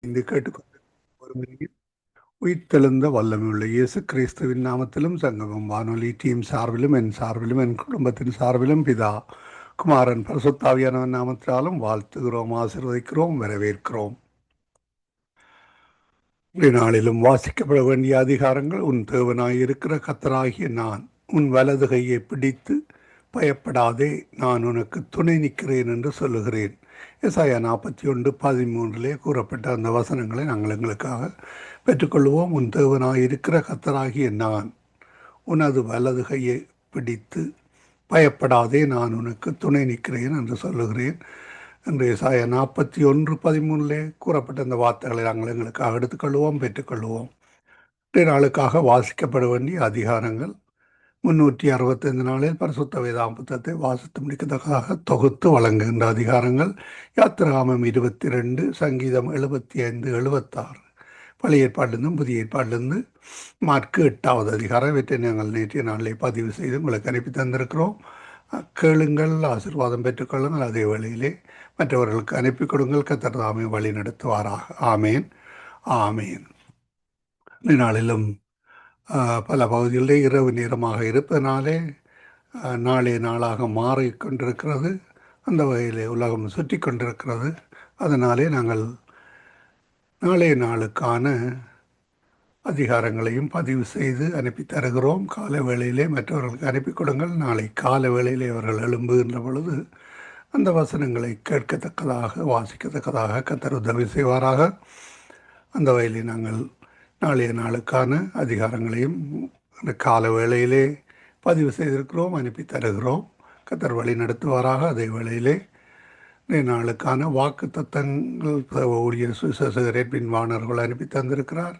இந்த கேட்டுக்கொண்டு உயிர்த்தெழுந்த வல்லமையுள்ள இயேசு கிறிஸ்துவின் நாமத்திலும் சங்கமம் வானொலி டீம் சார்பிலும் என் சார்பிலும் என் குடும்பத்தின் சார்பிலும் பிதா குமாரன் பரிசுத்தாவியானவன் நாமத்தினாலும் வாழ்த்துகிறோம், ஆசீர்வதிக்கிறோம், வரவேற்கிறோம். நாளிலும் வாசிக்கப்பட வேண்டிய அதிகாரங்கள். உன் தேவனாய் இருக்கிற கர்த்தராகிய நான் உன் வலது கையை பிடித்து பயப்படாதே, நான் உனக்கு துணை நிற்கிறேன் என்று சொல்லுகிறேன். எசாயா 41:13 கூறப்பட்ட அந்த வசனங்களை நாங்கள் எங்களுக்காக பெற்றுக்கொள்வோம். உன் தேவனாய் இருக்கிற கர்த்தராகிய நான் உனது வலது கையை பிடித்து பயப்படாதே, நான் உனக்கு துணை நிற்கிறேன் என்று சொல்லுகிறேன் என்று எசாயா 41:13 கூறப்பட்ட அந்த வார்த்தைகளை நாங்கள் எங்களுக்காக எடுத்துக்கொள்வோம், பெற்றுக்கொள்வோம். இன்றைய நாளுக்காக வாசிக்கப்பட வேண்டிய அதிகாரங்கள். 365 நாளில் பரிசுத்த வேதாகம புத்தகத்தை வாசித்து முடிக்கத்தக்கதாக தொகுத்து வழங்குகின்ற அதிகாரங்கள். யாத்திராகமம் 22, சங்கீதம் 75, 76, பழைய ஏற்பாட்டிலிருந்தும் புதிய ஏற்பாட்டிலிருந்து மார்க்கு 8வது அதிகாரம். இவற்றை நாங்கள் நேற்றைய நாளிலே பதிவு செய்து உங்களுக்கு அனுப்பி தந்திருக்கிறோம். கேளுங்கள், ஆசீர்வாதம் பெற்றுக்கொள்ளுங்கள். அதே வேளையிலே மற்றவர்களுக்கு அனுப்பி கொடுங்கள். கர்த்தர் தாமே வழி நடத்துவாராக. ஆமேன், ஆமேன். நாளிலும் பல பகுதிகளிலே இரவு நேரமாக இருப்பதனாலே நாளைய நாளாக மாறிக்கொண்டிருக்கிறது. அந்த வகையிலே உலகம் சுற்றி கொண்டிருக்கிறது. அதனாலே நாங்கள் நாளைய நாளுக்கான அதிகாரங்களையும் பதிவு செய்து அனுப்பி தருகிறோம். கால வேளையிலே மற்றவர்களுக்கு அனுப்பி கொடுங்கள். நாளை கால வேளையிலே அவர்கள் எழும்புகின்ற பொழுது அந்த வசனங்களை கேட்கத்தக்கதாக, வாசிக்கத்தக்கதாக கர்த்தர் உதவி செய்வாராக. அந்த வகையிலே நாங்கள் நாளைய நாளுக்கான அதிகாரங்களையும் கால வேளையிலே பதிவு செய்திருக்கிறோம், அனுப்பி தருகிறோம். கர்த்தர் வழி நடத்துவாராக. அதே வேளையிலே நாளுக்கான வாக்கு தத்தங்கள் ஊழியர் சுசேஷகர் எட்வின் வாணர்கள் அனுப்பி தந்திருக்கிறார்.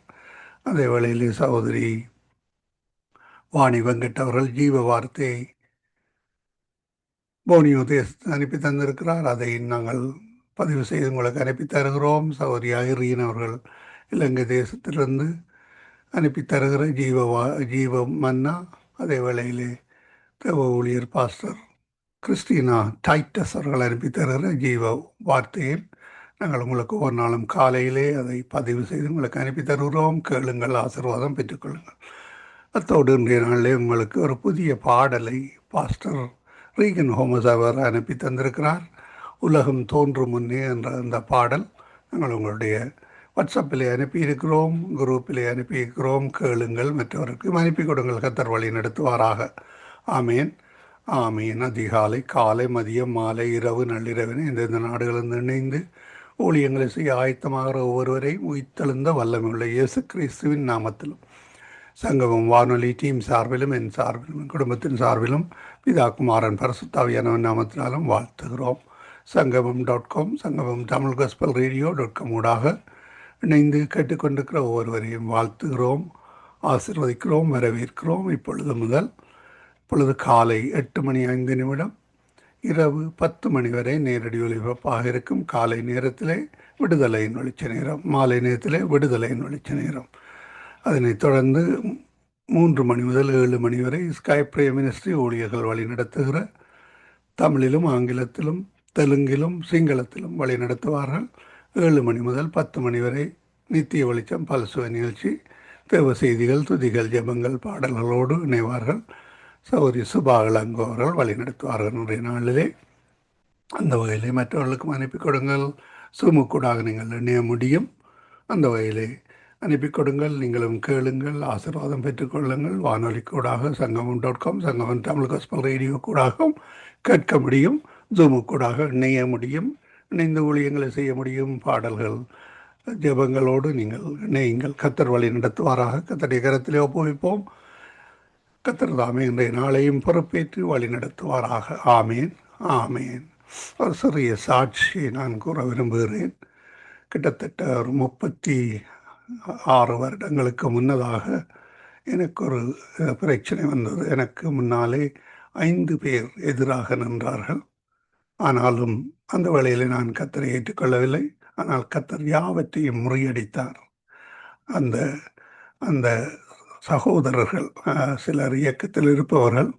அதே வேளையிலே சகோதரி வாணி வெங்கட் அவர்கள் ஜீவ வார்த்தையை போனியோ தேசத்தை அனுப்பி தந்திருக்கிறார். அதை நாங்கள் பதிவு செய்து உங்களுக்கு அனுப்பி தருகிறோம். சகோதரி ஐரீன் அவர்கள் இலங்கை தேசத்திலிருந்து அனுப்பி தருகிற ஜீவ மன்னா. அதே வேளையிலே தேவ ஊழியர் பாஸ்டர் கிறிஸ்டினா டைட்டஸ் அவர்கள் அனுப்பி தருகிற ஜீவ வார்த்தையில் நாங்கள் உங்களுக்கு ஒரு நாளும் காலையிலே அதை பதிவு செய்து உங்களுக்கு அனுப்பி தருகிறோம். கேளுங்கள், ஆசீர்வாதம் பெற்றுக்கொள்ளுங்கள். அத்தோடு இன்றைய நாளிலே உங்களுக்கு ஒரு புதிய பாடலை பாஸ்டர் ரீகன் ஹோமஸ் அவர் அனுப்பி தந்திருக்கிறார். உலகம் தோன்றும் முன்னே என்ற அந்த பாடல் நாங்கள் உங்களுடைய வாட்ஸ்அப்பிலே அனுப்பியிருக்கிறோம், குரூப்பிலே அனுப்பியிருக்கிறோம். கேளுங்கள், மற்றவருக்கும் அனுப்பி கொடுங்கள். கர்த்தர் வழி நடத்துவாராக. ஆமேன், ஆமேன். அதிகாலை, காலை, மதியம், மாலை, இரவு, நள்ளிரவினை இந்தந்த நாடுகளிலிருந்து இணைந்து ஊழியங்களை செய்ய ஆயத்தமாகிற ஒவ்வொருவரையும் உயிர்த்தெழுந்த வல்லமையுள்ள இயேசு கிறிஸ்துவின் நாமத்திலும் சங்கமம் வானொலி டீம் சார்பிலும் என் சார்பிலும் என் குடும்பத்தின் சார்பிலும் பிதா குமாரன் பரிசுத்தாவியானவன் நாமத்தினாலும் வாழ்த்துகிறோம். சங்கமம்.com, சங்கமம் தமிழ் காஸ்பல் ரேடியோ.com ஊடாக இணைந்து கேட்டுக்கொண்டிருக்கிற ஒவ்வொருவரையும் வாழ்த்துகிறோம், ஆசீர்வதிக்கிறோம், வரவேற்கிறோம். இப்பொழுது காலை 8:05 இரவு 10 வரை நேரடி ஒலிபரப்பாக இருக்கும். காலை நேரத்திலே விடுதலையின் வெளிச்ச நேரம், மாலை நேரத்திலே விடுதலையின் வெளிச்ச நேரம். அதனைத் தொடர்ந்து 3 முதல் 7 வரை ஸ்கை பிரேயர் மினிஸ்ட்ரி ஊழியர்கள் வழி நடத்துகிற தமிழிலும் ஆங்கிலத்திலும் தெலுங்கிலும் சிங்களத்திலும் வழி நடத்துவார்கள். 7 முதல் 10 வரை நித்திய வெளிச்சம் பல்சுவ நிகழ்ச்சி, தேவ செய்திகள், துதிகள், ஜெபங்கள், பாடல்களோடு இணைவார்கள். சௌரி சுபாகலங்கோ அவர்கள் வழி நடத்துவார்கள். இன்றைய நாளிலே அந்த வகையிலே மற்றவர்களுக்கும் அனுப்பி கொடுங்கள். சுமுக்கூடாக நீங்கள் இணைய முடியும். அந்த வகையிலே அனுப்பி கொடுங்கள். நீங்களும் கேளுங்கள், ஆசீர்வாதம் பெற்றுக்கொள்ளுங்கள். வானொலி கூடாக சங்கமம்.com, சங்கமம் தமிழ் காஸ்பல் ரேடியோ கூடாகவும் கேட்க முடியும். ஜூமு கூடாக இணைய முடியும், இணைந்து ஊழியங்களை செய்ய முடியும். பாடல்கள், ஜெபங்களோடு நீங்கள் கர்த்தர் வழி நடத்துவாராக. கர்த்தருடைய கரத்திலே ஒப்புவிப்போம். கர்த்தர் தாமே இன்றைய நாளையும் பொறுப்பேற்று வழி நடத்துவாராக. ஆமேன், ஆமேன். ஒரு சிறிய சாட்சியை நான் கூற விரும்புகிறேன். கிட்டத்தட்ட ஒரு 36 வருடங்களுக்கு முன்னதாக எனக்கு ஒரு பிரச்சனை வந்தது. எனக்கு முன்னாலே 5 பேர் எதிராக நின்றார்கள். ஆனாலும் அந்த வேளையில் நான் கர்த்தரை ஏற்றுக்கொள்ளவில்லை. ஆனால் கர்த்தர் யாவற்றையும் முறியடித்தார். அந்த அந்த சகோதரர்கள் சிலர் இயக்கத்தில் இருப்பவர்கள்,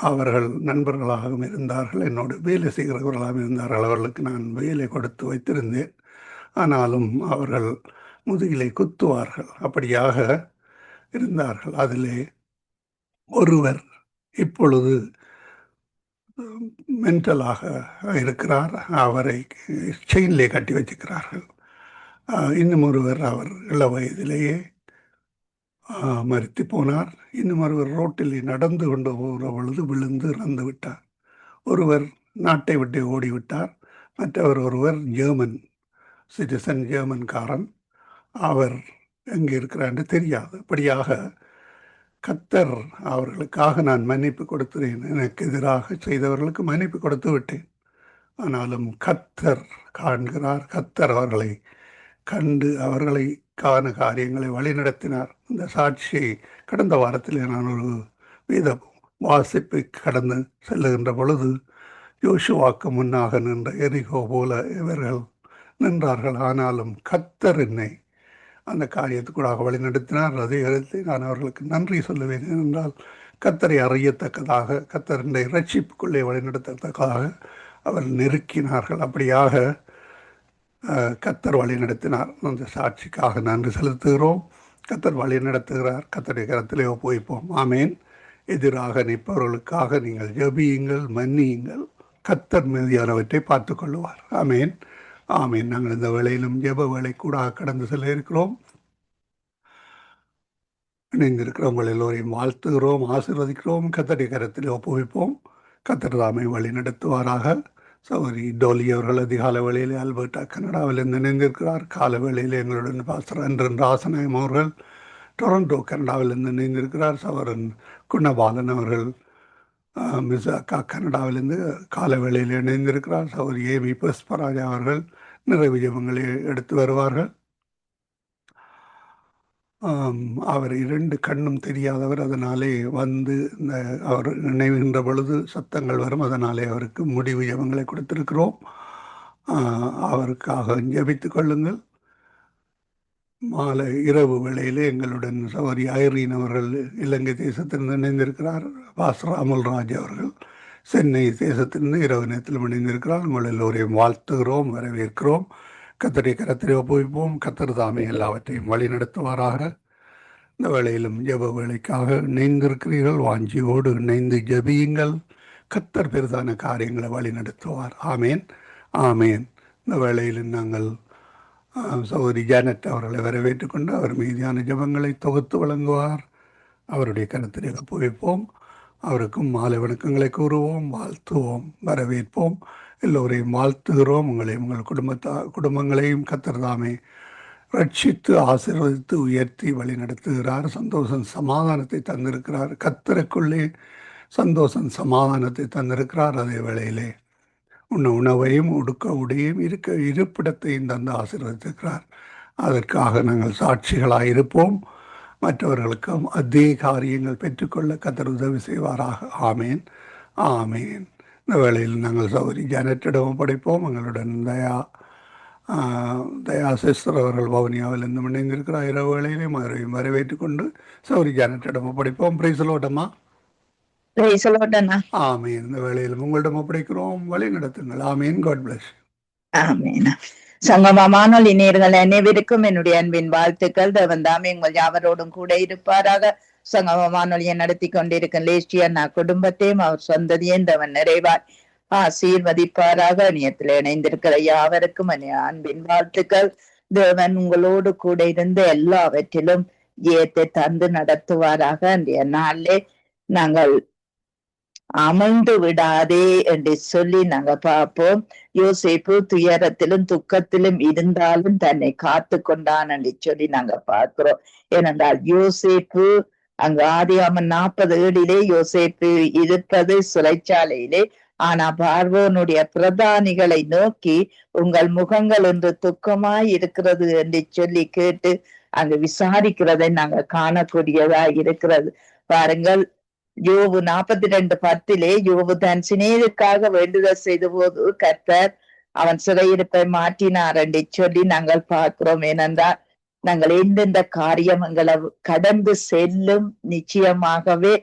அவர்கள் நண்பர்களாகவும் இருந்தார்கள், என்னோடு வேலை செய்கிறவர்களாகவும் இருந்தார்கள். அவர்களுக்கு நான் வேலை கொடுத்து வைத்திருந்தேன். ஆனாலும் அவர்கள் முதுகிலை குத்துவார்கள். அப்படியாக இருந்தார்கள். அதிலே ஒருவர் இப்பொழுது மென்டலாக இருக்கிறார். அவரை செயினிலே கட்டி வச்சுக்கிறார்கள். இன்னும் ஒருவர் அவர் இள வயதிலேயே மரித்து போனார். இன்னும் ஒருவர் ரோட்டில் நடந்து கொண்டு போகிற பொழுது விழுந்து இறந்து விட்டார். ஒருவர் நாட்டை விட்டு ஓடிவிட்டார். மற்றவர் ஒருவர் ஜெர்மன் சிட்டிசன், ஜெர்மன்காரன். அவர் எங்கே இருக்கிறார் என்று தெரியாது. அப்படியாக கர்த்தர் அவர்களுக்காக நான் மன்னிப்பு கொடுக்கிறேன். எனக்கு எதிராக செய்தவர்களுக்கு மன்னிப்பு கொடுத்து விட்டேன். ஆனாலும் கர்த்தர் காண்கிறார். கர்த்தர் அவர்களை கண்டு அவர்களை காண காரியங்களை வழிநடத்தினார். இந்த சாட்சியை கடந்த வாரத்தில் நான் ஒரு வேத வாசிப்பை கடந்து செல்லுகின்ற பொழுது யோசுவாக்கு முன்னாக நின்ற எரிகோ போல இவர்கள் நின்றார்கள். ஆனாலும் கர்த்தர் என்னை அந்த காரியத்துக்கூடாக வழிநடத்தினார். அதே இடத்தில் நான் அவர்களுக்கு நன்றி சொல்லுவேன். ஏனென்றால் கர்த்தரை அறியத்தக்கதாக, கர்த்தரை இரட்சிப்புக்குள்ளே வழிநடத்தத்தக்கதாக அவர் நெருக்கினார்கள். அப்படியாக கர்த்தர் வழி நடத்தினார். அந்த சாட்சிக்காக நன்றி செலுத்துகிறோம். கர்த்தர் வழி நடத்துகிறார். கர்த்தருடைய கரத்திலே ஒப்புவிப்போம். ஆமேன். எதிராக நிற்பவர்களுக்காக நீங்கள் ஜெபியுங்கள், மன்னியுங்கள். கர்த்தர் மீதியானவற்றை பார்த்து கொள்வார். ஆமேன், ஆமேன். நாங்கள் இந்த வேளையிலும் ஜெப வேளை கூட கடந்து செல்ல இருக்கிறோம். இணைந்திருக்கிறவங்கள் எல்லோரையும் வாழ்த்துகிறோம், ஆசீர்வதிக்கிறோம். கர்த்தருடைய கரத்திலே ஒப்புவிப்போம். கர்த்தர் தாமே வழி நடத்துவாராக. சௌரி டோலி அவர்கள் அதிகால வேளையில் ஆல்பர்டா கனடாவிலிருந்து இணைந்திருக்கிறார். கால வேளையில் எங்களுடன் பாஸ்டர் அன்றன் ராசநாயம் அவர்கள் டொரண்டோ கனடாவிலிருந்து இணைந்திருக்கிறார். சவரன் குணபாலன் அவர்கள் மிசாக்கா கனடாவிலிருந்து கால வேளையில் இணைந்திருக்கிறார். சௌரி ஏமி புஷ்பராஜா அவர்கள் நிறைவு ஜெபங்களை எடுத்து வருவார்கள். அவர் 2 கண்ணும் தெரியாதவர். அதனாலே வந்து அவர் நினைவுகின்ற பொழுது சத்தங்கள் வரும். அதனாலே அவருக்கு முடிவு ஜெபங்களை கொடுத்திருக்கிறோம். அவருக்காக ஜெபித்துக் கொள்ளுங்கள். மாலை இரவு வேளையிலே எங்களுடன் சௌரி ஐரீன் அவர்கள் இலங்கை தேசத்திலிருந்து இணைந்திருக்கிறார். பாஸ்டர் அமுல்ராஜ் அவர்கள் சென்னை தேசத்திலிருந்து இரவு நேரத்தில் இணைந்திருக்கிறார். உங்கள் எல்லோரையும் வாழ்த்துகிறோம், வரவேற்கிறோம். கர்த்தருடைய கரத்திலே ஒப்புவிப்போம். கர்த்தர் தாமே எல்லாவற்றையும் வழி நடத்துவாராக. இந்த வேளையிலும் ஜெப வேலைக்காக இணைந்திருக்கிறீர்கள். வாஞ்சியோடு இணைந்து ஜெபியுங்கள். கர்த்தர் பெரிதான காரியங்களை வழி நடத்துவார். ஆமேன், ஆமேன். இந்த வேளையில் நாங்கள் சகோதரி ஜானட் அவர்களை வரவேற்றுக் கொண்டு அவர் மீதியான ஜெபங்களை தொகுத்து வழங்குவார். அவருடைய கருத்திலே ஒப்புவிப்போம். அவருக்கும் மாலை வணக்கங்களை கூறுவோம், வாழ்த்துவோம், வரவேற்போம். எல்லோரையும் வாழ்த்துகிறோம். உங்களையும் உங்கள் குடும்பங்களையும் கர்த்தர் தாமே ரட்சித்து ஆசீர்வதித்து உயர்த்தி வழி நடத்துகிறார். சந்தோஷம் சமாதானத்தை தந்திருக்கிறார். கர்த்தருக்குள்ளே சந்தோஷம் சமாதானத்தை தந்திருக்கிறார். அதே வேளையிலே உணவையும் உடுக்க உடையும் இருப்பிடத்தையும் தந்து ஆசீர்வதித்திருக்கிறார். அதற்காக நாங்கள் சாட்சிகளாக இருப்போம். மற்றவர்களுக்கும் அதே காரியங்கள் பெற்றுக்கொள்ள கர்த்தர் உதவி செய்வாராக. ஆமேன், ஆமேன். இந்த வேளையில் நாங்கள் சௌரி ஜானட்டிடம் படைப்போம். எங்களுடன் தயா சிஸ்டர் அவர்கள் வவுனியாவிலிருந்து இணைந்திருக்கிறார். இரவு வேளையிலே மறுபடியும் வரவேற்றுக் கொண்டு சௌரி ஜானட்டிடம் படைப்போம். பிரைசலோட்டமா, ஆமீன். இந்த வேளையிலும் உங்களிடம் ஒப்படைக்கிறோம், வழி நடத்துங்கள். ஆமீன். God bless. ஆமீன். சங்கமமானொலி நேயர்கள் அனைவருக்கும் என்னுடைய அன்பின் வாழ்த்துக்கள். தேவன் தாமே உங்கள் யாவரோடும் கூட இருப்பாராக. சங்கமமானொலியை நடத்தி கொண்டிருக்கும் லேஸ்டியன் குடும்பத்தையும் அவர் சொந்ததையும் தேவன் நிறைவாய் ஆசீர்வதிப்பாராக. இணையத்தில் இணைந்திருக்கிற யாவருக்கும் அன்பின் வாழ்த்துக்கள். தேவன் உங்களோடு கூட இருந்து எல்லாவற்றிலும் ஜெயத்தை தந்து நடத்துவாராக. அன்றைய நாளிலே நாங்கள் அமர்ந்து விடாதே என்று சொல்லி நாங்க பார்ப்போம். யோசேப்பு துயரத்திலும் துக்கத்திலும் இருந்தாலும் தன்னை காத்து கொண்டான் என்று சொல்லி நாங்க பார்க்கிறோம். ஏனென்றால் யோசேப்பு அங்கு ஆதியாகமம் 40:7 யோசேப்பு இருப்பது சிறைச்சாலையிலே. ஆனா பார்வோனுடைய பிரதானிகளை நோக்கி உங்கள் முகங்கள் என்று துக்கமாய் இருக்கிறது என்று சொல்லி கேட்டு அங்கு விசாரிக்கிறதை நாங்க காணக்கூடியதா இருக்கிறது. பாருங்கள், யோபு 42:10 யோபு தன் சிநேகிதருக்காக வேண்டுதல் செய்த போது கர்த்தர் அவன் சிறையிருப்பை மாற்றினார் என்று சொல்லி நாங்கள் பார்க்கிறோம். ஏனென்றால் நாங்கள் எந்தெந்த காரியம் எங்களை கடந்து செல்லும் நிச்சயமாகவே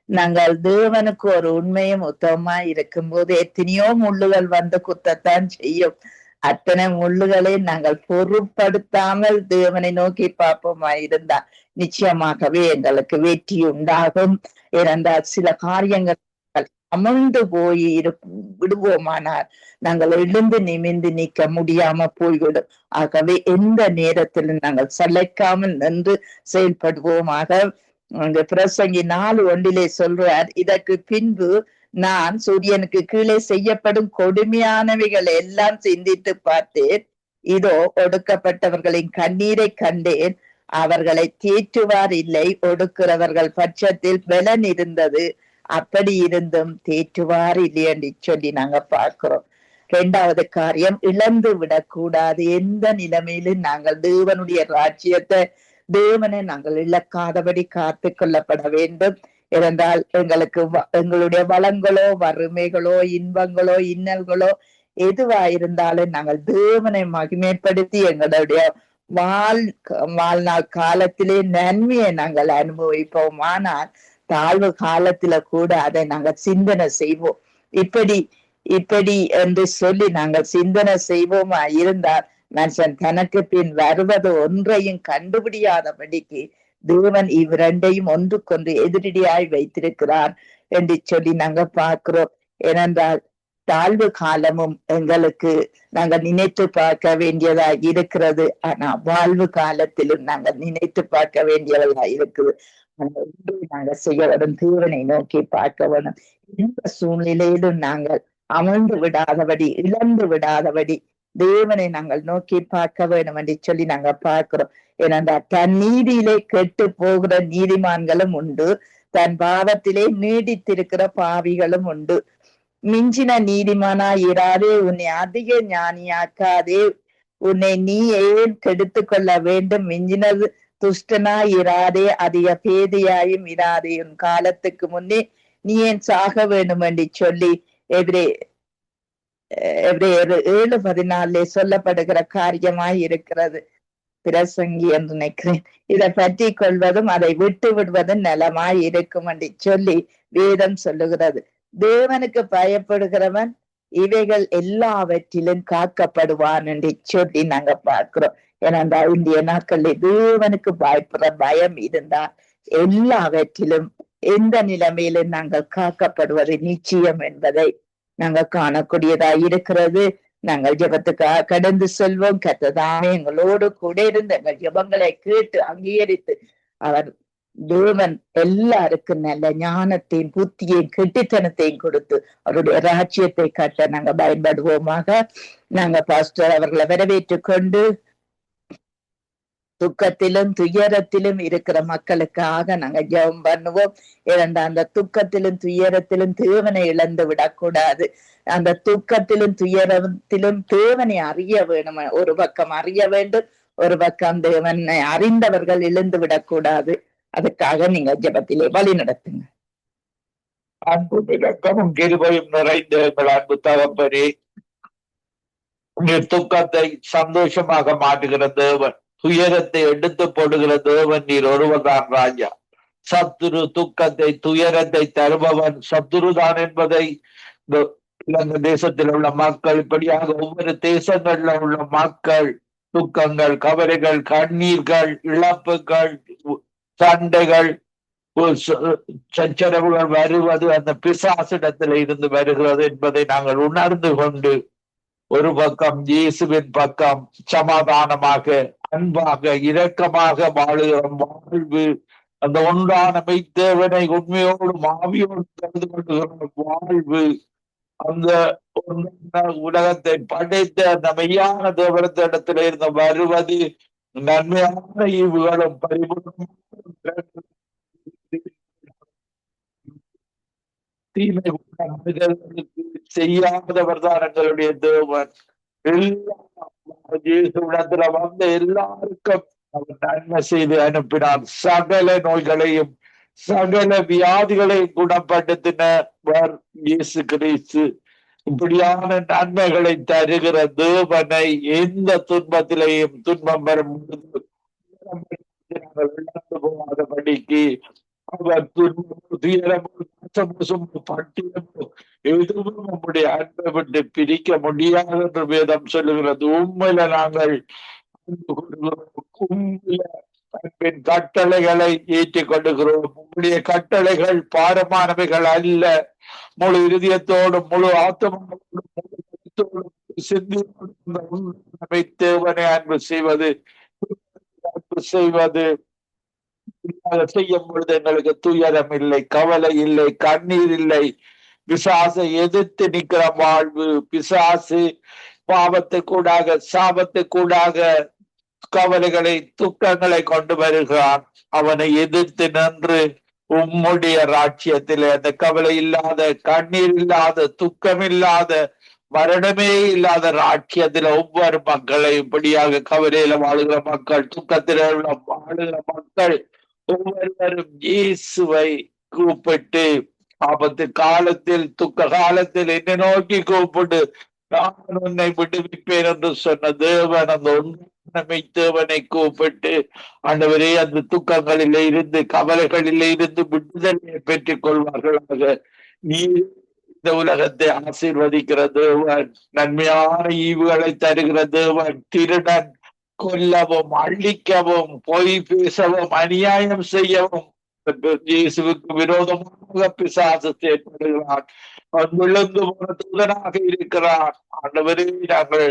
நாங்கள் தேவனுக்கு ஒரு உண்மையும் உத்தமமாய் இருக்கும் போது எத்தனையோ முள்ளுகள் வந்து குத்தத்தான் செய்யும். அத்தனை முள்ளுகளை நாங்கள் பொருட்படுத்தாமல் தேவனை நோக்கி பார்ப்போமா இருந்தா நிச்சயமாகவே எங்களுக்கு வெற்றி உண்டாகும். ஏனென்றால் சில காரியங்கள் அமர்ந்து போய் விடுவோமானால் நாங்கள் எழுந்து நிமிந்து நிற்க முடியாம போய்விடும். ஆகவே எந்த நேரத்திலும் நாங்கள் சளைக்காமல் நின்று செயல்படுவோமாக. அங்க பிரசங்கி 4:1 சொல்றார், இதற்கு பின்பு நான் சூரியனுக்கு கீழே செய்யப்படும் கொடுமையானவைகள் எல்லாம் சிந்தித்து பார்த்தேன். இதோ ஒடுக்கப்பட்டவர்களின் கண்ணீரை கண்டேன். அவர்களை தேற்றுவார் இல்லை, ஒடுக்கிறவர்கள் பட்சத்தில் பலன் இருந்தது, அப்படி இருந்தும் தேற்றுவார் இல்லை என்று சொல்லி நாங்க பார்க்கிறோம். 2வது காரியம், இழந்து விடக்கூடாது. எந்த நிலைமையிலும் நாங்கள் தேவனுடைய ராஜ்யத்தை, தேவனை நாங்கள் இழக்காதபடி காத்து கொள்ளப்பட வேண்டும். இருந்தால் எங்களுக்கு எங்களுடைய வளங்களோ வறுமைகளோ இன்பங்களோ இன்னல்களோ எதுவா இருந்தாலும் நாங்கள் தேவனை மகிமைப்படுத்தி எங்களுடைய வாழ்நாள் காலத்திலே நன்மையை நாங்கள் அனுபவிப்போம். ஆனால் தாழ்வு காலத்துல கூட அதை நாங்கள் சிந்தனை செய்வோம். இப்படி என்று சொல்லி நாங்கள் சிந்தனை செய்வோமா இருந்தால் மனுஷன் தனக்கு பின் வருவது ஒன்றையும் கண்டுபிடியாதபடிக்கு தேவன் இவ்விரண்டையும் ஒன்றுக்கொன்று எதிரடியாய் வைத்திருக்கிறார் என்று சொல்லி நாங்க பார்க்கிறோம். ஏனென்றால் தாழ்வு காலமும் எங்களுக்கு நாங்கள் நினைத்து பார்க்க வேண்டியதா இருக்கிறது. ஆனா வாழ்வு காலத்திலும் நாங்கள் நினைத்து பார்க்க வேண்டியதா இருக்குது. நாங்க செய்ய வேண்டும், தேவனை நோக்கி பார்க்க வேணும். எந்த சூழ்நிலையிலும் நாங்கள் அமர்ந்து விடாதபடி, இழந்து விடாதபடி தேவனை நாங்கள் நோக்கி பார்க்க வேண்டும் என்று சொல்லி நாங்க பார்க்கிறோம். ஏனென்றால் தன் நீதியிலே கெட்டு போகிற நீதிமான்களும் உண்டு, தன் பாவத்திலே நீடித்திருக்கிற பாவிகளும் உண்டு. மிஞ்சின நீதிமானா இராதே, உன்னை அதிக ஞானியாக்காதே, உன்னை நீ ஏன் கெடுத்து கொள்ள வேண்டும், மிஞ்சினது துஷ்டனா இராதே, அதிக பேதையாயும் இராதே, உன் காலத்துக்கு முன்னே நீ ஏன் சாக வேண்டும் என்று சொல்லி எபிரேயர் 7:14 சொல்லப்படுகிற காரியமாய் இருக்கிறது. பிரசங்கி என்று நினைக்கிறேன். இதை பற்றி கொள்வதும் அதை விட்டு விடுவதும் நலமாய் இருக்கும் என்று சொல்லி வேதம் சொல்லுகிறது. தேவனுக்கு பயப்படுகிறவன் இவைகள் எல்லாவற்றிலும் காக்கப்படுவான் என்று சொல்லி நாங்க பார்க்கிறோம். ஏன்னா இந்திய நாட்களில் தேவனுக்கு பயப்படுற பயம் இருந்தால் எல்லாவற்றிலும் எந்த நிலைமையிலும் நாங்கள் காக்கப்படுவது நிச்சயம் என்பதை நாங்க காணக்கூடியதா இருக்கிறது. நாங்கள் ஜெபத்துக்காக கடந்து செல்வோம். கர்த்தர் எங்களோடு கூட இருந்து எங்கள் ஜெபங்களை கேட்டு அங்கீகரித்து அவர் தேவன் எல்லாருக்கும் நல்ல ஞானத்தையும் புத்தியையும் கெட்டித்தனத்தையும் கொடுத்து அவருடைய ராஜ்யத்தை கட்ட நாங்க பயன்படுவோமாக. நாங்க பாஸ்டர் அவர்களை வரவேற்றுக் கொண்டு துக்கத்திலும் துயரத்திலும் இருக்கிற மக்களுக்காக நாங்க ஜெபம் பண்ணுவோம். ஏனென்றா அந்த துக்கத்திலும் துயரத்திலும் தேவனை இழந்து விடக்கூடாது. அந்த துக்கத்திலும் துயரத்திலும் தேவனை அறிய வேணும். ஒரு பக்கம் அறிய வேண்டும், ஒரு பக்கம் தேவனை அறிந்தவர்கள் இழந்து விடக்கூடாது. அதுக்காக நீங்க ஜெபத்திலே வழி நடத்துங்க. அன்பு இலக்கமும் கிருபையும் நிறைந்த எங்கள் அன்பு தகப்பனே, துக்கத்தை சந்தோஷமாக மாற்றுகிற தேவன், துயரத்தை எடுத்து போடுகிற தேவன் நீர் ஒருவர்தான் ராஜா. சத்துரு துக்கத்தை துயரத்தை தருபவன் சத்துருதான் என்பதை இலங்கை தேசத்தில் உள்ள மக்கள், இப்படியாக ஒவ்வொரு தேசங்கள்ல உள்ள மக்கள் துக்கங்கள், கவலைகள், கண்ணீர்கள், இழப்புகள், சண்டைகள், சச்சரவுகள் வருவது அந்த பிசாசிடத்தில் இருந்து வருகிறது என்பதை நாங்கள் உணர்ந்து கொண்டு ஒரு பக்கம் இயேசுவின் பக்கம் சமாதானமாக, அன்பாக, இரக்கமாக வாழுகிற வாழ்வு, அந்த ஒன்றான மெய்த்தேவனை உண்மையோடு ஆவியோடு கருது கொள்ளுகிற வாழ்வு, அந்த உலகத்தை படைத்த அந்த மெய்யான தேவனத்திடத்தில இருந்து வருவது நன்மையான ஈவுகளும் பரிபூர்ணமான தீமை செய்யாதவர் தான் எங்களுடைய தேவன். இயேசுவிடத்துல வந்த எல்லாருக்கும் அவர் நன்மை செய்து அனுப்பினார். சகல நோய்களையும் சகல வியாதிகளையும் குணப்படுத்தினர் இயேசு கிறிஸ்து. இப்படியான நன்மைகளை தருகிற தேவனை எந்த துன்பத்திலையும் துன்பம் வரும் போகாதபடிக்கு அவர் பட்டியலும் எதுவும் நம்முடைய அன்பை விட்டு பிரிக்க முடியாது என்று வேதம் சொல்லுகிறது. உண்மையில நாங்கள் உண்மையில அன்பின் கட்டளைகளை ஏற்றிக் கொள்ளுகிறோம். உங்களுடைய கட்டளைகள் பாரமானவைகள் அல்ல. முழு இருதயத்தோடும் முழு ஆத்மாவோடும் முழு கருத்தோடும் சிந்தியோடும் தேவனை அன்பு செய்வது செய்யும் பொழுது எங்களுக்கு துயரம் இல்லை, கவலை இல்லை, கண்ணீர் இல்லை. பிசாசை எதிர்த்து நிற்கிற வாழ்வு. பிசாசு பாவத்துக்கூடாக சாபத்துக்கூடாக கவலைகளை துக்கங்களை கொண்டு வருகிறான். அவனை எதிர்த்து நின்று உம்முடைய ராட்சியத்திலே அந்த கவலை இல்லாத, கண்ணீர் இல்லாத, துக்கம் இல்லாத, மரணமே இல்லாத ராட்சியத்துல ஒவ்வொரு மக்களை இப்படியாக கவலையில வாழுகிற மக்கள், துக்கத்தில வாழுகிற மக்கள் ஒவ்வொருவரும் இயேசுவை கூப்பிட்டு ஆபத்து காலத்தில் துக்க காலத்தில் என்னை நோக்கி கூப்பிட்டு நான் உன்னை விடுவிப்பேன் என்று சொன்ன தேவன், அந்த உண்மை தேவனை கூப்பிட்டு ஆண்டவரே அந்த துக்கங்களிலே இருந்து கவலைகளிலே இருந்து விடுதலையை பெற்றுக் கொள்வார்களாக. நீ இந்த உலகத்தை ஆசீர்வதிக்கிற தேவன், நன்மையான ஈவுகளை தருகிற தேவன். திருடன் கொல்லவும் அழிக்கவும் பொய் பேசவும் அநியாயம் செய்யவும் இயேசுவுக்கு விரோதமாக பிசாசு செயல்படுகிறான். அவன் விழுந்து போன தூதனாக இருக்கிறான். ஆண்டவரே, நாங்கள்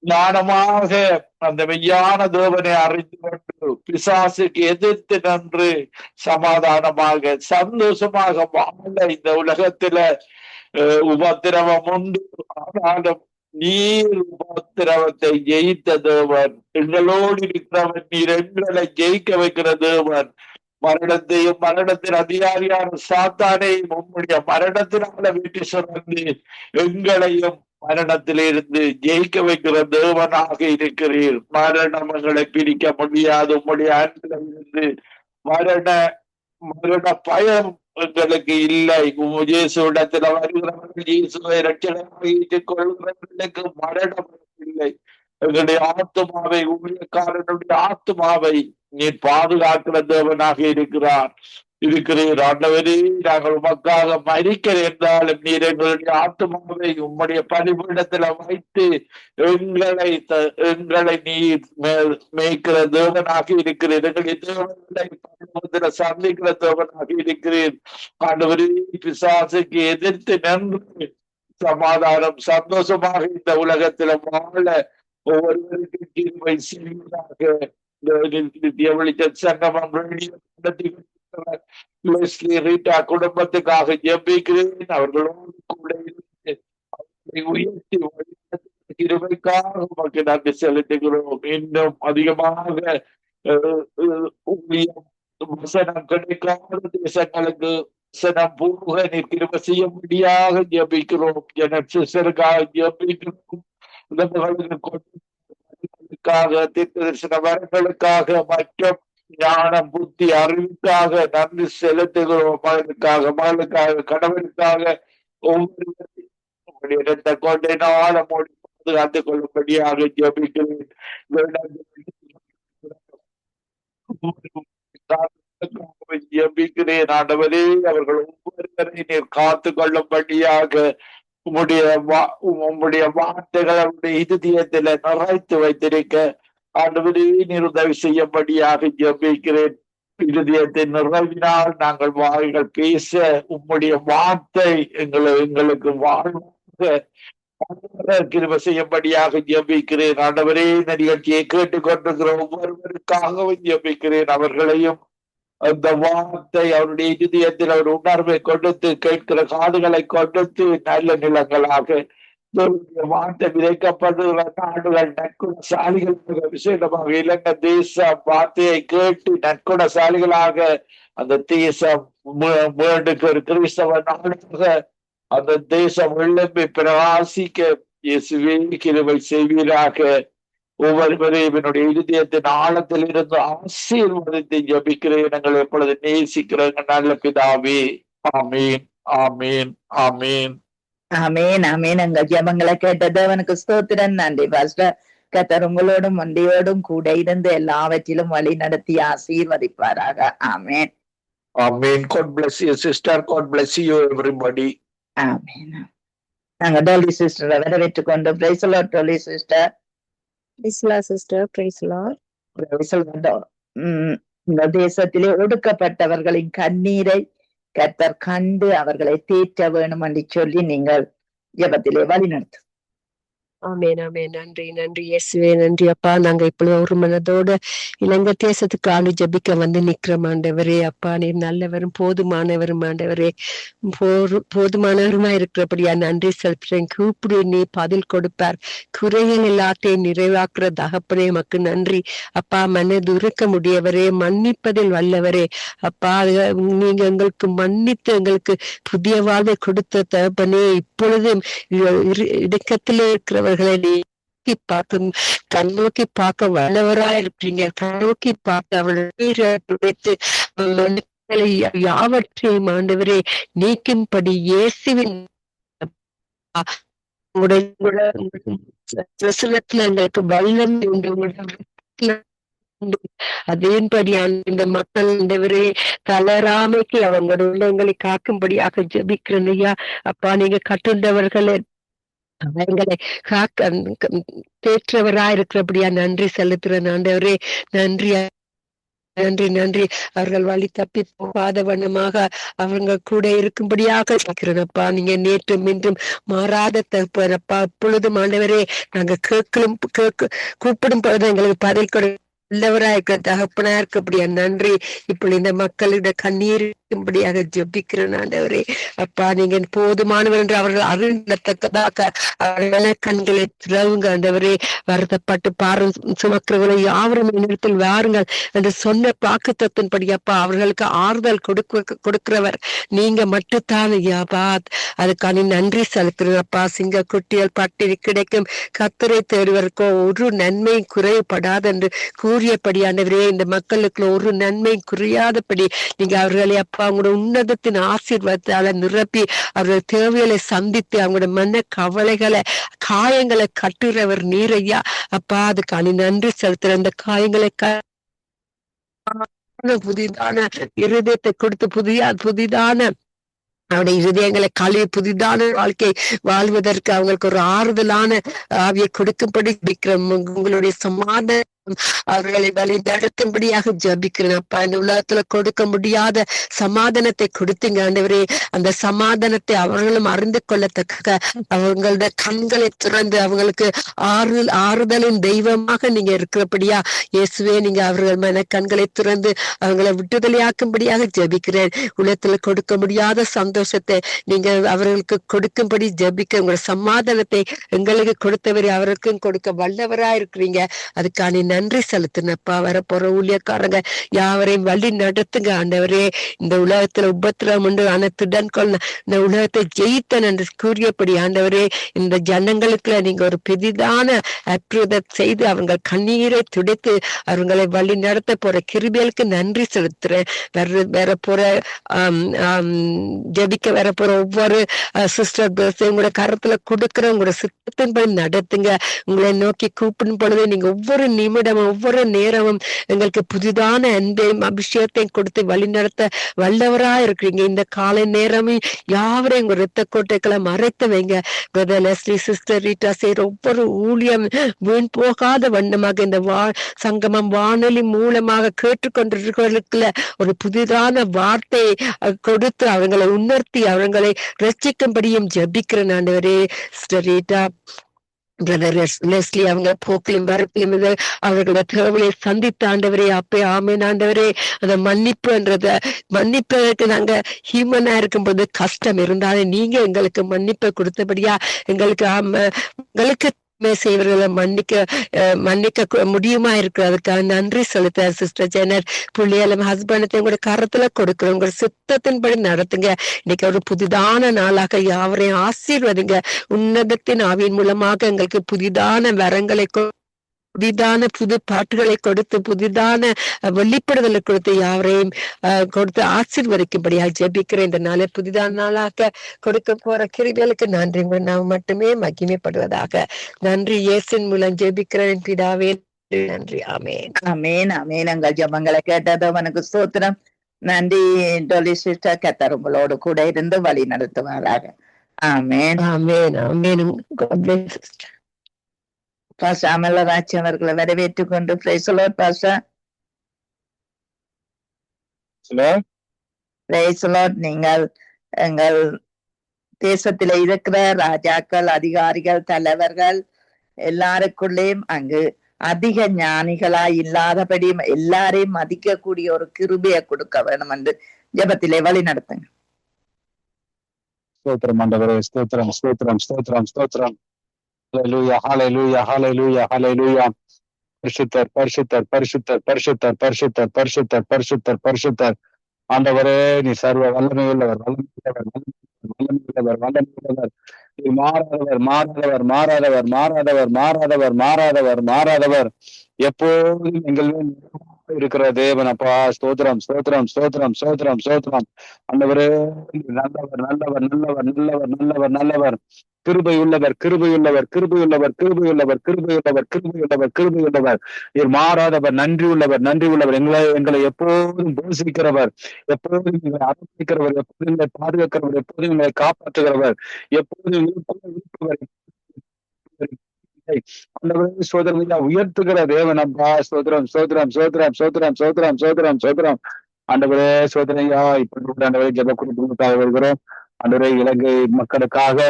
ஞானமாக அந்த மெய்யான தேவனை அறிந்து கொண்டு பிசாசுக்கு எதிர்த்து நின்று சமாதானமாக சந்தோஷமாக வாழ இந்த உலகத்துல உபத்திரவம் உண்டு. ஆனாலும் நீர் உபத்திரவத்தை ஜெயித்த தேவன், எங்களோடு இருக்கிறவன், நீர் எங்களை ஜெயிக்க வைக்கிற தேவன். மரணத்தையும் மரணத்தின் அதிகாரியான சாத்தானையும் உம்முடைய மரணத்தினால வீட்டு சுரந்து எங்களையும் மரணத்திலிருந்து ஜெயிக்க வைக்கிற தேவனாக இருக்கிறீர். மரணம் எங்களை பிரிக்க முடியாது. உம்முடைய அன்பில் இருந்து மரண பயம் எங்களுக்கு இல்லை. இயேசுவிடத்துல வருகிறவர்கள், இயேசுவை ரட்சகராக ஏற்றுக் கொள்கிறவர்களுக்கு மரணம் இல்லை. எங்களுடைய ஆத்மாவை, ஊழியக்காரனுடைய ஆத்மாவை நீர் பாதுகாக்கிற தேவனாக இருக்கிறீர். ஆண்டவரே, நாங்கள் உமக்காக மரிக்க என்றாலும் நீர் எங்களுடைய ஆத்மாவை உம்முடைய பரிபீடத்துல வைத்து எங்களை நீர் மேய்க்கிற தேவனாக இருக்கிறீர். எங்களுடைய தேவனை சந்திக்கிற தேவனாக இருக்கிறீர். ஆண்டவரே, பிசாசுக்கு எதிர்த்து நின்று சமாதானம் சந்தோஷமாக இந்த உலகத்துல வாழ ஒவ்வொருவருக்கு கிருபை செய்வதாக. சங்கமம் குடும்பத்துக்காக ஜெபிக்கிறேன். அவர்களோடு கூட உயர்த்தி கிருபைக்காக உமக்கு நன்றி செலுத்துகிறோம். இன்னும் அதிகமாக வசனம் கிடைக்காத தேசங்களுக்கு வசனம் பூர்வ நீர் கிருபை செய்யும்படியாக ஜெபிக்கிறோம். சிசருக்காக ஜெபிக்கிறோம். தீர்க்கதரிசன வரங்களுக்காக மற்றும் ஞானம் புத்தி அறிவுக்காக நன்றி செலுத்துகிறோம். மகளுக்காக கணவனுக்காக ஒவ்வொரு இடத்தை கொண்டே நாளை மூடி பாதுகாத்துக் கொள்ளும்படியாக ஜெபிக்கிறேன். ஜெபிக்கிறேன். ஆண்டவரே, அவர்கள் ஒவ்வொருவரை நீர் காத்து கொள்ளும்படியாக உம்முடைய வார்த்தைகள் அவருடைய இதயத்தில நிறைத்து வைத்திருக்க ஆண்டவரே நீர் உதவி செய்யும்படியாக ஜெபிக்கிறேன். இருதயத்தின் நிறைவினால் நாங்கள் வாய்கள் பேச உம்முடைய வார்த்தை எங்களுக்கு வாழ்வாக கிருபை செய்யும்படியாக ஜெபிக்கிறேன். ஆண்டவரே, இந்த நிகழ்ச்சியை கேட்டுக்கொண்டிருக்கிற ஒவ்வொருவருக்காகவும் ஜெபிக்கிறேன். அவர்களையும் அந்த வார்த்தை அவருடைய இதயத்தில் அவர் உணர்வை கொடுத்து கேட்கிற காதுகளை கொடுத்து நல்ல நிலங்களாக வார்த்தை விதைக்கப்படுகிற நாடுகள் நற்குணசாலிகளாக விசேஷமாக இலங்கை தேசம் வார்த்தையை கேட்டு நற்குணசாலிகளாக அந்த தேசம் ஒரு கிறிஸ்தவ நாடாக அந்த தேசம் எழும்பி பிரகாசிக்க இயேசுவே கிருபை செய்வீராக. ஒவ்வொருவரையும் என்னுடைய இருதயத்தின் ஆழத்தில் இருந்து ஆசீர்வாதத்தை ஜபிக்கிறேன். நாங்கள் எப்பொழுது நேசிக்கிறோங்க நல்ல பிதாவே. ஆமீன், ஆமீன், ஆமீன், ஆமீன், ஆமீன். எங்கள் ஜெபங்களை கேட்டது அவனுக்கு ஸ்தோத்திரம். நன்றி பாஸ்டர். கர்த்தர் உங்களோடும் ஒன்றியோடும் கூட இருந்து எல்லாவற்றிலும் வழி நடத்தி ஆசீர்வதிப்பாராக. ஆமீன், ஆமீன். God bless you sister. God bless you everybody. ஆமீன். நாங்க டோலி சிஸ்டரை வரவேற்றுக் கொண்டு praise Lord Dolly sister. Sister praise Lord. இந்த தேசத்திலே ஒடுக்கப்பட்டவர்களின் கண்ணீரை கர்த்தர் கண்டு அவர்களை தேற்ற வேணும் என்று சொல்லி நீங்கள் ஜெபத்திலே வழிநடத்து. ஆமேன் ஆமேன். நன்றி நன்றி இயேசுவே, நன்றி அப்பா. நாங்க இப்பொழுது ஒரு மனதோட இலங்கை தேசத்துக்கு ஆண்டு ஜபிக்க வந்து நிக்கிறோம் ஆண்டவரே. அப்பா நீர் நல்லவரும் போதுமானவரும் ஆண்டவரே, போதுமானவருமா இருக்கிறபடியா நன்றி செலுத்துறேன். கூப்பிடு நீ பதில் கொடுப்பார், குறைகள் எல்லாத்தையும் நிறைவாக்குற தகப்பனே மக்கு நன்றி அப்பா. மனது உருக்க முடியவரே, மன்னிப்பதில் வல்லவரே அப்பா. நீங்க எங்களுக்கு மன்னித்து எங்களுக்கு புதிய வாழ்வை கொடுத்த தகப்பனே, இப்பொழுதும் இடுக்கத்திலே இருக்கிறவர் நோக்கி பார்க்கும், கண்ணோக்கி பார்க்க வல்லவராய் இருப்பீங்க. கண்ணோக்கி பார்த்து அவளுடைய யாவற்றையும் ஆண்டவரே நீக்கும்படி இயேசுவின் எங்களுக்கு வல்லம் உண்டு. அதேபடியான இந்த மக்கள் ஆண்டவரே தளராமைக்கு அவங்களோட உள்ளங்களை காக்கும்படியாக ஜெபிக்கிறேன் ஐயா. அப்பா நீங்க கட்டுண்டவர்களை எங்களை தேற்றவராயிருக்கிறபடியா நன்றி செலுத்துறேன் ஆண்டவரே. நன்றி நன்றி நன்றி. அவர்கள் வழி தப்பி போகாத வண்ணமாக அவங்க கூட இருக்கும்படியாக இருக்கிறேன்ப்பா. நீங்க நேற்றும் இன்றும் மாறாத தகப்பனப்பா. இப்பொழுதும் ஆண்டவரே நாங்க கூப்பிடும் பொழுது எங்களுக்கு பதில் கொடு உள்ளவராயிருக்க தகப்பனா இருக்கப்படியா நன்றி. இப்படி இந்த மக்களுடைய கண்ணீர் படியாக ஜெபிக்கிறேன் ஆண்டவரே. அப்பா நீங்க போதுமானவர் என்று அவர்கள் அறிந்தத்தக்கதாக அவர்கள கண்களை திறவுங்க ஆண்டவரே. வருத்தப்பட்டு பாரம் சுமக்கிறவர்களை யாவரும் இடத்தில் வாருங்கள் என்று சொன்ன வாக்குத்தத்தின்படி அப்பா அவர்களுக்கு ஆறுதல் கொடுக்கிறவர் நீங்க மட்டும்தான் ஐயாப்பா. அதுக்கான நன்றி செலுத்துறேன் அப்பா. சிங்க குட்டிகள் பட்டினி கிடைக்கும் கத்தரை தேடுவதற்கோ ஒரு நன்மை குறைபடாது என்று கூறியபடி ஆண்டவரே, இந்த மக்களுக்கு ஒரு நன்மை குறையாதபடி நீங்க அவர்களை அப்பா அவங்களோட உன்னதத்தின் ஆசீர்வாதத்தால நிரப்பி அவர்கள் தேவைகளை சந்தித்து அவங்களோட மன கவலைகளை காயங்களை கட்டுறவர் நீரையா அப்பா. அதுக்கான நன்றி செலுத்துற இந்த காயங்களை புதிதான இருதயத்தை கொடுத்து புதிதான அவருடைய இருதயங்களை கழுவி புதிதான வாழ்க்கை வாழ்வதற்கு அவங்களுக்கு ஒரு ஆறுதலான ஆவியை கொடுக்கும்படி உங்களுடைய சமாதானம் அவர்களை வழி நடத்தும்படியாக ஜபிக்கிறேன் அப்பா. இந்த உலகத்துல கொடுக்க முடியாத சமாதானத்தை கொடுத்தீங்க ஆண்டவரே. அந்த சமாதானத்தை அவர்களும் அறிந்து கொள்ளத்தக்க அவங்களோட கண்களை திறந்து அவங்களுக்கு ஆறுதலின் தெய்வமாக நீங்க இருக்கிறபடியா இயேசுவே. நீங்க அவர்கள் மன கண்களை திறந்து அவங்களை விட்டுதலையாக்கும்படியாக ஜபிக்கிறேன். உலகத்துல கொடுக்க முடியாத சந்தோஷத்தை நீங்க அவர்களுக்கு கொடுக்கும்படி ஜபிக்க உங்களோட சமாதானத்தை எங்களுக்கு கொடுத்தவரை அவருக்கும் கொடுக்க வல்லவரா இருக்கிறீங்க. அதுக்கான நன்றி செலுத்தினப்பா. வரப்போற ஊழியக்காரங்க யாவரையும் வழி நடத்துங்க ஆண்டவரே. இந்த உலகத்துல உபத்திரம் உண்டு அனைத்துடன் கொள்ள இந்த உலகத்தை ஜெயித்தன் என்று கூறியபடி ஆண்டவரே, இந்த ஜனங்களுக்கு நீங்க ஒரு பெரிதான அற்புதம் செய்து அவங்க கண்ணீரை துடைத்து அவங்களை வழி நடத்த போற கிருபைகளுக்கு நன்றி செலுத்துறேன். வேற போற ஜபிக்க வர போற ஒவ்வொரு சிஸ்டர் உங்களோட கரத்துல கொடுக்குற உங்களோட சித்தத்தின்படி நடத்துங்க. உங்களை நோக்கி கூப்பிடும் பொழுது நீங்க ஒவ்வொரு நிமிடமும் ஒவ்வொரு நேரமும் எங்களுக்கு புதிதான அன்பையும் அபிஷேகத்தையும் கொடுத்து வழி நடத்த வல்லவரா இருக்கிறீங்க. இந்த காலை நேரமும் யாவரையும் உங்க ரத்த கோட்டைகளை மறைத்து வைங்க. பிரதர் லெஸ்லி சிஸ்டர் ரீட்டா செய்யற ஒவ்வொரு ஊழியம் வீண் போகாத வண்ணமாக இந்த சங்கமம் வானொலி மூலமாக கேட்டுக்கொண்டிருக்கிறவர்களுக்குள்ள ஒரு புதிதான வார்த்தை கொடுத்து அவங்களை உணர்த்தி அவங்களை ரட்சிக்கும்படியும் ஜபிக்கிறேன் ஆண்டவரே. சிஸ்டர் ரீட்டா பிரதர் லெஸ்லி அவங்க போக்கிலும் வரப்பிலும் அவர்களோட தேவையை சந்தித்த ஆண்டவரே அப்பே ஆமேன் ஆண்டவரே. அந்த மன்னிப்பதற்கு நாங்க ஹியூமனா இருக்கும்போது கஷ்டம் இருந்தாலும் நீங்க எங்களுக்கு மன்னிப்பை கொடுத்தபடியா எங்களுக்கு செய்வர்களை மன்னிக்க முடியுமா இருக்கிறதுக்காக நன்றி செலுத்த சிஸ்டர் ஜெனர் புள்ளியலம் ஹஸ்பண்டத்தை உங்களோட கரத்துல கொடுக்குறோம். உங்களோட சித்தத்தின்படி நடத்துங்க. இன்னைக்கு ஒரு புதிதான நாளாக யாவரையும் ஆசீர்வதிங்க. உன்னதத்தின் ஆவியின் மூலமாக எங்களுக்கு புதிதான வரங்களை புதிதான புது பாட்டுகளை கொடுத்து புதிதான வெளிப்படுதலை கொடுத்து யாவரையும் கொடுத்து ஆசீர்வதிக்கும்படியாக ஜெபிக்கிறேன். இந்த நாளை புதிதான நாளாக கொடுக்க போற கிருபைகளுக்கு நன்றி நாம் மட்டுமே மகிமைப்படுவதாக. நன்றி இயேசுவின் மூலம் ஜெபிக்கிறேன் பிதாவே. நன்றி. ஆமேன் ஆமேன் ஆமேன். எங்கள் ஜெபங்களை கேட்டது அவனுக்கு ஸ்தோத்திரம். நன்றி டோலி சிஸ்டர். கர்த்தர் உங்களோடு கூட இருந்து வழி நடத்துவாராக. ஆமென். ஆமென் ஆமென். God bless sister. Pastor Amalraj அவர்களை வரவேற்றுக் கொண்டு praise the Lord pastor. Price the Lord. நீங்கள் எங்கள் தேசத்தில இருக்கிற ராஜாக்கள், அதிகாரிகள், தலைவர்கள் எல்லாருக்குள்ளேயும் அங்கு அதிக ஞானிகளாய் இல்லாதபடி எல்லாரையும் மதிக்கக்கூடிய ஒரு கிருபையை கொடுக்க வேணும் என்று ஜெபத்திலே வழி நடத்துங்க. ஸ்தோத்திரம் ஆண்டவரே, ஸ்தோத்திரம் ஸ்தோத்திரம் ஸ்தோத்திரம் ஸ்தோத்திரம். ஹல்லேலூயா ஹல்லேலூயா ஹல்லேலூயா ஹல்லேலூயா. பரிசுத்தர் பரிசுத்தர் பரிசுத்தர் பரிசுத்தர் பரிசுத்தர் பரிசுத்தர் பரிசுத்தர் பரிசுத்தர். ஆண்டவரே, நீ சர்வ வல்லமை உள்ளவர், வல்லமை உள்ளவர், வல்லமை உள்ளவர், வல்லமை உள்ளவர். நீ மாறாதவர் மாறாதவர் மாறாதவர் மாறாதவர் மாறாதவர் மாறாதவர் மாறாதவர். எப்போதும் எங்கள் மேல் இருக்கிற தேவன் அப்பா. ஸ்தோத்திரம் ஸ்தோத்திரம் ஸ்தோத்திரம் ஸ்தோத்திரம் ஸ்தோத்திரம். ஆண்டவரே, நல்லவர் நல்லவர் நல்லவர் நல்லவர் நல்லவர் நல்லவர். கிருபை உள்ளவர் கிருபை உள்ளவர் கிருபை உள்ளவர் கிருபை உள்ளவர் கிருபை உள்ளவர் கிருபை உள்ளவர் கிருபை உள்ளவர். நீர் மாறாதவர், நன்றி உள்ளவர் நன்றி உள்ளவர். எங்களை எப்போதும் போஷிக்கிறவர், எப்போதும் எங்களை அரவணைக்கிறவர், எப்போதும் எங்களை பாதுகாக்கிறவர், எப்போதும் எங்களை காப்பாற்றுகிறவர், எப்போதும் சோதரமையா உயர்த்துகிற தேவன் அப்பா. சோதரம் சோதரம் சோதரம் சோதரம் சோதரம் சோதரம் சோதரம். ஆண்டவரே சோதனையா இப்படி ஆண்டவரே ஜெப குறிப்புக்காக வருகிறோம். ஆண்டவரே, இலங்கை மக்களுக்காக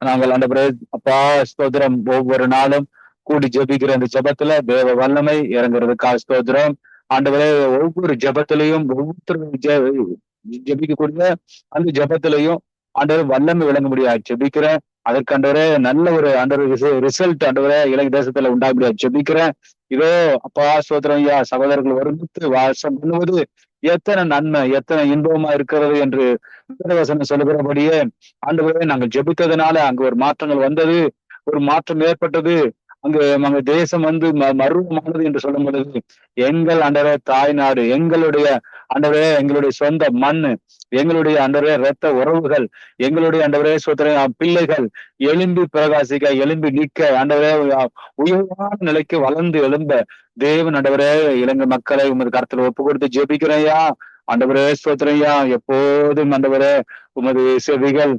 நாங்கள் ஆண்டவரே அப்பா ஸ்தோத்திரம் ஒவ்வொரு நாளும் கூடி ஜெபிக்கிற அந்த ஜெபத்துல தேவ வல்லமை இறங்குறதுக்காக ஸ்தோத்திரம். ஆண்டவரே, ஒவ்வொரு ஜெபத்திலையும் ஒவ்வொருத்தரும் ஜெபிக்கக்கூடிய அந்த ஜெபத்திலையும் ஆண்டவரே வல்லமை விளங்க முடியாது ஜெபிக்கிறேன். அதற்கு ஆண்டவரே நல்ல ஒரு ரிசல்ட் ஆண்டவரே இலங்கை தேசத்துல உண்டாக முடியாது ஜெபிக்கிறேன். இதோ அப்பா ஸ்தோத்திரம் ஐயா, சகோதரர்கள் ஒருமித்து வாசம் பண்ணுவது எத்தனை நன்மை எத்தனை இன்பமா இருக்கிறது என்று வசனம் சொல்லுகிறபடியே ஆண்டவரே, நாங்கள் ஜெபித்ததுனால அங்கு ஒரு மாற்றங்கள் வந்தது, ஒரு மாற்றம் ஏற்பட்டது. அங்கு தேசம் மருவமானது என்று சொல்லும் பொழுது எங்கள் ஆண்டவரே தாய்நாடு, எங்களுடைய ஆண்டவரே எங்களுடைய சொந்த மண், எங்களுடைய ஆண்டவரே இரத்த உறவுகள், எங்களுடைய ஆண்டவரே சோதனை பிள்ளைகள் எழும்பி பிரகாசிக்க எழும்பி நிற்க ஆண்டவரே உயர்வான நிலைக்கு வளர்ந்து எழும்ப தேவன் ஆண்டவரே இலங்கை மக்களை உமது கருத்துல ஒப்பு கொடுத்து ஜெபிக்கிறையா. ஆண்டவரே ஸ்தோத்திரையா, எப்போதும் ஆண்டவரே உமது செவிகள்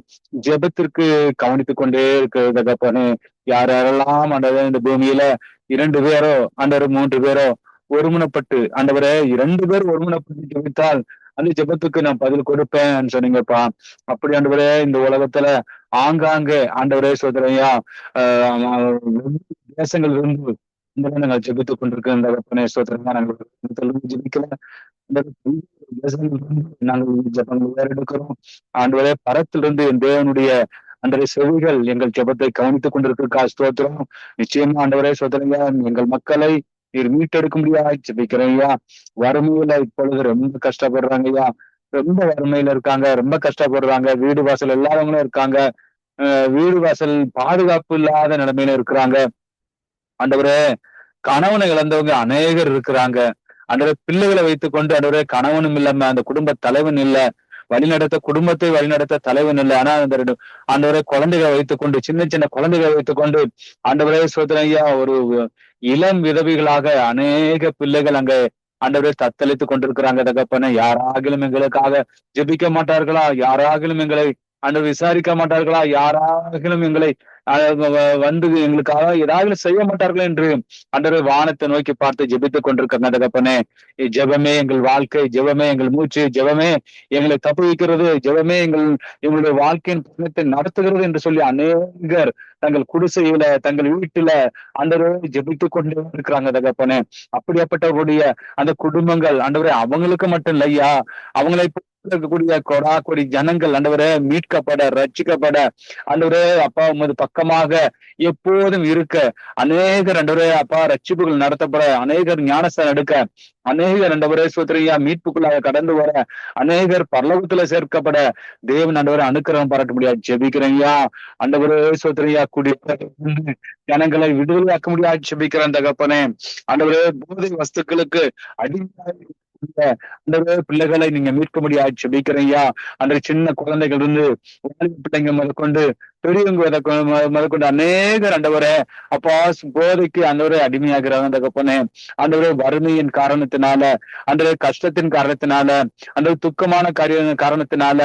ஜெபத்திற்கு கவனித்துக் கொண்டே இருக்கிறது. யாரெல்லாம் ஆண்டவரே இந்த பூமியில 2 பேரோ ஆண்டவர் 3 பேரோ ஒருமுனப்பட்டு ஆண்டவரே 2 பேர் ஒருமுனப்பட்டு ஜெபித்தால் அந்த ஜெபத்துக்கு நான் பதில் கொடுப்பேன் சொன்னீங்கப்பா. அப்படி ஆண்டவரே இந்த உலகத்துல ஆங்காங்கே ஆண்டவரே சோதனையா தேசங்கள் இருந்து நாங்கள் ஜெபித்துக் கொண்டிருக்க இந்த வெப்பனை சோதனையா நாங்கள் ஜெபிக்கல. நாங்கள் ஜெபங்கள் வேற எடுக்கிறோம் ஆண்டவரே. பரத்திலிருந்து என் தேவனுடைய அன்றைய செவிகள் எங்கள் ஜெபத்தை கவனித்துக் கொண்டிருக்கா ஸ்தோத்திரம். நிச்சயமா ஆண்டவரே சோதனையா எங்கள் மக்களை நீர் மீட்டெடுக்க முடியாது ஜெபிக்கிறேன்யா. வறுமையில இப்பொழுது ரொம்ப கஷ்டப்படுறாங்க ஐயா, ரொம்ப வறுமையில இருக்காங்க, ரொம்ப கஷ்டப்படுறாங்க. வீடு வாசல் இல்லாதவங்களும் இருக்காங்க, வீடு வாசல் பாதுகாப்பு இல்லாத நிலைமையில இருக்கிறாங்க. ஆண்டவரே, கணவனை இழந்தவங்க அநேகர் இருக்கிறாங்க. ஆண்டவரே, பிள்ளைகளை வைத்துக் கொண்டு ஆண்டவரே கணவனும் இல்லாம அந்த குடும்ப தலைவன் இல்ல, வழிநடத்த குடும்பத்தை வழிநடத்த தலைவன் இல்லை. ஆனா அந்த ஆண்டவரே குழந்தைகளை வைத்துக் கொண்டு சின்ன சின்ன குழந்தைகளை வைத்துக் கொண்டு ஆண்டவரே சோதனையா ஒரு இளம் விதவிகளாக அநேக பிள்ளைகள் அங்க ஆண்டவரே தத்தளித்துக் கொண்டிருக்கிறாங்க. தகப்பன யாராகிலும் எங்களுக்காக ஜெபிக்க மாட்டார்களா? யாராகிலும் எங்களை ஆண்டவர் விசாரிக்க மாட்டார்களா? யாராகிலும் எங்களை வந்து எங்களுக்காக ஏதாவது செய்ய மாட்டார்கள் என்று ஆண்டவர் வானத்தை நோக்கி பார்த்து ஜெபித்துக் கொண்டிருக்கிற தகப்பனே, ஜெபமே எங்கள் வாழ்க்கை, ஜெபமே எங்கள் மூச்சு, ஜெபமே எங்களை தப்புவிக்கிறது, ஜெபமே எங்களுடைய வாழ்க்கையின் பயணத்தை நடத்துகிறது என்று சொல்லி அநேகர் தங்கள் குடிசையில தங்கள் வீட்டுல ஆண்டவரே ஜெபித்துக் கொண்டே இருக்கிறாங்க தகப்பனே. அப்படியாப்பட்டவருடைய அந்த குடும்பங்கள் ஆண்டவரே அவங்களுக்கு மட்டும் இல்லையா, அவங்களை இருக்கக்கூடிய கொடி ஜனங்கள் ஆண்டவரே மீட்கப்பட ரட்சிக்கப்பட ஆண்டவரே அப்பா உமது பக்கமாக எப்போதும் இருக்க அநேகர் ஆண்டவரே அப்பா ரட்சிப்புகள் நடத்தப்பட அநேகர் ஞானஸ்தானம் எடுக்க அநேகர் ஆண்டவரே சோதரியா மீட்புக்குள்ளாக கடந்து வர அநேகர் பரலோகத்துல சேர்க்கப்பட தேவன் ஆண்டவரை அனுக்கிரகம் பாராட்ட முடியாது ஜெபிக்கிறேன்யா. ஆண்டவரே சோதரியா கூடிய ஜனங்களை விடுதலையாக்க முடியாது ஜெபிக்கிறேன் தகப்பனே. ஆண்டவரே போதை வஸ்துக்களுக்கு அடிமையாக அந்த பிள்ளைகளை நீங்க மீட்க முடியாது ஜெபிக்கிறீங்க. அந்த சின்ன குழந்தைகள் இருந்து பிள்ளைங்க முதற்கொண்டு பெரியவங்க முதற்கொண்டு அநேகர் ஆண்டவரே அப்பா போதைக்கு ஆண்டவரே அடிமையாகிறாங்க தகப்பனே. ஆண்டவரே வறுமையின் காரணத்தினால, ஆண்டவரே கஷ்டத்தின் காரணத்தினால, அந்த துக்கமான காரணத்தினால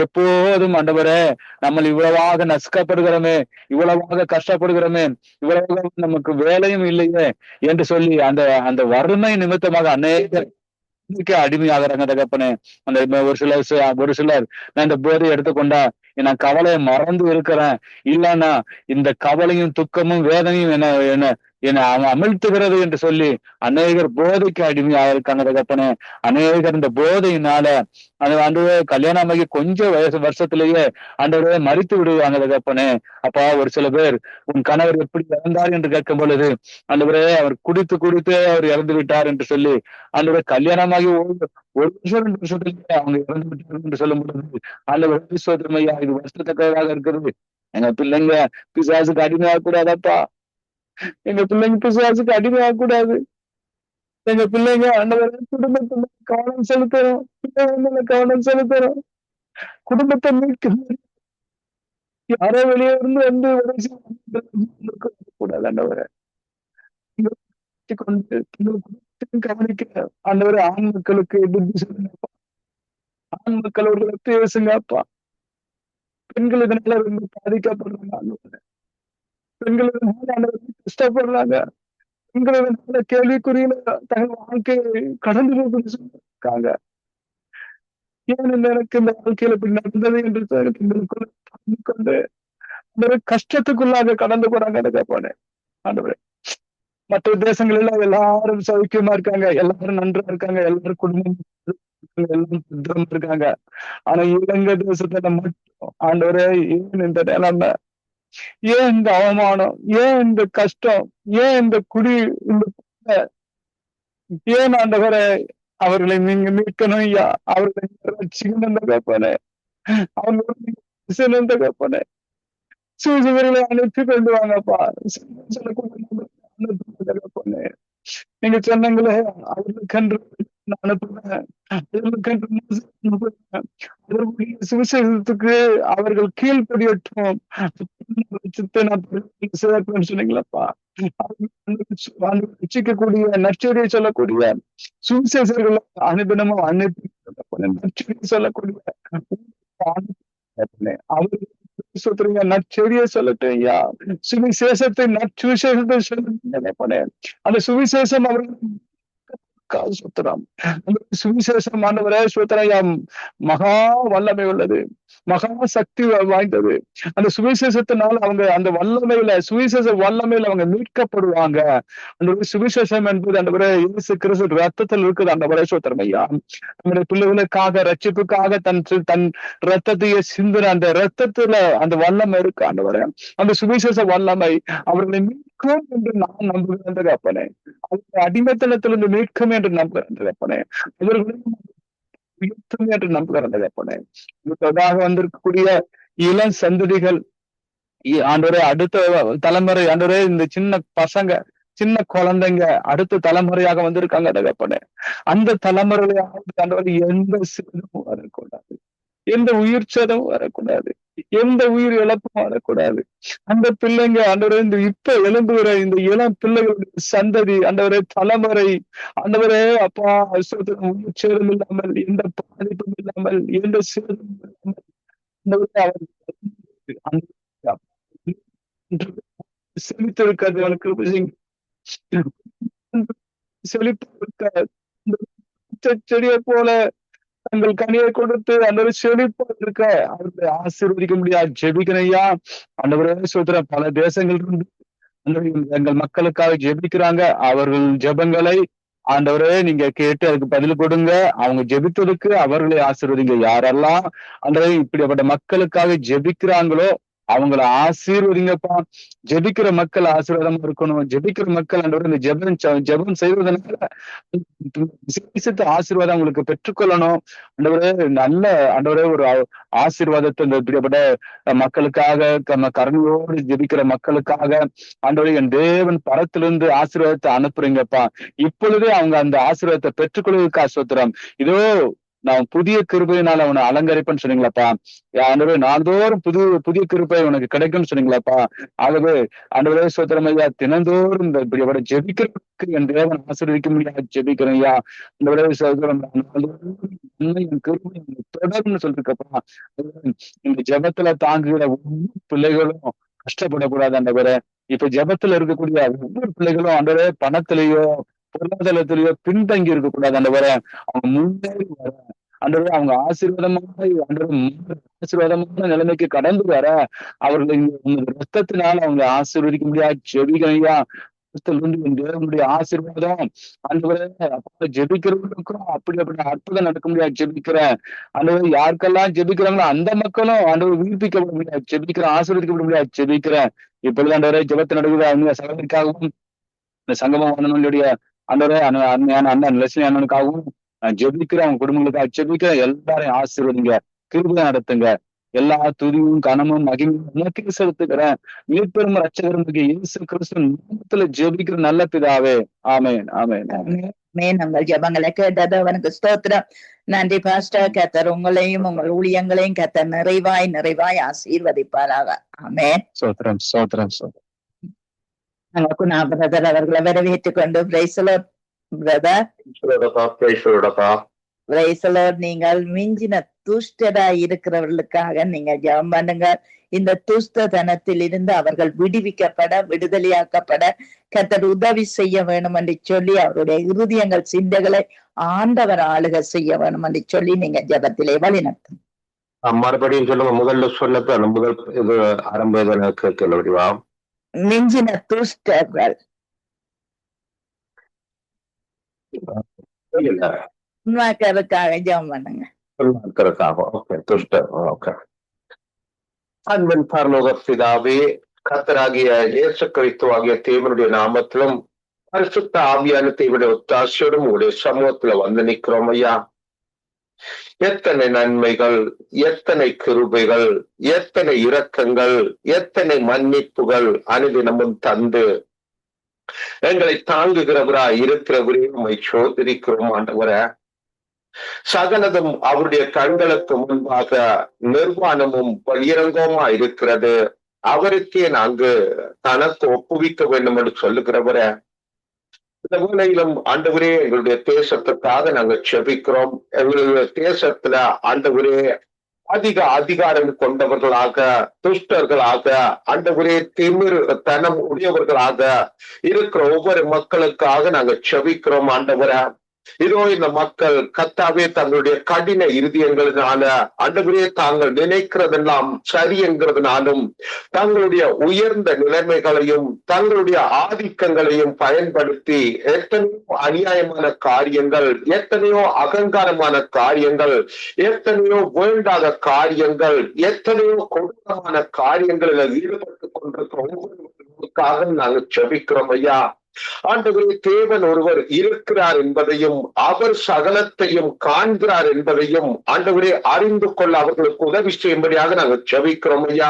எப்போதும் ஆண்டவரே நம்ம இவ்வளவாக நசுக்கப்படுகிறோமே, இவ்வளவாக கஷ்டப்படுகிறோமே, இவ்வளவாக நமக்கு வேலையும் இல்லையே என்று சொல்லி அந்த அந்த வறுமை நிமித்தமாக அநேகர் அடிமையாகிறாங்க தகப்பனே. அந்த ஒரு சிலர் நான் இந்த போதை எடுத்துக்கொண்டா நான் கவலையை மறந்து இருக்கிறேன், இல்லைன்னா இந்த கவலையும் துக்கமும் வேதனையும் என்னை அமிழ்த்துகிறது என்று சொல்லி அநேகர் போதைக்கு அடிமையாக இருக்காங்க தகப்பனே. அநேகர் இந்த போதையினால அந்த கல்யாணமாகி கொஞ்சம் வருஷத்திலேயே ஆண்டவரே மறித்து விடுவாங்க தகப்பனே. அப்பா ஒரு சில பேர் உன் கணவர் எப்படி இறந்தார் என்று கேட்கும் பொழுது ஆண்டவரே அவர் குடித்து அவர் இறந்து விட்டார் என்று சொல்லி ஆண்டவரே கல்யாணமாகி ஒரு வருஷம் 2 வருஷத்துலயே அவங்க இறந்து விட்டார் என்று சொல்லும் பொழுது ஆண்டவரே சோதனையா இது வருஷத்தக்கதாக இருக்கிறது. எங்க பிள்ளைங்க பிசாசுக்கு அடிமையாக கூடாதப்பா, எங்க பிள்ளைங்க பிசாசுக்கு அடிமையாக கூடாது. எங்க பிள்ளைங்க ஆண்டவரே குடும்பத்துல கவனம் செலுத்தணும், பிள்ளைங்க கவனம் செலுத்தணும், குடும்பத்தை மீட்கணும். யாரோ வெளியே இருந்து வந்து கூடாது ஆண்டவரை கொண்டு கவனிக்க ஆண்டவரை ஆண் மக்களுக்கு புத்தி சொல்லுங்கப்பா, ஆண் மக்களோட பேசுங்கப்பா. பெண்கள் இதனால ரொம்ப பாதிக்கப்படுறாங்க ஆண்டவரை, பெண்கள் இதனால கஷ்டப்படுறாங்க, பெண்கள் இதனால கேள்விக்குறியில தங்கள் வாழ்க்கையை கடந்து போகுது சொல்லிருக்காங்க. ஏன் எனக்கு இந்த வாழ்க்கையில இப்படி நடந்தது என்று பெண்களுக்குள்ள கொண்டு கஷ்டத்துக்குள்ளாக கடந்து போறாங்க கேட்பானே ஆண்டவரே. மற்ற தேசங்களில எல்லாரும் சௌக்கியமா இருக்காங்க, எல்லாரும் நன்றா இருக்காங்க, எல்லாரும் குடும்பம் எல்லாம் சுத்தமா இருக்காங்க. ஆனா இலங்கை தேசத்துல மட்டும் ஆண்டவரே ஏன் இந்த நிலைமை, ஏன் இந்த அவமானம், ஏன் இந்த கஷ்டம், ஏன் இந்த குடி, இந்த ஏன் ஆண்டவரை அவர்களை நீங்க மீட்கணும் ஐயா, அவர்களை ரட்சிக்கணும் கேட்பானே, அவங்க கேட்பானே. சூழ்நிலைகளை அனுப்பி கொண்டு வாங்கப்பா, நீங்க சொன்னங்களே அவர்களுக்கென்று அனுப்புறேன், சுவிசேஷத்துக்கு அவர்கள் கீழ்படியட்டும் சொன்னீங்களப்பா. ரட்சிக்கக்கூடிய நற்செய்தியை சொல்லக்கூடிய சுவிசேஷர்களை அனுதினமும் அனுப்பி சொல்லக்கூடிய அவர்கள் நற்செய்தியை சொல்லட்டும் ஐயா, சுவிசேஷத்தை நற்சுவிசேஷத்தை சொல்ல அந்த சுவிசேஷம் அவர்கள் சுத்திரம், அந்த சுவிசேஷம் ஆண்டவரே சுத்திரம் மகா வல்லமை உள்ளது, மகா சக்தி வாய்ந்தது. அந்த சுவிசேஷத்தினால் அவங்க அந்த வல்லமையில சுவிசேஷ வல்லமையில அவங்க மீட்கப்படுவாங்க. அந்த சுவிசேஷம் என்பது ஆண்டவரே இயேசு கிறிஸ்து ரத்தத்தில் இருக்குது ஆண்டவரே சுத்திரம் ஐயா. நம்முடைய பிள்ளைகளுக்காக ரட்சிப்புக்காக தன் ரத்தத்தையே சிந்துற அந்த ரத்தத்துல அந்த வல்லமை இருக்கு ஆண்டவரே. அந்த சுவிசேஷ வல்லமை அவர்களை மீட்கும் என்று நான் நம்புகிறேன் அப்பனே. அவருடைய அடிமைத்தனத்திலிருந்து மீட்கும் என்று நம்புகிறேன் அப்பனே. அவர்களும் என்று நம்புகிறேன் அப்பனே. இதற்காக வந்திருக்கக்கூடிய இளம் சந்ததிகள் ஆண்டவரே, அடுத்த தலைமுறை ஆண்டவரே, இந்த சின்ன பசங்க சின்ன குழந்தைங்க அடுத்த தலைமுறையாக வந்திருக்காங்க தகப்பனே. அந்த தலைமுறையாவது ஆண்டவரே எந்த சேதமும் வரக்கூடாது, எந்த உயிர் சேதமும் வரக்கூடாது, எந்த உயிர் இழப்பும் வரக்கூடாது. அந்த பிள்ளைங்க ஆண்டவரே இந்த இப்ப எழும்புகிற இந்த இளம் பிள்ளைகளுடைய சந்ததி ஆண்டவரே தலைமுறை ஆண்டவரே அப்பா உயிர் சேதம் இல்லாமல், எந்த பாதிப்பும் இல்லாமல், எந்த சேதமும் இல்லாமல் செழித்திருக்காது அவனுக்கு செழிப்பு செடியை போல தங்கள் கனியை கொடுத்து அந்த செழிப்பா இருக்க அவர்களை ஆசீர்வதிக்க முடியாது. ஜெபிக்கணையா ஆண்டவரே சோதர பல தேசங்கள் இருந்து எங்கள் மக்களுக்காக ஜெபிக்கிறாங்க. அவர்கள் ஜெபங்களை ஆண்டவரே நீங்க கேட்டு அதுக்கு பதில் கொடுங்க. அவங்க ஜெபித்ததுக்கு அவர்களை ஆசீர்வதிங்க. யாரெல்லாம் ஆண்டவரே இப்படிப்பட்ட மக்களுக்காக ஜெபிக்கிறாங்களோ அவங்களை ஆசீர்வதிங்கப்பா. ஜெபிக்கிற மக்கள் ஆசீர்வாதமா இருக்கணும். ஜெபிக்கிற மக்கள் ஆண்டவரே இந்த ஜெபம் செய்வதனால விசேஷித்த ஆசீர்வாதம் அவங்களுக்கு பெற்றுக்கொள்ளணும். ஆண்டவரே நல்ல ஆண்டவரே ஒரு ஆசீர்வாதத்தை இந்த இப்படிப்பட்ட மக்களுக்காக கருணையோடு ஜெபிக்கிற மக்களுக்காக ஆண்டவரே என் தேவன் பரத்திலிருந்து ஆசீர்வாதத்தை அனுப்புறீங்கப்பா. இப்பொழுதே அவங்க அந்த ஆசீர்வாதத்தை பெற்றுக்கொள்வதற்கு ஸ்தோத்திரம். இதோ நான் புதிய கிருபையினால் அவனை அலங்கரிப்பேன்னு சொன்னீங்களாப்பா. ஆண்டவரே நாள்தோறும் புதிய கிருபை உனக்கு கிடைக்கும்னு சொன்னீங்களாப்பா. ஆகவே ஆண்டவரே ஸ்தோத்திரம் ஐயா, தினந்தோறும் இந்த இப்படி ஜெபிக்கிறதுக்கு என் தேவன் ஆசீர்வதிக்க முடியாது ஜெபிக்கிறேன் ஐயா. ஆண்டவரே ஸ்தோத்திரம் என் கிருபை தொடரும்னு சொல்லிருக்கப்பா. இந்த ஜெபத்துல தாங்குகிற ஒவ்வொரு பிள்ளைகளும் கஷ்டப்படக்கூடாது ஆண்டவரே. இப்ப ஜெபத்துல இருக்கக்கூடிய ஒவ்வொரு பிள்ளைகளும் ஆண்டவரே பணத்திலேயோ பொருளாதாரத்திலேயோ பின்தங்கி இருக்கக்கூடாது ஆண்டவரே. அவங்க முன்னேறி வர ஆண்டவரே, அவங்க ஆசீர்வாதமான நிலைமைக்கு கடந்து வர அவர்கள் ரத்தத்தினால அவங்க ஆசீர்வதிக்க முடியாது ஜெபிக்கையா. தேவனுடைய ஆசீர்வாதம் ஆண்டவரே அப்ப ஜெபிக்கிறவங்களுக்கும் அப்படி அற்புதம் நடக்க முடியாது ஜெபிக்கிறேன் ஆண்டவரே. யாருக்கெல்லாம் ஜெபிக்கிறாங்களோ அந்த மக்களும் ஆண்டவர் உயிர்ப்பிக்கப்பட முடியாது ஜெபிக்கிறேன், ஆசீர்வதிக்கப்பட முடியாது ஜெபிக்கிறேன். இப்பொழுது ஆண்டவரே ஜெபத்தை நடக்குது அவங்க சகோதரிக்காகவும் இந்த சங்கமம் அண்ணனுடைய ஆண்டவரே அருமையான அண்ணன் லட்சுமி அண்ணனுக்காகவும் நான் ஜெபிக்கிறேன். அவங்க குடும்பங்களுக்காக ஜெபிக்கிறேன். எல்லாரையும் ஆசீர்வதிங்க, கிருபை நடத்துங்க. எல்லா துதியும் கனமும் மகிமையும் உனக்கு செலுத்துக்கிறேன். மீட்பெரும் ரட்சகரும் இயேசு கிறிஸ்து நாமத்துல ஜெபிக்கிற நல்ல பிதாவே. ஆமென் ஆமென் ஆமென். உங்கள் ஜெபங்களை கேட்டது அவனுக்கு ஸ்தோத்திரம். நன்றி பாஸ்டர். கர்த்தர் உங்களையும் உங்கள் ஊழியங்களையும் கர்த்தர் நிறைவாய் ஆசீர்வதிப்பாராக. ஆமென். ஸ்தோத்திரம் ஸ்தோத்திரம் ஸ்தோத்திரம். குணா பிரதர் அவர்களை வரவேற்றுக் கொண்டு நீங்கள் மிஞ்சின துஷ்டரா இருக்கிறவர்களுக்காக நீங்க ஜெபம் பண்ணுங்க. இந்த துஷ்டத்தனத்தில் இருந்து அவர்கள் விடுதலையாக்கப்பட கர்த்தர் உதவி செய்ய வேணும் என்று சொல்லி அவருடைய இருதயங்கள் சிந்தைகளை ஆண்டவர் ஆளுக செய்ய வேணும் என்று சொல்லி நீங்க ஜெபத்திலே வழிநடத்தும். மறுபடியும் சொல்லுங்க. முதல்ல சொல்லப்ப முதல் இது ஆரம்ப கேட்கல. மிஞ்சின துஷ்டர்கள் உண்மைக்காக ஜெபம் பண்ணுங்க. அன்பின் பரலோக பிதாவே, கர்த்தராகிய இயேசு கிறிஸ்து ஆகிய தேவனுடைய நாமத்திலும் பரிசுத்த ஆவியான தேவனுடைய ஒத்தாசையோடும் உங்களுடைய சமூகத்துல வந்து நிற்கிறோம் ஐயா. எத்தனை நன்மைகள், எத்தனை கிருபைகள், எத்தனை இரக்கங்கள், எத்தனை மன்னிப்புகள் அனுதினமும் தந்து எங்களை தாங்குகிறவரா இருக்கிறவரே உம்மை சோதரிக்கிறோம் ஆண்டவரே. சகலதும் அவருடைய கண்களுக்கு முன்பாக நிர்வாணமும் பகிரங்கமா இருக்கிறது. அவருக்கே நாங்கு தனக்கு ஒப்புவிக்க வேண்டும் என்று சொல்லுகிறவரே, இந்த வேளையிலும் ஆண்டவரே எங்களுடைய தேசத்துக்காக நாங்கள் செபிக்கிறோம். எங்களுடைய தேசத்துல ஆண்டவரே அதிக அதிகாரம் கொண்டவர்களாக, துஷ்டர்களாக, ஆண்டவரே திமிர்த்தனம் உடையவர்களாக இருக்கிற ஒவ்வொரு மக்களுக்காக நாங்கள் செபிக்கிறோம் ஆண்டவரே. இதோ இந்த மக்கள் கர்த்தாவே தங்களுடைய கடின இருதயங்களினால ஆண்டவரே தாங்கள் நினைக்கிறதெல்லாம் சரி என்கிறதுனாலும் தங்களுடைய உயர்ந்த நிலைமைகளையும் தங்களுடைய ஆதிக்கங்களையும் பயன்படுத்தி எத்தனையோ அநியாயமான காரியங்கள், எத்தனையோ அகங்காரமான காரியங்கள், எத்தனையோ வேண்டாத காரியங்கள், எத்தனையோ கொடூரமான காரியங்களில் ஈடுபட்டுக் கொண்டிருக்கிற ஒவ்வொருவருக்காக நாங்கள் செபிக்கிறோம் ஐயா. ஆண்டவரே, தேவன் ஒருவர் இருக்கிறார் என்பதையும் அவர் சகலத்தையும் காண்கிறார் என்பதையும் ஆண்டவரே அறிந்து கொள்ள அவர்களுக்கு உதவி செய்யும்படியாக நாங்கள் ஜெபிக்கிறோம் ஐயா.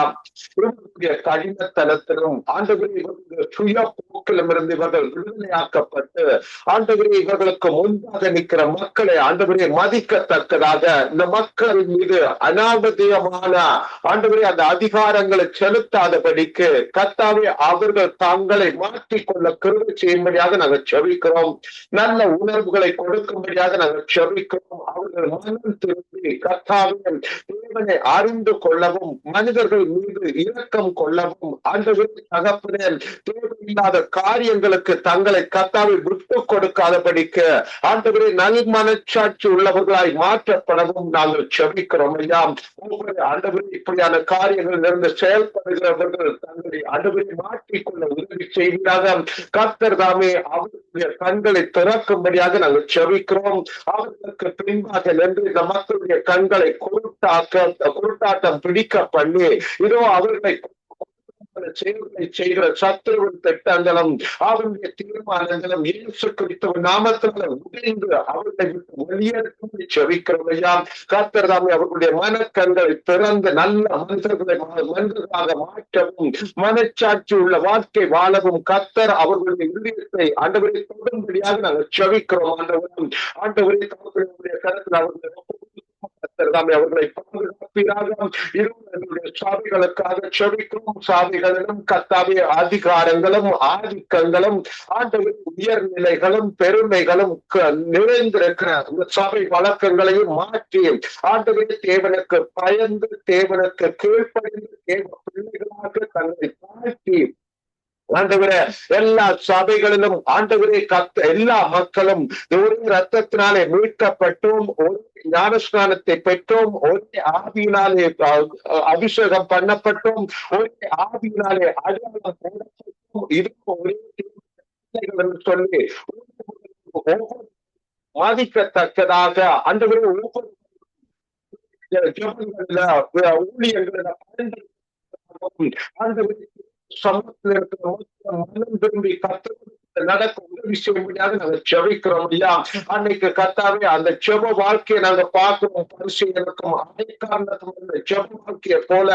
இவர்களுடைய கடினத்தனத்திலும் ஆண்டவரே இவர்களுடைய சுய போக்கிலும் இருந்து இவர்கள் விடுதலையாக்கப்பட்டு ஆண்டவரே இவர்களுக்கு முன்பாக நிற்கிற மக்களை ஆண்டவரே மதிக்கத்தக்கதாக இந்த மக்களின் மீது அனாவசியமான ஆண்டவரே அந்த அதிகாரங்களை செலுத்தாதபடிக்கு கர்த்தாவே அவர்கள் தாங்களை மாற்றிக்கொள்ள கிருபை செய்யும்படியாக நாங்கள் செபிக்கிறோம். நல்ல உணர்வுகளை கொடுக்கும்படியாக நாங்கள் செபிக்கிறோம். அவர்கள் மனம் திரும்பி கர்த்தாவே தேவனை அறிந்து கொள்ளவும் மனிதர்கள் மீது இரக்கம் கொள்ளவும் ஆண்டவரே தகப்பனே தேவையில்லாத காரியங்களுக்கு தங்களை கர்த்தாவை விட்டு கொடுக்காதபடிக்கு ஆண்டவரே நல் மனச்சாட்சி உள்ளவர்களாய் மாற்றப்படவும் நாங்கள் செபிக்கிறோம் ஐயா. ஒவ்வொரு ஆண்டவரே இப்படியான காரியங்களில் இருந்து செயல்படுகிறவர்கள் தங்களை ஆண்டவரை மாற்றிக்கொள்ள உதவி செய்வதாக கர்த்தர் தாமே அவர்களுடைய கண்களை திறக்கும்படியாக நாங்கள் செபிக்கிறோம். அவர்களுக்கு பின்பாக நின்று இந்த மக்களுடைய கண்களை குருட்டாட்டம் பிடிக்க பண்ணி இதோ அவர்களை செயல்களை செய்கிற சத்துருவின் திட்டங்களும் அவருடைய தீர்மானங்களும் இயேசு கிறிஸ்துவின் நாமத்தினால உடைந்து அவர்களை விட்டு வெளியேற்கும் செபிக்கிறவையா. கர்த்தர் தாமே அவர்களுடைய மனக்கண்களை திறந்து நல்ல மனிதர்களாக மாற்றவும் மனச்சாட்சி உள்ள வாழ்க்கை வாழவும் கர்த்தர் அவர்களுடைய இதயத்தை ஆண்டவரை தொடும்படியாக நாங்கள் செபிக்கிறோம். ஆண்டவரை அவர்களுடைய கருத்தில் அவர்களுடைய அவர்களை பாதுகாப்பீராக. சாவிகளுக்காக செபிக்கும் சாவிகளிலும் கர்த்தாவே அதிகாரங்களும் ஆதிக்கங்களும் ஆண்டவர் உயர்நிலைகளும் பெருமைகளும் நிறைந்திருக்கிற சபை வழக்கங்களையும் மாற்றி ஆண்டவர் தேவனுக்கு பயந்து தேவனுக்கு கீழ்ப்படிந்து தேவ பிள்ளைகளாக தங்களை தாழ்த்தி ஆண்டவரே எல்லா சபைகளிலும் ஆண்டவரே எல்லா மக்களும் ஒரே ரத்தத்தினாலே மீட்கப்பட்டோம், ஒரே ஞானஸ்நானத்தை பெற்றோம், ஒரே ஆவியினாலே அபிஷேகம் பண்ணப்பட்டோம், ஒரே ஆவியினாலே அடையாளம் போடப்பட்டோம். இதுக்கு ஒரே சொல்லி மதிக்கத்தக்கதாக ஆண்டவரே ஒவ்வொரு ஊழியர்களை ஆண்டவரே சமூகத்தில் இருக்கிற மனம் திரும்பி நடக்க உதவி செய்யும்படியாக நாங்கள் செபிக்கிறோம் ஐயா. அன்னைக்கு கர்த்தாவே அந்த செப வாழ்க்கையை நாங்க பார்க்கிறோம். பரிசீலனுக்கும் அனைக்காரணத்தும் செப வாழ்க்கையை போல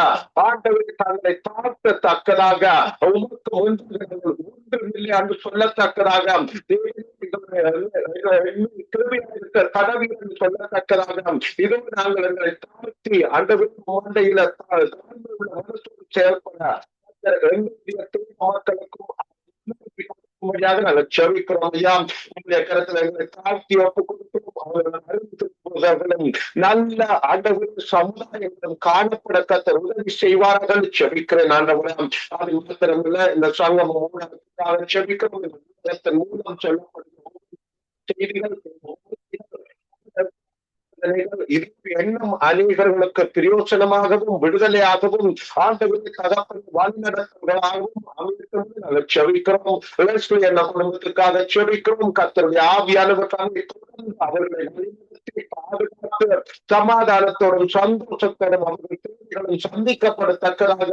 ஆண்டவரை தங்களை தாழ்த்தத்தக்கதாக உமக்கு ஒன்றுமில்லை என்று சொல்லத்தக்கதாக கடவி என்று சொல்லத்தக்கதாக இதுவும் நாங்கள் எங்களை தாழ்த்தி ஆண்டவரின் மண்டையில மனசோடு செயல்பட மக்களுக்கும் நாங்கள் செபிக்கிறோம் ஐயா. உங்களுடைய கருத்துல எங்களை தாழ்த்தி ஒப்பு கொடுக்கிறோம். நல்ல ஆண்டவர் சமுதாயங்களும் காணப்பட கர்த்தர் உதவி செய்வார்கள் செபிக்கிறேன். ஆண்டவரம் அது மாத்திரமில்ல, இந்த சங்கம் செபிக்கிறோம் மூலம் சொல்லப்படும் செய்திகள் எண்ணம் அநேகர்களுக்கு பிரயோசனமாகவும் விடுதலையாகவும் ஆண்டவருக்கு தகப்பன் வழிநடத்துவதாகவும் அமைக்கும் நாங்கள் செபிக்கிறோம். என்ன குடும்பத்துக்காக செபிக்கிறோம். கர்த்தருடைய ஆவியானவர்களாக அவர்களை பாதுகாத்து சமாதானத்தோடும் சந்தோஷத்தோடும் அவர்கள் தேவைகளும் சந்திக்கப்படத்தக்கதாக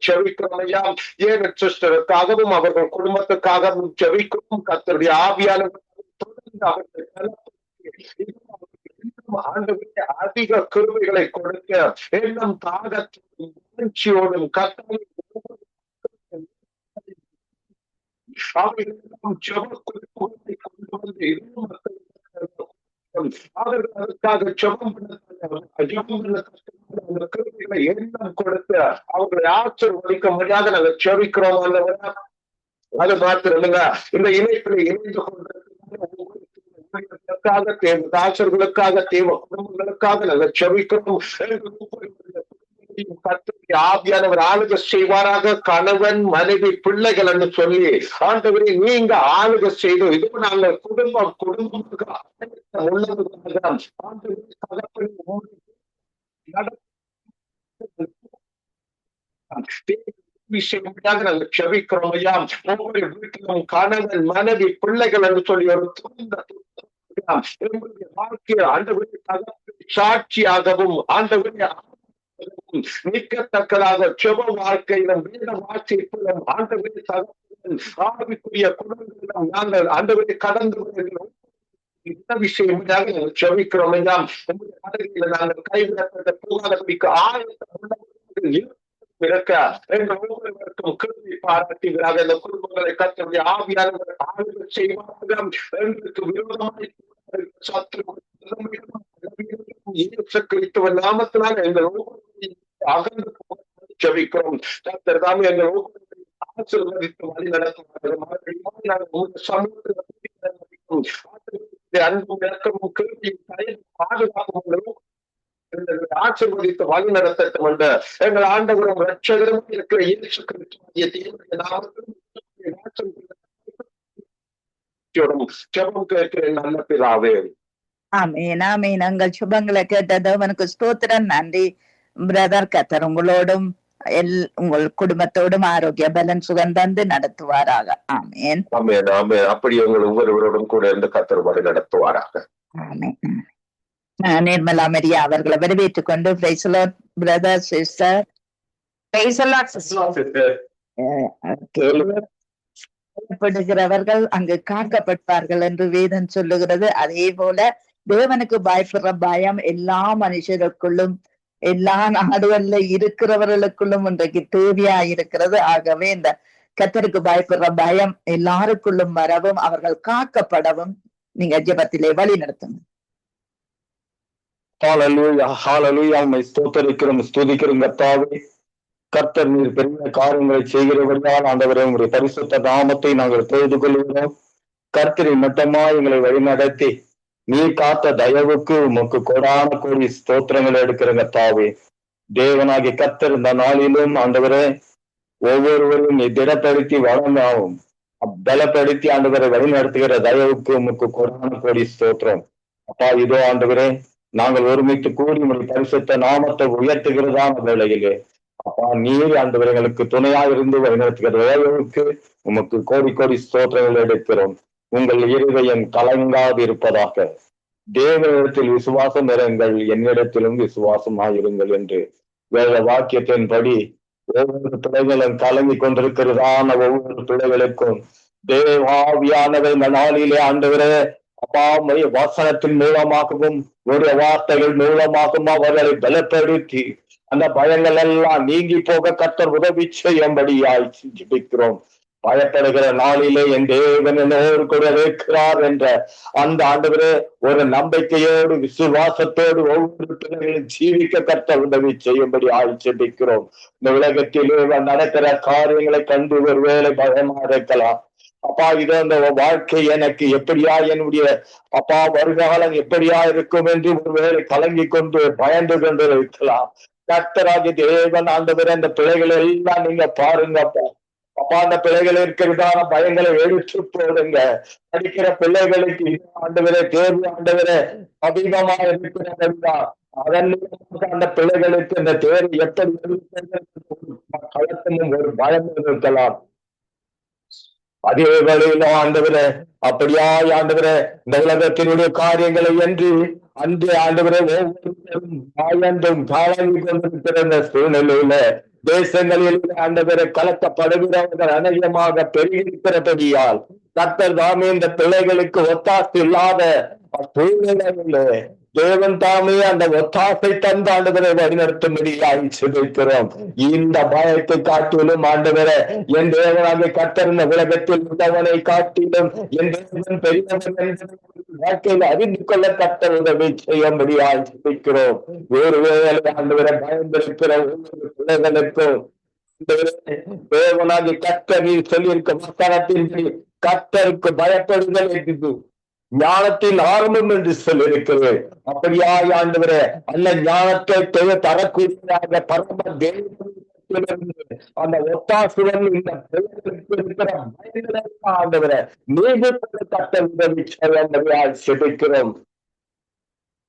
செவிக்கிறோம். அவர்கள் குடும்பத்துக்காகவும் செவிக்கிறோம். கர்த்தருடைய ஆவியானவர்கள் அதிக கிருபைகளை கொடுக்க எண்ணம் தாகத்தோடும் கர்த்தரை அவர்கள் அதற்காக ஜெபம் எண்ணம் கொடுத்து அவர்களை ஆசீர்வதிக்க முடியாத நாங்கள் செபிக்கிறோம். அது மாத்திரம் இந்த இணைப்பில் இணைந்து கொண்டிருக்கிறார்களுக்காக தேவ தாசர்களுக்காக தேவ குடும்பங்களுக்காக நாங்கள் செபிக்கிறோம். ஆவியானவர் ஆளுகை செய்வாராக. கணவன் மனைவி பிள்ளைகள் என்று சொல்லி ஆண்டவரை நீங்க ஆளுகை செய்து இதுவும் நாங்கள் குடும்பமாக விஷயமாக நாங்கள் செபிக்கிறோம் ஐயா. ஒவ்வொரு வீட்டிலும் கணவன் மனைவி பிள்ளைகள் என்று சொல்லி ஒரு வாழ்க்கையை ஆண்டவரை சாட்சியாகவும் ஆண்டவரை நிற்கத்தக்கதாக செப வாழ்க்கையிலும் வேத வாசிப்பிலும் ஆண்டவரை ஆவிக்குரிய குடும்பங்களிலும் நாங்கள் ஆண்டவரை கடந்து வருகிறோம். இந்த விஷயமாக நாங்கள் செபிக்கிறோம் ஐயா. நாங்கள் கைவிடப்பட்ட போகாதபடிக்கு ஆயத்தம் இருக்க எங்கள் ஒவ்வொருவருக்கும் கிருபை பாராட்டுகிறார். இந்த குடும்பங்களை கர்த்தருடைய ஆவியானவர் ஆளுகை செய்வார்கள். எங்களுக்கு விரோதமாக நாமத்தினால் எங்கள் ஒவ்வொருவரையும் அகன்று செபிக்கிறோம். கர்த்தர் தாமே எங்கள் ஒவ்வொருவரையும் ஆசீர்வதித்து வழி நடத்துவார்கள். சமூகத்தில் அன்பும் இறக்கமும் கிருபையும் பாதுகாப்பும் ஆசீர்வதித்து வழி நடத்தட்டும் என்ற எங்கள் ஆண்டவரும் ரட்சகரும் இருக்கிற இயேசு கிறிஸ்துவின் ஜெபம் கேட்கிறேன் நல்ல பிதாவே. ஆமீன் ஆமீன். எங்கள் சுபங்களை கேட்டது அவனுக்கு ஸ்தோத்திரம். நன்றி பிரதர். கர்த்தர் உங்களோடும் உங்கள் குடும்பத்தோடும் ஆரோக்கிய பலன் சுகம் தந்து நடத்துவாராக. ஆமேன். ஆமேன் ஆமேன். அப்படி உங்கள் ஒவ்வொருவரோடும் கூட இருந்து கர்த்தர் வழி நடத்துவாராக. ஆமேன். நிர்மலா மரியா அவர்களை வரவேற்றுக் கொண்டு praise the lord brother sister. Praise the lord sister. பயப்படுகிறவர்கள் அங்கு காக்கப்படுவார்கள் என்று வேதம் சொல்லுகிறது. அதே போல தேவனுக்கு பயப்படுற பயம் எல்லா மனுஷருக்குள்ளும் எல்லா நாடுகள்ல இருக்கிறவர்களுக்குள்ளும் இன்றைக்கு தேவையா இருக்கிறது. ஆகவே இந்த கர்த்தருக்கு பயப்படுற பயம் எல்லாருக்குள்ளும் வரவும் அவர்கள் காக்கப்படவும் நீங்க ஜெபத்திலே வழி நடத்துங்க. ஹalleluya ஹalleluya. உம்மை ஸ்தோத்திரிக்கிறோம் ஸ்துதிக்கிறோம் கர்த்தாவே. கர்த்தர் நீர் பெரிய காரியங்களை செய்கிறவர்களால் ஆண்டவரே உங்களுடைய பரிசுத்த நாமத்தை நாங்கள் தொழுது கொள்கிறோம். கர்த்தரின் மட்டமா எங்களை வழிநடத்தி நீ காத்த தயவுக்கு உமக்கு கோடான கோடி ஸ்தோத்திரங்களை எடுக்கிற கர்த்தாவே. தேவனாகிய கர்த்தர் இந்த நாளிலும் ஆண்டவரே ஒவ்வொருவரும் நீ திடப்படுத்தி வளமாவும் பலப்படுத்தி ஆண்டவரை வழிநடத்துகிற தயவுக்கு உமக்கு கோடான கோடி ஸ்தோத்திரம். அப்பா இதோ ஆண்டவரே நாங்கள் ஒருமித்து கூடி உங்களுடைய பரிசுத்த நாமத்தை உயர்த்துகிறதான வேளையிலே அப்பா நீர் ஆண்டவர்களுக்கு துணையாக இருந்து வழிநடத்துகிற தயவுக்கு உமக்கு கோடி கோடி ஸ்தோத்திரங்கள் எடுக்கிறோம். உங்கள் இருதயம் கலங்காது இருப்பதாக. தேவனிடத்தில் விசுவாசம் இருங்கள், என்னிடத்திலும் விசுவாசமாயிருங்கள் என்று வேத வாக்கியத்தின்படி ஒவ்வொரு பிள்ளைகளும் கலங்கி கொண்டிருக்கிறதான ஒவ்வொரு பிள்ளைகளுக்கும் தேவாவியானவர் இந்த நாளிலே ஆண்டவரே அப்பா வசனத்தின் மூலமாகவும் ஒரு வார்த்தைகள் மூலமாகவும் அவர்களை பலப்படுத்தி அந்த பயங்கள் எல்லாம் நீங்கி போக கர்த்தர் உதவி செய்யும்படியாய் ஜெபிக்கிறோம். பயப்படுகிற நாளிலே என் தேவன் என்னோடு கூட இருக்கிறார் என்ற அந்த ஆண்டவரே ஒரு நம்பிக்கையோடு விசுவாசத்தோடு ஒவ்வொரு பிள்ளைகளும் ஜீவிக்க கர்த்தர் உதவி செய்யும்படி ஜெபிக்கிறோம். இந்த உலகத்திலே நடக்கிற காரியங்களை கண்டு ஒருவேளை பயமா இருக்கலாம். அப்பா இதோ இந்த வாழ்க்கை எனக்கு எப்படியா என்னுடைய அப்பா வருகாலம் எப்படியா இருக்கும் என்று ஒருவேளை கலங்கி கொண்டு பயந்து கொண்டு இருக்கலாம். கர்த்தராகிய தேவன் ஆண்டவரே அந்த பிள்ளைகளை எல்லாம் நீங்க பாருங்க அப்பா. அப்பா அந்த பிள்ளைகள் இருக்கிறதான பயங்களை எடுத்து போடுங்க. படிக்கிற பிள்ளைகளுக்கு ஆண்டவரே தேர்வு ஆண்டவரே அதிகமா இருக்கிறதா அதன் அந்த பிள்ளைகளுக்கு இந்த தேர்வு எப்படி கலத்தமும் ஒரு பயம் இருக்கலாம். அதே வேளையில ஆண்டவரே அப்படியா ஆண்டவரே இந்த உலகத்தினுடைய காரியங்களை என்று அன்று ஆண்டவரே ஒவ்வொருத்தரும் பயந்தும் காலங்கி கொண்டிருக்கிற இந்த சூழ்நிலையில தேசங்களில் ஆண்டவரை கலக்கப்படுகிறவர்கள் அநேகமாக பெருகிருக்கிறபடியால் கர்த்தர் தாமே இந்த பிள்ளைகளுக்கு ஒத்தாசை இல்லாத சூழ்நிலையிலே தேவன் தாமே அந்த ஒத்தாசை தந்த ஆண்டவரை வழிநடத்தும்படியாய் செபிக்கிறோம். இந்த பயத்தை காட்டிலும் ஆண்டவரை என் தேவனாக கர்த்தர் இந்த உலகத்தில் உள்ளவனை காட்டிலும் என் தேவன் பெரியவன் வாழ்க்கையில் அறிந்து கொள்ள கர்த்தர் உதவி செய்யும்படியாய் செபிக்கிறோம். ஒருவேளை ஆண்டவரை பயந்திருக்கிற ஒவ்வொரு பிள்ளைகளுக்கும் தேவனாக கர்த்தர் சொல்லியிருக்க வசனத்தின்படி கர்த்தருக்கு பயப்படுதல் என்று ஞானத்தின் ஆரம்பம் என்று சொல்லியிருக்கிறது. அப்படியாய் ஆண்டவரே அந்த ஞானத்தை தரக்கூடிய பரம தேவனிலிருந்து அந்த ஒத்தாசுடன் இந்த இருக்கிற பயங்களை ஆண்டவரே நீங்க கர்த்தர் உதவி செய்ய செபிக்கிறோம்.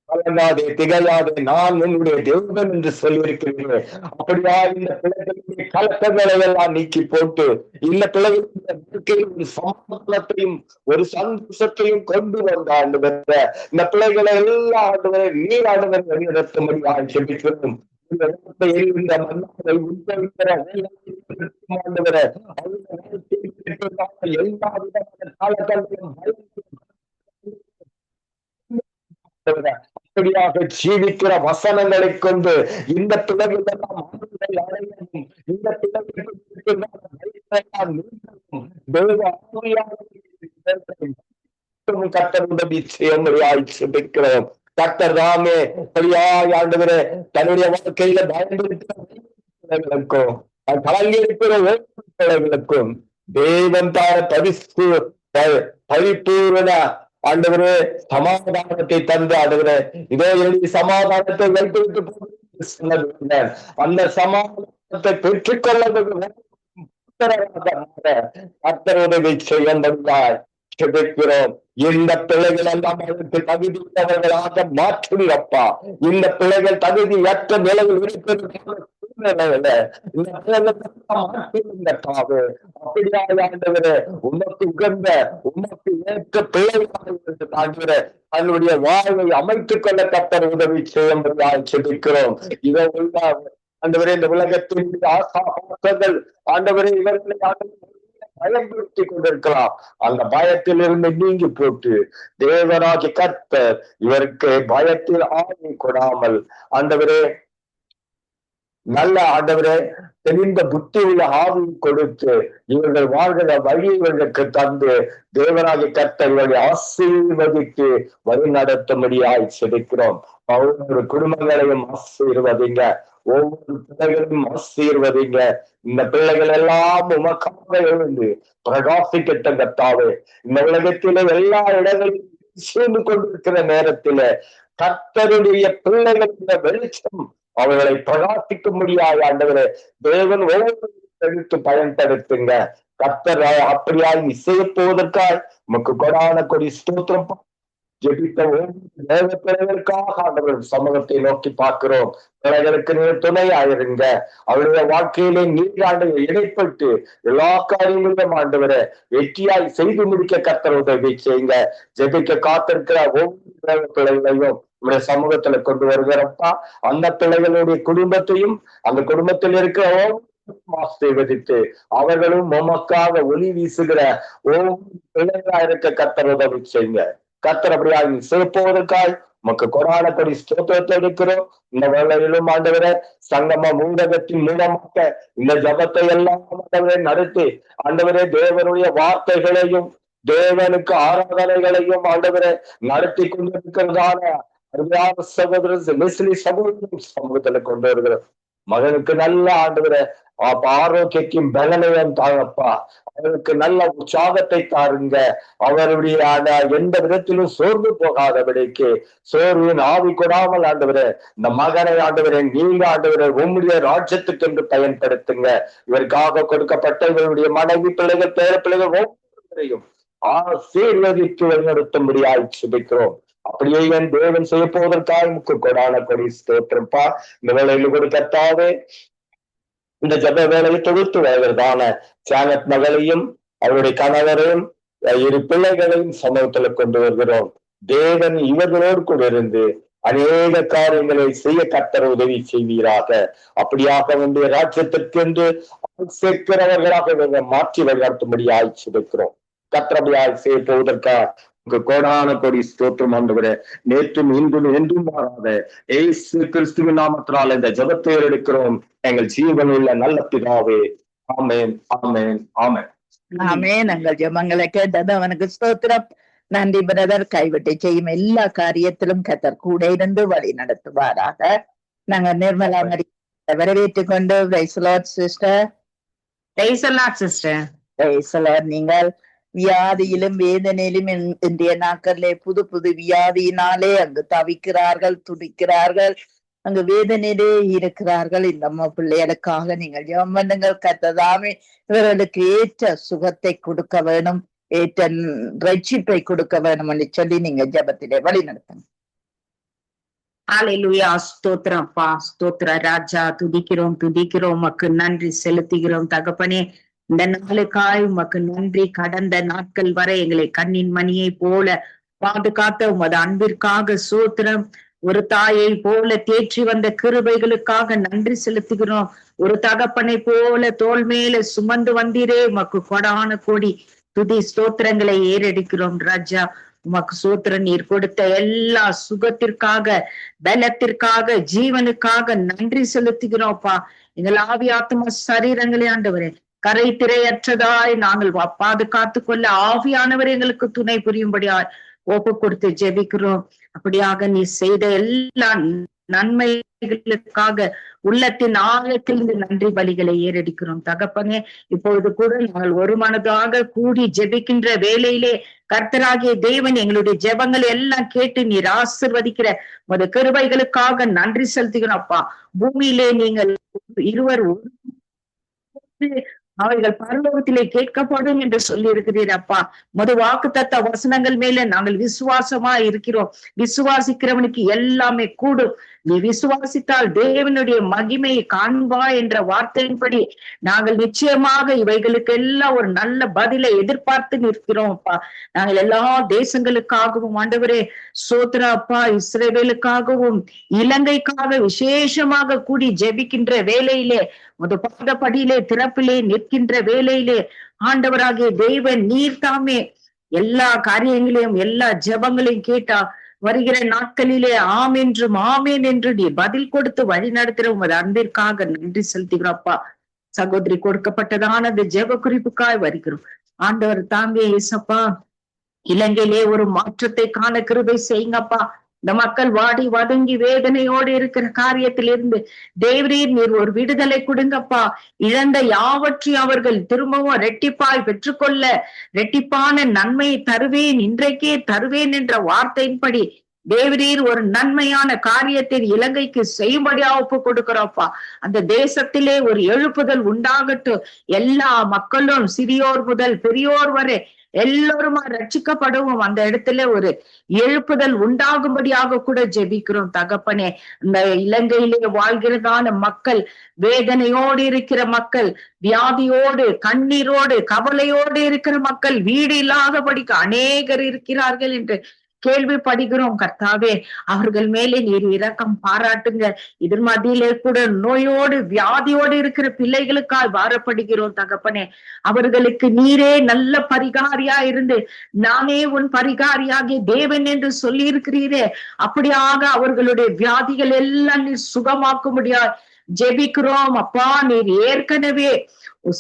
கலங்காதே திகையாதே நான் உன்னுடைய தேவன் என்று சொல்லியிருக்கிறீர்கள். அப்படியா இந்த பிள்ளைகளுடைய கலக்கங்களை எல்லாம் நீக்கி போட்டு இந்த பிள்ளைகளுடைய ஒரு சமாதானத்தையும் ஒரு சந்தோஷத்தையும் கொண்டு வந்த ஆண்டவரே இந்த பிள்ளைகளை எல்லாம் ஆண்டவரை நீர் ஆண்டவர் வழிநடத்தும்படி ஜெபிக்கிறோம். இந்த மன்னாரை ஆண்டவரே எல்லா விதமான காலகட்டத்திலும் அப்படியாக ஜீவிக்கிற வசனங்களை கொண்டு இந்த பிள்ளைகள் எல்லாம் அடையவும் இந்த பிள்ளைகளுக்கு கர்த்தர் உதவி செய்யும்படியாய் செபிக்கிறோம். கர்த்தர் தாமே அப்படியாய் ஆண்டவரே தன்னுடைய வாழ்க்கையில பயந்திருக்கிற பிள்ளைகளுக்கும் கலங்கி இருக்கிற பிள்ளைகளுக்கும் தேவன் தார பரிபூரண ஆண்டவரே சமாதானத்தை தந்து ஆண்டவரே இதோ என்னுடைய சமாதானத்தை வைத்து சொன்ன அந்த சமாதானத்தை பெற்றுக்கொள்ள கர்த்தர் உதவி செய்யும்படியாய் செபிக்கிறோம். இந்த பிள்ளைகள் எல்லாம் அதற்கு தகுதியுள்ளவர்களாக மாற்றுகிறப்பா. இந்த பிள்ளைகள் தகுதியற்ற நிலையில் இருக்கிறது சூழ்நிலையில இந்த மாற்றுவதற்காக அப்படியாக ஆண்டவரே உமக்கு உகந்த உமக்கு ஏற்ற பிள்ளைகளாக ஆண்டவரே தன்னுடைய வாழ்வை அமைத்துக் கொள்ள கர்த்தர் உதவி செய்யும்படியாக செபிக்கிறோம். இதை உள்ள ஆண்டவரே இந்த உலகத்தின் ஆசாபாசங்கள் ஆண்டவரே இவர்களை பயன்படுத்தி கொண்டிருக்கலாம். அந்த பயத்தில் இருந்து நீங்கி போட்டு தேவனாகி கர்த்தர் இவருக்கு பயத்தில் ஆணை கொடாமல் ஆண்டவரே நல்ல ஆண்டவரே தெரிந்த புத்தி உள்ள ஆவி கொடுத்து இவர்கள் வாழ்கிற வழி இவர்களுக்கு தந்து தேவனாகி கர்த்தர் இவர்களை ஆசீர்வதித்து வழி நடத்தும்படியாய் செபிக்கிறோம். ஒவ்வொரு குடும்பங்களையும் ஆசீர்வதிங்க, ஒவ்வொரு பிள்ளைகளையும் ஆசீர்வதிங்க. இந்த பிள்ளைகள் எல்லாம் உமக்காக எழுந்து பிரகாசிக்கட்ட கர்த்தாவே இந்த உலகத்திலே எல்லா இடங்களிலும் சேர்ந்து கொண்டிருக்கிற நேரத்தில கர்த்தருடைய பிள்ளைகளுடைய வெளிச்சம் அவர்களை பிரகாசிக்க முடியாது. ஆண்டவரே தேவன் ஒவ்வொரு பயன்படுத்துங்க. கர்த்தர் அப்படியாய் செய்ய போவதற்காக உமக்கு கொடான கொடி ஸ்தோத்திரம். ஜெபித்த தேவ பிள்ளைகளுக்காக ஆண்டவர் சமூகத்தை நோக்கி பார்க்கிறோம். பிள்ளைகளுக்கு நீர் துணையாயிருங்க. அவருடைய வாழ்க்கையிலே நீர் ஆண்டவர் இடைப்பட்டு எல்லா காரியங்களிலும் ஆண்டவரை வெற்றியாய் செய்து முடிக்க கர்த்தர் உதவி செய்யுங்க. ஜெபிக்க காத்திருக்கிற ஒவ்வொரு பிள்ளைகளையும் உடைய சமூகத்துல கொண்டு வருகிறப்பா அந்த பிள்ளைகளுடைய குடும்பத்தையும் அந்த குடும்பத்தில் இருக்கிற ஆசீர்வதித்து அவர்களும் உமக்காக ஒளி வீசுகிற ஒவ்வொரு பிள்ளைகளா இருக்க கர்த்தர் உதவி செய்யுங்க. கர்த்தர் அப்படியாக சிறப்புவதற்காய் உமக்கு கொடானபடி ஸ்தோத்திரத்தை எடுக்கிறோம். இந்த வேளையிலும் ஆண்டவரே சங்கம ஊடகத்தின் மூலமாக இந்த ஜபத்தை எல்லாம் ஆண்டவரே நடத்தி ஆண்டவரே தேவனுடைய வார்த்தைகளையும் தேவனுக்கு ஆராதனைகளையும் ஆண்டவரை நடத்தி கொண்டிருக்கிறதான அருமையான சகோதரர் சமூகத்துல கொண்டு வருகிறோம். மகனுக்கு நல்ல ஆண்டவரை ஆரோக்கியத்தையும் பலனையும் தாங்கப்பா. அவருக்கு நல்ல உற்சாகத்தை தாருங்க. அவருடைய எந்த விதத்திலும் சோர்ந்து போகாதபடிக்கு சோர்வின் ஆவி கொடாமல் ஆண்டவரே இந்த மகனை ஆண்டவரை நீங்க ஆண்டவரை உம்முடைய ராஜ்யத்துக்கு என்று பயன்படுத்துங்க. இவருக்காக கொடுக்கப்பட்ட இவருடைய மனைவி பிள்ளைகள் பேர பிள்ளைகள் ஒவ்வொருவரையும் ஆசீர்வதித்து வழிநடத்தும்படியாய் சுபிக்கிறோம். அப்படியே என் தேவன் செய்ய போவதற்காக முக்கு கொடான கொடி ஸ்தோத்திரப்பா. இந்த வேலையில் கொடுக்கத்தாவே இந்த ஜப வேலையை தொகுத்து வருவதான சானத் மகளையும் அவருடைய கணவரையும் இரு பிள்ளைகளையும் சமூகத்துல கொண்டு வருகிறோம். தேவன் இவர்களோடு கூட இருந்து அநேக காரியங்களை செய்ய கர்த்தர் உதவி செய்வீராக. அப்படியாக உங்களுடைய ராஜ்யத்திற்கு என்று சேர்க்கிறவர்களாக மாற்றி வழிநடத்தும்படியாய் சுபிக்கிறோம். கர்த்தரபடியாய் செய்ய போவதற்காக கோடான கொடி ஸ்தோத்திரம் ஆண்டவரே. நேற்றும் இன்றும் என்றும் மாறாத இயேசு கிறிஸ்துவின் நாமத்தினால் இந்த ஜபத்தை எடுக்கிறோம் எங்கள் ஜீவனுள்ள நல்ல பிதாவே. ஆமென், ஆமென், ஆமென். ஆமென். எங்கள் ஜெபங்களை கேட்டது அவனுக்கு ஸ்தோத்திரம். நன்றி பிரதர். கைவிட்டு செய்யும் எல்லா காரியத்திலும் கர்த்தர் கூட இருந்து வழி நடத்துவாராக. நாங்க நிர்மலா மரி வரவேற்றுக் கொண்டு சிஸ்டர் நீங்கள் வியாதியிலும் வேதனையிலும் இன்றைய நாட்களிலே புது புது வியாதியினாலே அங்கு தவிக்கிறார்கள், துடிக்கிறார்கள், அங்கு வேதனையிலே இருக்கிறார்கள். இந்த பிள்ளைகளுக்காக நீங்கள் ஜெபம் பண்ணுங்கள். கர்த்ததாமே இவர்களுக்கு ஏற்ற சுகத்தை கொடுக்க வேணும், ஏற்ற ரட்சிப்பை கொடுக்க வேணும் என்று சொல்லி நீங்க ஜெபத்திலே வழி நடத்துங்க. ஹல்லேலூயா. ஸ்தோத்திரம் அப்பா, ஸ்தோத்திர ராஜா. துதிக்கிறோம் துதிக்கிறோம், உமக்கு நன்றி செலுத்துகிறோம் தகப்பனே. இந்த நாளுக்காய் உமக்கு நன்றி. கடந்த நாட்கள் வரை எங்களை கண்ணின் மணியை போல பாதுகாத்த உமது அன்பிற்காக ஸ்தோத்திரம். ஒரு தாயை போல தேற்றி வந்த கிருபைகளுக்காக நன்றி செலுத்துகிறோம். ஒரு தகப்பனை போல தோல் மேல சுமந்து வந்தீரே, உமக்கு கொடான கோடி துதி ஸ்தோத்திரங்களை ஏறெடுக்கிறோம் ராஜா. உமக்கு ஸ்தோத்திரம். நீர் கொடுத்த எல்லா சுகத்திற்காக, பலத்திற்காக, ஜீவனுக்காக நன்றி செலுத்துகிறோம்ப்பா. எங்கள் ஆவி ஆத்மா சரீரங்களே ஆண்டவரே கரை திரையற்றதாய் நாங்கள் பாதுகாத்து கொள்ள ஆவியானவர் எங்களுக்கு துணை புரியும்படியாய் ஒப்பு கொடுத்து ஜெபிக்கிறோம். அப்படியாக நீ செய்த எல்லா நன்மைகளுக்காக உள்ளத்தின் ஆழத்திலிருந்து நன்றி பலிகளை ஏறெடுக்கிறோம் தகப்பனே. இப்பொழுது கூட நாங்கள் ஒரு மனதாக கூடி ஜெபிக்கின்ற வேளையிலே கர்த்தராகிய தேவன் எங்களுடைய ஜெபங்களை எல்லாம் கேட்டு நீர் ஆசீர்வதிக்கிற உமது கிருபைகளுக்காக நன்றி செலுத்துகிறோம் அப்பா. பூமியிலே நீங்கள் இருவர் அவைகள் பரலோகத்திலே கேட்கப்படும் என்று சொல்லி இருக்கிறீர் அப்பா. மது வாக்குத்தத்த வசனங்கள் மேல நாங்கள் விசுவாசமா இருக்கிறோம். விசுவாசிக்கிறவனுக்கு எல்லாமே கூடும். நீ விசுவாசித்தால் தேவனுடைய மகிமையை காண்பா என்ற வார்த்தையின்படி நாங்கள் நிச்சயமாக இவைகளுக்கு எல்லாம் ஒரு நல்ல பதிலை எதிர்பார்த்து நிற்கிறோம் அப்பா. நாங்கள் எல்லா தேசங்களுக்காகவும் ஆண்டவரே சோத்ரா அப்பா, இஸ்ரவேலுக்காகவும் இலங்கைக்காக விசேஷமாக கூடி ஜெபிக்கின்ற வேளையிலே, பாதப்படியிலே திறப்பிலே நிற்கின்ற வேளையிலே ஆண்டவராகிய தேவன் நீர் தாமே எல்லா காரியங்களையும் எல்லா ஜெபங்களையும் கேட்டா வருகிற நாட்களிலே ஆமென் என்று நீ பதில் கொடுத்து வழி நடத்துற உமது அன்பிற்காக நன்றி செலுத்துகிறோம்ப்பா. சகோதரி கொடுக்கப்பட்டதான அந்த ஜெப குறிப்புக்காய் வருகிறோம் ஆண்டவர் தாமே. இயேசப்பா, இலங்கையிலே ஒரு மாற்றத்தை காண கிருபை செய்யுங்கப்பா. இந்த மக்கள் வாடி வதங்கி வேதனையோடு இருக்கிற காரியத்திலிருந்து தேவரீர் நீர் ஒரு விடுதலை கொடுங்கப்பா. இழந்த யாவற்றையும் அவர்கள் திரும்பவும் ரெட்டிப்பாய் பெற்றுக்கொள்ள ரெட்டிப்பான நன்மையை தருவேன், இன்றைக்கே தருவேன் என்ற வார்த்தையின்படி தேவரீர் ஒரு நன்மையான காரியத்தை இலங்கைக்கு செய்யும்படியா ஒப்பு கொடுக்கிறோம்ப்பா. அந்த தேசத்திலே ஒரு எழுப்புதல் உண்டாகட்டும். எல்லா மக்களும் சிறியோர் முதல் பெரியோர் வரை எல்லோருமா ரட்சிக்கப்படவும் அந்த இடத்துல ஒரு எழுப்புதல் உண்டாகும்படியாக கூட ஜெபிக்கிறோம் தகப்பனே. இந்த இலங்கையிலே வாழ்கிறதான மக்கள், வேதனையோடு இருக்கிற மக்கள், வியாதியோடு கண்ணீரோடு கவலையோடு இருக்கிற மக்கள், வீடு இல்லாதபடிக்கு அநேகர் இருக்கிறார்கள் என்று கேள்விப்படுகிறோம் கர்த்தாவே. அவர்கள் மேலே நீர் இரக்கம் பாராட்டுங்க. இதன் மத்தியிலே கூட நோயோடு வியாதியோடு இருக்கிற பிள்ளைகளுக்காக வாரப்படுகிறோம் தகப்பனே. அவர்களுக்கு நீரே நல்ல பரிகாரியா இருந்து நானே உன் பரிகாரியாகிய தேவன் என்று சொல்லி இருக்கிறீரே, அப்படியாக அவர்களுடைய வியாதிகள் எல்லாம் நீர் சுகமாக்கும்படியா ஜெபிக்கிறோம் அப்பா. நீர் ஏற்கனவே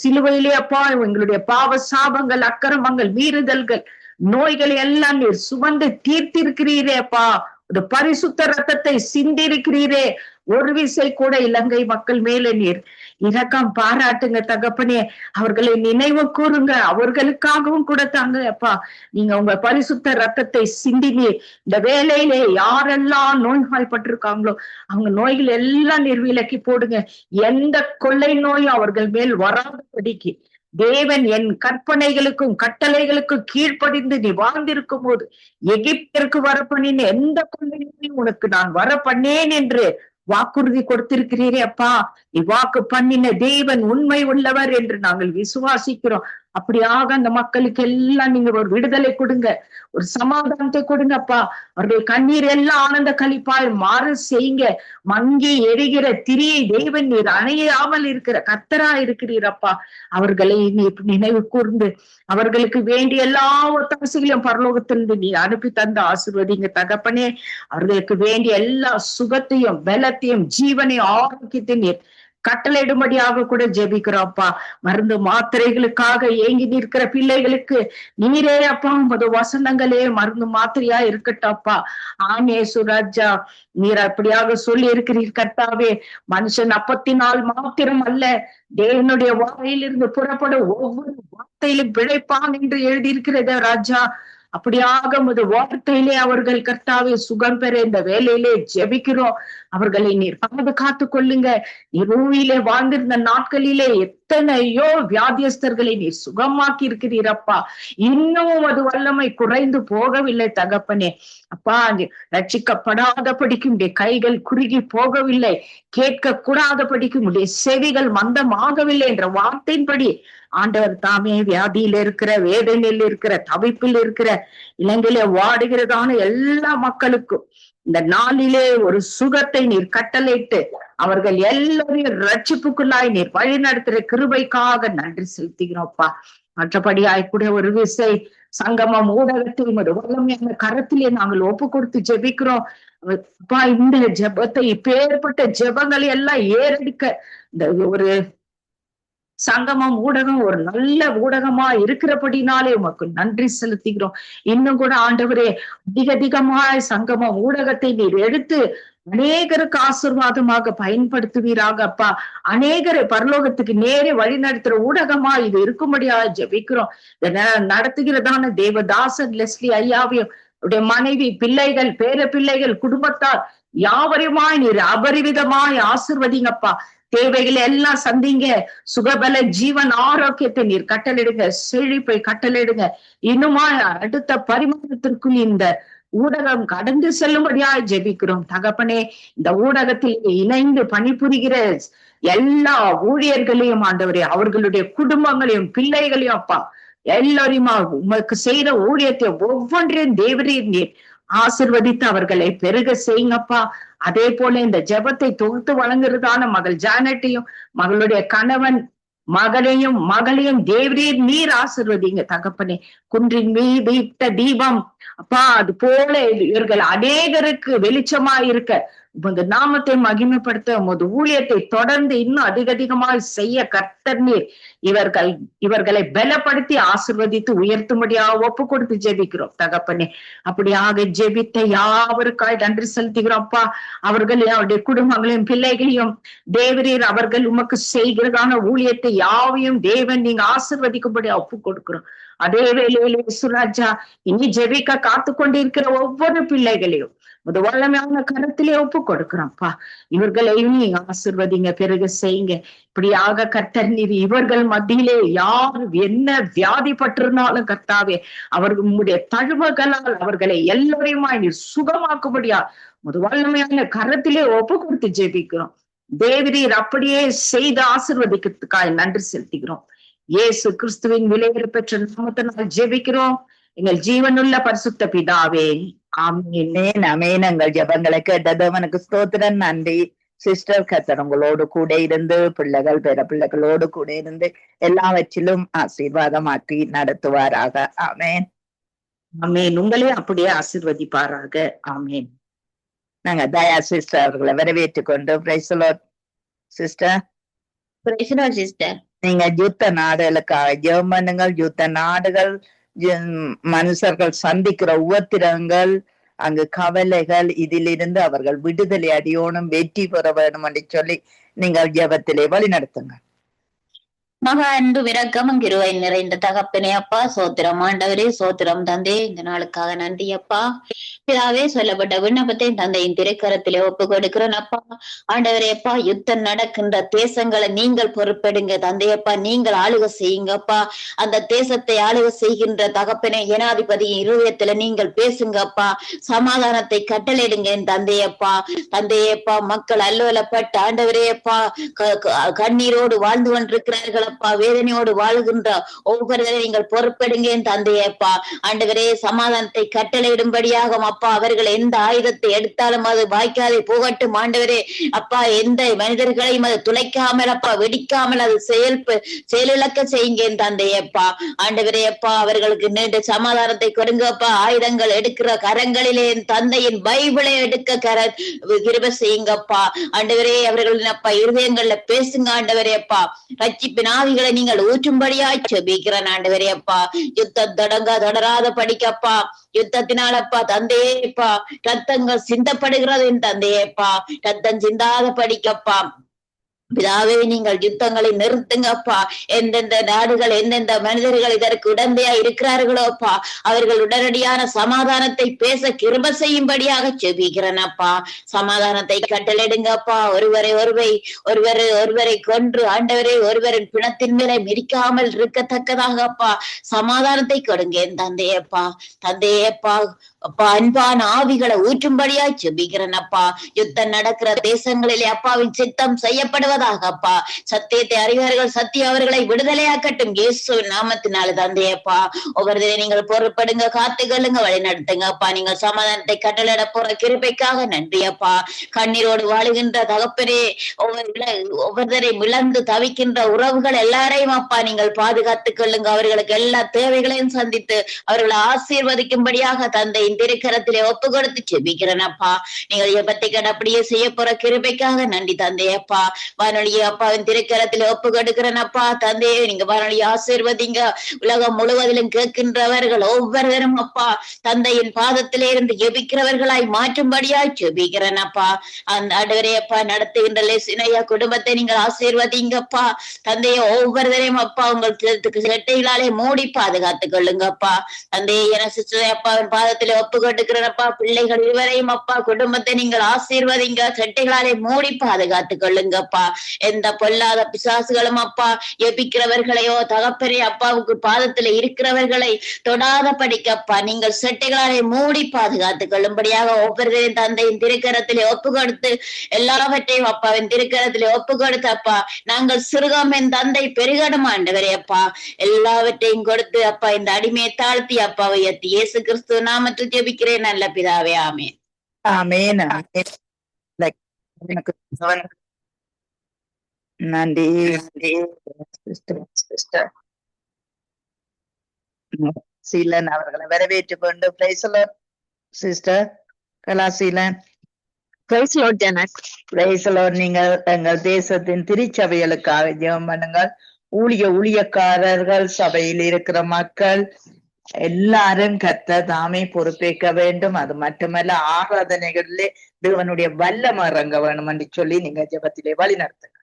சிலுவையிலே அப்பா எங்களுடைய பாவ சாபங்கள், அக்கிரமங்கள், மீறுதல்கள், நோய்களை எல்லாம் நீர் சுமந்து தீர்த்திருக்கிறீரே அப்பா. ஒரு பரிசுத்த ரத்தத்தை சிந்திருக்கிறீரே. ஒரு விசை கூட இலங்கை மக்கள் மேல நீர் இரக்கம் பாராட்டுங்க தகப்பனே. அவர்களை நினைவு கூறுங்க, அவர்களுக்காகவும் கூட தாங்க அப்பா. நீங்க உங்க பரிசுத்த ரத்தத்தை சிந்தினீர். இந்த வேலையிலே யாரெல்லாம் நோய்வாய்ப்பட்டிருக்காங்களோ அவங்க நோய்கள் எல்லாம் நீர் விலக்கி போடுங்க. எந்த கொள்ளை நோயும் அவர்கள் மேல் வராதபடிக்கு தேவன் என் கற்பனைகளுக்கும் கட்டளைகளுக்கும் கீழ்ப்படிந்து நீ வாழ்ந்திருக்கும் போது எகிப்திற்கு வரப்பண்ணின எந்த கொள்ளையும் உனக்கு நான் வரப்பண்ணேன் என்று வாக்குறுதி கொடுத்திருக்கிறீரே அப்பா. நீ வாக்கு பண்ணின தேவன் உண்மை உள்ளவர் என்று நாங்கள் விசுவாசிக்கிறோம். அப்படியாக அந்த மக்களுக்கு எல்லாம் நீங்க ஒரு விடுதலை கொடுங்க, ஒரு சமாதானத்தை கொடுங்கப்பா. அவர்கள் கண்ணீர் எல்லாம் ஆனந்த களிப்பாய் மாற செய்யுங்க. மங்கி எரிகிற திரியை தேவன் நீர் அணையாமல் இருக்கிற கர்த்தரா இருக்கிறீரப்பா. அவர்களை நீ நினைவு கூர்ந்து அவர்களுக்கு வேண்டிய எல்லா ஒத்தாசைகளையும் பரலோகத்திலிருந்து நீ அனுப்பி தந்த ஆசீர்வதிங்க தகப்பனே. அவர்களுக்கு வேண்டிய எல்லா சுகத்தையும் பலத்தையும் ஜீவனையும் ஆரோக்கியத்தையும் நீர் கட்டளையிடும்படியாக கூட ஜெபிக்கிறோம்ப்பா. மருந்து மாத்திரைகளுக்காக ஏங்கி நிற்கிற பிள்ளைகளுக்கு நீரே அப்பா உமது வசனங்களே மருந்து மாத்திரையா இருக்கட்டப்பா. ஆமே சுராஜா, நீர் அப்படியாக சொல்லி இருக்கிறீர் கர்த்தாவே. மனுஷன் அப்பத்தினால் மாத்திரம் அல்ல, தேவனுடைய வாயிலிருந்து புறப்படும் ஒவ்வொரு வார்த்தையிலும் பிழைப்பான் என்று எழுதியிருக்கிறத ராஜா. அப்படியாக உமது வார்த்தையிலே அவர்கள் கர்த்தாவே சுகம் பெற இந்த வேலையிலே ஜெபிக்கிறோம். அவர்களை நீர் பாதுகாத்து கொள்ளுங்க. நீர் பூமியிலே வாழ்ந்திருந்த நாட்களிலே எத்தனையோ வியாதியஸ்தர்களை நீர் சுகமாக்கி இருக்கிறீரப்பா. இன்னமும் அது வல்லமை குறைந்து போகவில்லை தகப்பனே. அப்பா, ரட்சிக்கப்படாதபடிக்கும் உடைய கைகள் குறுகி போகவில்லை, கேட்க கூடாதபடிக்கும் உடைய செவிகள் மந்தமாகவில்லை என்ற வார்த்தையின்படி ஆண்டவர் தாமே வியாதியில இருக்கிற, வேதனையில் இருக்கிற, தவிப்பில் இருக்கிற, இலங்கையில வாடுகிறதான எல்லா மக்களுக்கும் இந்த நாளிலே ஒரு சுகத்தை நீர் கட்டளையிட்டு அவர்கள் எல்லோரையும் ரட்சிப்புக்குள்ளாய் நீர் வழி நடத்துற கிருபைக்காக நன்றி செலுத்துகிறோம்ப்பா. மற்றபடியாய் கூட ஒரு விசை சங்கமம் ஊடகத்தில் ஒரு வல்லமையான கரத்திலே நாங்கள் ஒப்பு கொடுத்து ஜெபிக்கிறோம். அப்பா, இந்த ஜெபத்தை இப்பேற்பட்ட ஜெபங்களை எல்லாம் ஏறெடுக்க இந்த ஒரு சங்கமம் ஊடகம் ஒரு நல்ல ஊடகமா இருக்கிறபடினாலே உமக்கு நன்றி செலுத்துகிறோம். இன்னும் கூட ஆண்டவரே அதிகமாய் சங்கமம் ஊடகத்தை நீர் எடுத்து அநேகருக்கு ஆசீர்வாதமாக பயன்படுத்துவீராக அப்பா. அநேகரை பரலோகத்துக்கு நேரே வழி நடத்துற ஊடகமா இது இருக்கும்படியா ஜெபிக்கிறோம். நடத்துகிறதான தேவதாசன் லெஸ்லி ஐயாவையும் உடைய மனைவி, பிள்ளைகள், பேர பிள்ளைகள், குடும்பத்தார் யாவரையுமாய் நீர் அபரிவிதமாய் ஆசீர்வதிங்கப்பா. தேவைகளை எல்லாம் சந்திங்க. சுகபல ஜீவன் ஆரோக்கியத்தை நீர் கட்டளையிடுங்க, செழிப்பை கட்டளையிடுங்க. இன்னுமா அடுத்த பரிமாணத்திற்குள் இந்த ஊடகம் கடந்து செல்லும்படியாய் ஜெபிக்கிறோம் தகப்பனே. இந்த ஊடகத்தில் இணைந்து பணிபுரிகிற எல்லா ஊழியர்களையும் ஆண்டவரே, அவர்களுடைய குடும்பங்களையும் பிள்ளைகளையும் அப்பா எல்லாரையுமா உமக்கு செய்யற ஊழியத்தை ஒவ்வொன்றையும் தேவரீர் நீர் ஆசிர்வதித்து அவர்களை பெருக செய்யுங்கப்பா. அதே போல இந்த ஜெபத்தை தொகுத்து வழங்குறதான மகள் ஜானட்டையும் மகளுடைய கணவன் மகளையும் தேவரீர் நீர் ஆசிர்வதிங்க தகப்பனே. குன்றின் மீது இட்ட தீபம் அப்பா, அது போல இவர்கள் அநேகருக்கு வெளிச்சமா இருக்க உமது நாமத்தை மகிமைப்படுத்த உமது ஊழியத்தை தொடர்ந்து இன்னும் அதிகமாய் செய்ய கர்த்தர் நீர் இவர்களை பலப்படுத்தி ஆசிர்வதித்து உயர்த்தும்படியாக ஒப்பு கொடுத்து ஜெபிக்கிறோம் தகப்பனே. அப்படியாக ஜெபித்த யாவருக்காய் நன்றி செலுத்துகிறோம் அப்பா. அவர்களையும் அவருடைய குடும்பங்களையும் பிள்ளைகளையும் தேவரீர் அவர்கள் உமக்கு செய்கிறதான ஊழியத்தை யாவையும் தேவன் நீங்க ஆசிர்வதிக்கும்படியா ஒப்பு கொடுக்கிறோம். அதே வேளையிலே சுராஜா இனி ஜெபிக்க காத்து கொண்டிருக்கிற ஒவ்வொரு பிள்ளைகளையும் ஒரு வல்லமையான கருத்திலே ஒப்பு கொடுக்கிறோம்ப்பா. இவர்களையும் நீங்க ஆசிர்வதிங்க, பெருக செய்யுங்க. இப்படியாக கர்த்தர் நீர் இவர்கள் மத்தியிலே யார் என்ன வியாதிப்பட்டிருந்தாலும் கர்த்தாவே அவர்களுடைய தழுவகளால் அவர்களை எல்லோரையுமா நீர் சுகமாக்கும்படியா ஒரு வல்லமையான கரத்திலே ஒப்பு கொடுத்து ஜெபிக்கிறோம். தேவரீர் அப்படியே செய்து ஆசிர்வதிக்கிறதுக்காக நன்றி செலுத்துகிறோம். இயேசு கிறிஸ்துவின் விலையேற பெற்ற நாமத்தினால் ஜெபிக்கிறோம் எங்கள் ஜீவனுள்ள பரிசுத்த பிதாவே, ஆமென். அமேன். எங்கள் ஜெபங்களை கேட்டதவனுக்கு ஸ்தோத்திரம், நன்றி. சிஸ்டர் கர்த்தர் உங்களோடு கூட இருந்து பிள்ளைகள் பேர பிள்ளைகளோடு கூட இருந்து எல்லாவற்றிலும் ஆசீர்வாதமாக்கி நடத்துவாராக. ஆமேன். ஆமென். உங்களே அப்படியே ஆசீர்வதிப்பாராக. ஆமென். நாங்க தயா சிஸ்டர் அவர்களை வரவேற்றுக் கொண்டு praise the lord sister. Praise the lord sister. நீங்க யுத்த நாடுகளுக்காக ஜெபம் பண்ணுங்கள். யுத்த நாடுகள் மனுஷர்கள் சந்திக்கிற உபத்திரங்கள், அங்கு கவலைகள், இதிலிருந்து அவர்கள் விடுதலை அடையணும், வெற்றி பெற வேணும் என்று சொல்லி நீங்கள் ஜெபத்திலே வழி நடத்துங்க. மகா அன்பு விரக்கமும் கிருபை நிறைந்த தகப்பனே அப்பா, சோத்திரம் ஆண்டவரே, சோத்திரம் தந்தை, இந்த நாளுக்காக நன்றி அப்பா. பிதாவே, சொல்லப்பட்ட விண்ணப்பத்தை தந்தையின் திரைக்கரத்திலே ஒப்பு கொடுக்கிறேன் அப்பா. ஆண்டவரே அப்பா, யுத்தம் நடக்கின்ற தேசங்களை நீங்கள் பொறுப்பெடுங்க தந்தையப்பா, நீங்கள் ஆளுகை செய்யுங்கப்பா. அந்த தேசத்தை ஆளுகை செய்கின்ற தகப்பனே ஜனாதிபதியின் இருதயத்துல நீங்கள் பேசுங்கப்பா. சமாதானத்தை கட்டளையிடுங்க என் தந்தையப்பா. தந்தையப்பா, மக்கள் அல்லோலப்பட்ட ஆண்டவரே அப்பா கண்ணீரோடு வாழ்ந்து கொண்டிருக்கிறார்கள் அப்பா. வேதனையோடு வாழ்கின்ற ஒவ்வொருவரை நீங்கள் பொறுப்பெடுங்க என் தந்தையப்பா. ஆண்டவரே, சமாதானத்தை கட்டளையிடும்படியாக அப்பா அவர்கள் எந்த ஆயுதத்தை எடுத்தாலும் அது வாய்க்காதே போகட்டும் ஆண்டவரே அப்பா. எந்த மனிதர்களையும் அது துளைக்காமல் அப்பா வெடிக்காமல் அது செயலிழக்க செய்யுங்க என் தந்தையப்பா. ஆண்டவரே அப்பா, அவர்களுக்கு நீண்ட சமாதானத்தை கொடுங்கப்பா. ஆயுதங்கள் எடுக்கிற கரங்களிலே என் தந்தையின் பைபிளை எடுக்க கிருபை செய்யுங்கப்பா. ஆண்டவரே, அவர்களின் அப்பா இருதயங்கள்ல பேசுங்க ஆண்டவரே அப்பா. ரட்சிப்பின் ஆவிகளை நீங்கள் ஊற்றும்படியாய் ஜெபிக்கிறேன் ஆண்டவரே அப்பா. யுத்தம் தொடராத படிக்கப்பா. யுத்தத்தினால் அப்பா தந்தையேப்பா ரத்தங்கள் சிந்தப்படுகிறது என் தந்தையேப்பா. ரத்தம் சிந்தாத படிக்கப்பா. பிதாவே, நீங்கள் யுத்தங்களை நிறுத்துங்கப்பா. எந்தெந்த நாடுகள் எந்தெந்த மனிதர்கள் இதற்கு உடந்தையா இருக்கிறார்களோ அப்பா, அவர்கள் உடனடியான சமாதானத்தை பேச கிருபை செய்யும்படியாக ஜெபிக்கிறேனப்பா. சமாதானத்தை கட்டளையிடுங்கப்பா. ஒருவரை கொன்று ஆண்டவரை ஒருவரின் பிணத்தின் மேலே மிதிக்காமல் இருக்கத்தக்கதாக அப்பா சமாதானத்தை கொடுங்க என் தந்தையப்பா. தந்தையப்பா அப்பா, அன்பான ஆவிகளை ஊற்றும்படியா ஜெபிக்கிறேன் அப்பா. யுத்தம் நடக்கிற தேசங்களிலே அப்பாவின் சித்தம் செய்யப்படுவதாக அப்பா. சத்தியத்தை அறிவார்கள், சத்தியம் அவர்களை விடுதலையாக்கட்டும் இயேசுவின் நாமத்தினால தந்தையப்பா. ஒவ்வொரு நீங்கள் பொறுப்படுங்க, காத்துக்கொள்ளுங்க, வழி நடத்துங்க அப்பா. நீங்கள் சமாதானத்தை கட்டளையிட போற கிருபைக்காக நன்றி அப்பா. கண்ணீரோடு வாழுகின்ற தகப்பனே, ஒவ்வொருவரை இழந்து தவிக்கின்ற உறவுகள் எல்லாரையும் அப்பா நீங்கள் பாதுகாத்துக் கொள்ளுங்க. அவர்களுக்கு எல்லா தேவைகளையும் சந்தித்து அவர்களை ஆசீர்வதிக்கும்படியாக தந்தை திருக்கரத்திலே ஒப்பு கொடுத்து ஜெபிக்கிறேன் அப்பா. நீங்கள் ஜெபத்தை அப்படியே செய்ய போற கிருபைக்காக நன்றி தந்தையப்பா. வானொலியை அப்பாவின் திருக்கரத்திலே ஒப்பு கொடுக்கிறேன் அப்பா. தந்தையே, நீங்க வானொலியை ஆசீர்வதிங்க. உலகம் முழுவதிலும் கேட்கின்றவர்கள் ஒவ்வொருவரும் அப்பா தந்தையின் பாதத்திலே இருந்து ஜெபிக்கிறவர்களாய் மாற்றும்படியாய் ஜெபிக்கிறேன் அப்பா. அந்த ஆண்டவரே அப்பா, நடத்துகின்ற லேசினையா குடும்பத்தை நீங்கள் ஆசீர்வதிங்கப்பா. தந்தையை ஒவ்வொருவரையும் அப்பா உங்கள் செட்டைகளாலே மூடி பாதுகாத்துக் கொள்ளுங்கப்பா. தந்தையை என அப்பாவின் பாதத்திலே ஒப்பு கொண்டுக்கிறப்பா. பிள்ளைகள் இருவரையும் அப்பா குடும்பத்தை நீங்கள் ஆசீர்வதிங்க. செட்டைகளாலே மூடி பாதுகாத்துக் கொள்ளுங்கப்பா. எந்த பொல்லாத பிசாசுகளும் அப்பா எபிக்கிறவர்களையோ தகப்பனே அப்பாவுக்கு பாதத்துல இருக்கிறவர்களை தொடாத படிக்கப்பா நீங்கள் செட்டைகளாலே மூடி பாதுகாத்துக் கொள்ளும்படியாக ஒவ்வொருவரையும் தந்தையின் திருக்கரத்திலே ஒப்பு கொடுத்து எல்லாவற்றையும் அப்பாவின் திருக்கரத்திலே ஒப்பு கொடுத்து அப்பா நாங்கள் சிறுகாம் என் தந்தை பெருகடும் ஆண்டவரே அப்பா எல்லாவற்றையும் கொடுத்து அப்பா இந்த அடிமையை தாழ்த்தி அப்பாவை எத்தி இயேசு கிறிஸ்துவ நாமத்தில் ஜெபிக்கிறேன் நல்ல பிதாவே ஆமென். ஆமென். நன்றி சிஸ்டர் சீலன் அவர்களை வரவேற்றுக் கொண்டு சிஸ்டர் கலாசீலன் நீங்கள் எங்கள் தேசத்தின் திருச்சபைகளுக்காக ஜெபம் பண்ணுங்கள். ஊழியக்காரர்கள், சபையில் இருக்கிற மக்கள் எல்லாரும் கர்த்தர் தாமே பொறுப்பேற்க வேண்டும். அது மட்டுமல்ல ஆராதனைகளிலே தேவனுடைய வல்லமை இறங்க வேணும் என்று சொல்லி நீங்க ஜெபத்திலே வழி நடத்துங்க.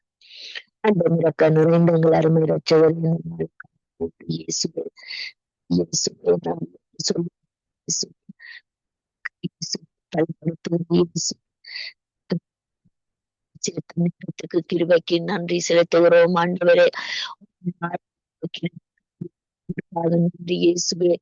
நிறைந்த அருமை ரட்சகர் கிருபைக்கு நன்றி செலுத்துகிறோம் ஆண்டவரே. நன்றி இயேசுவே.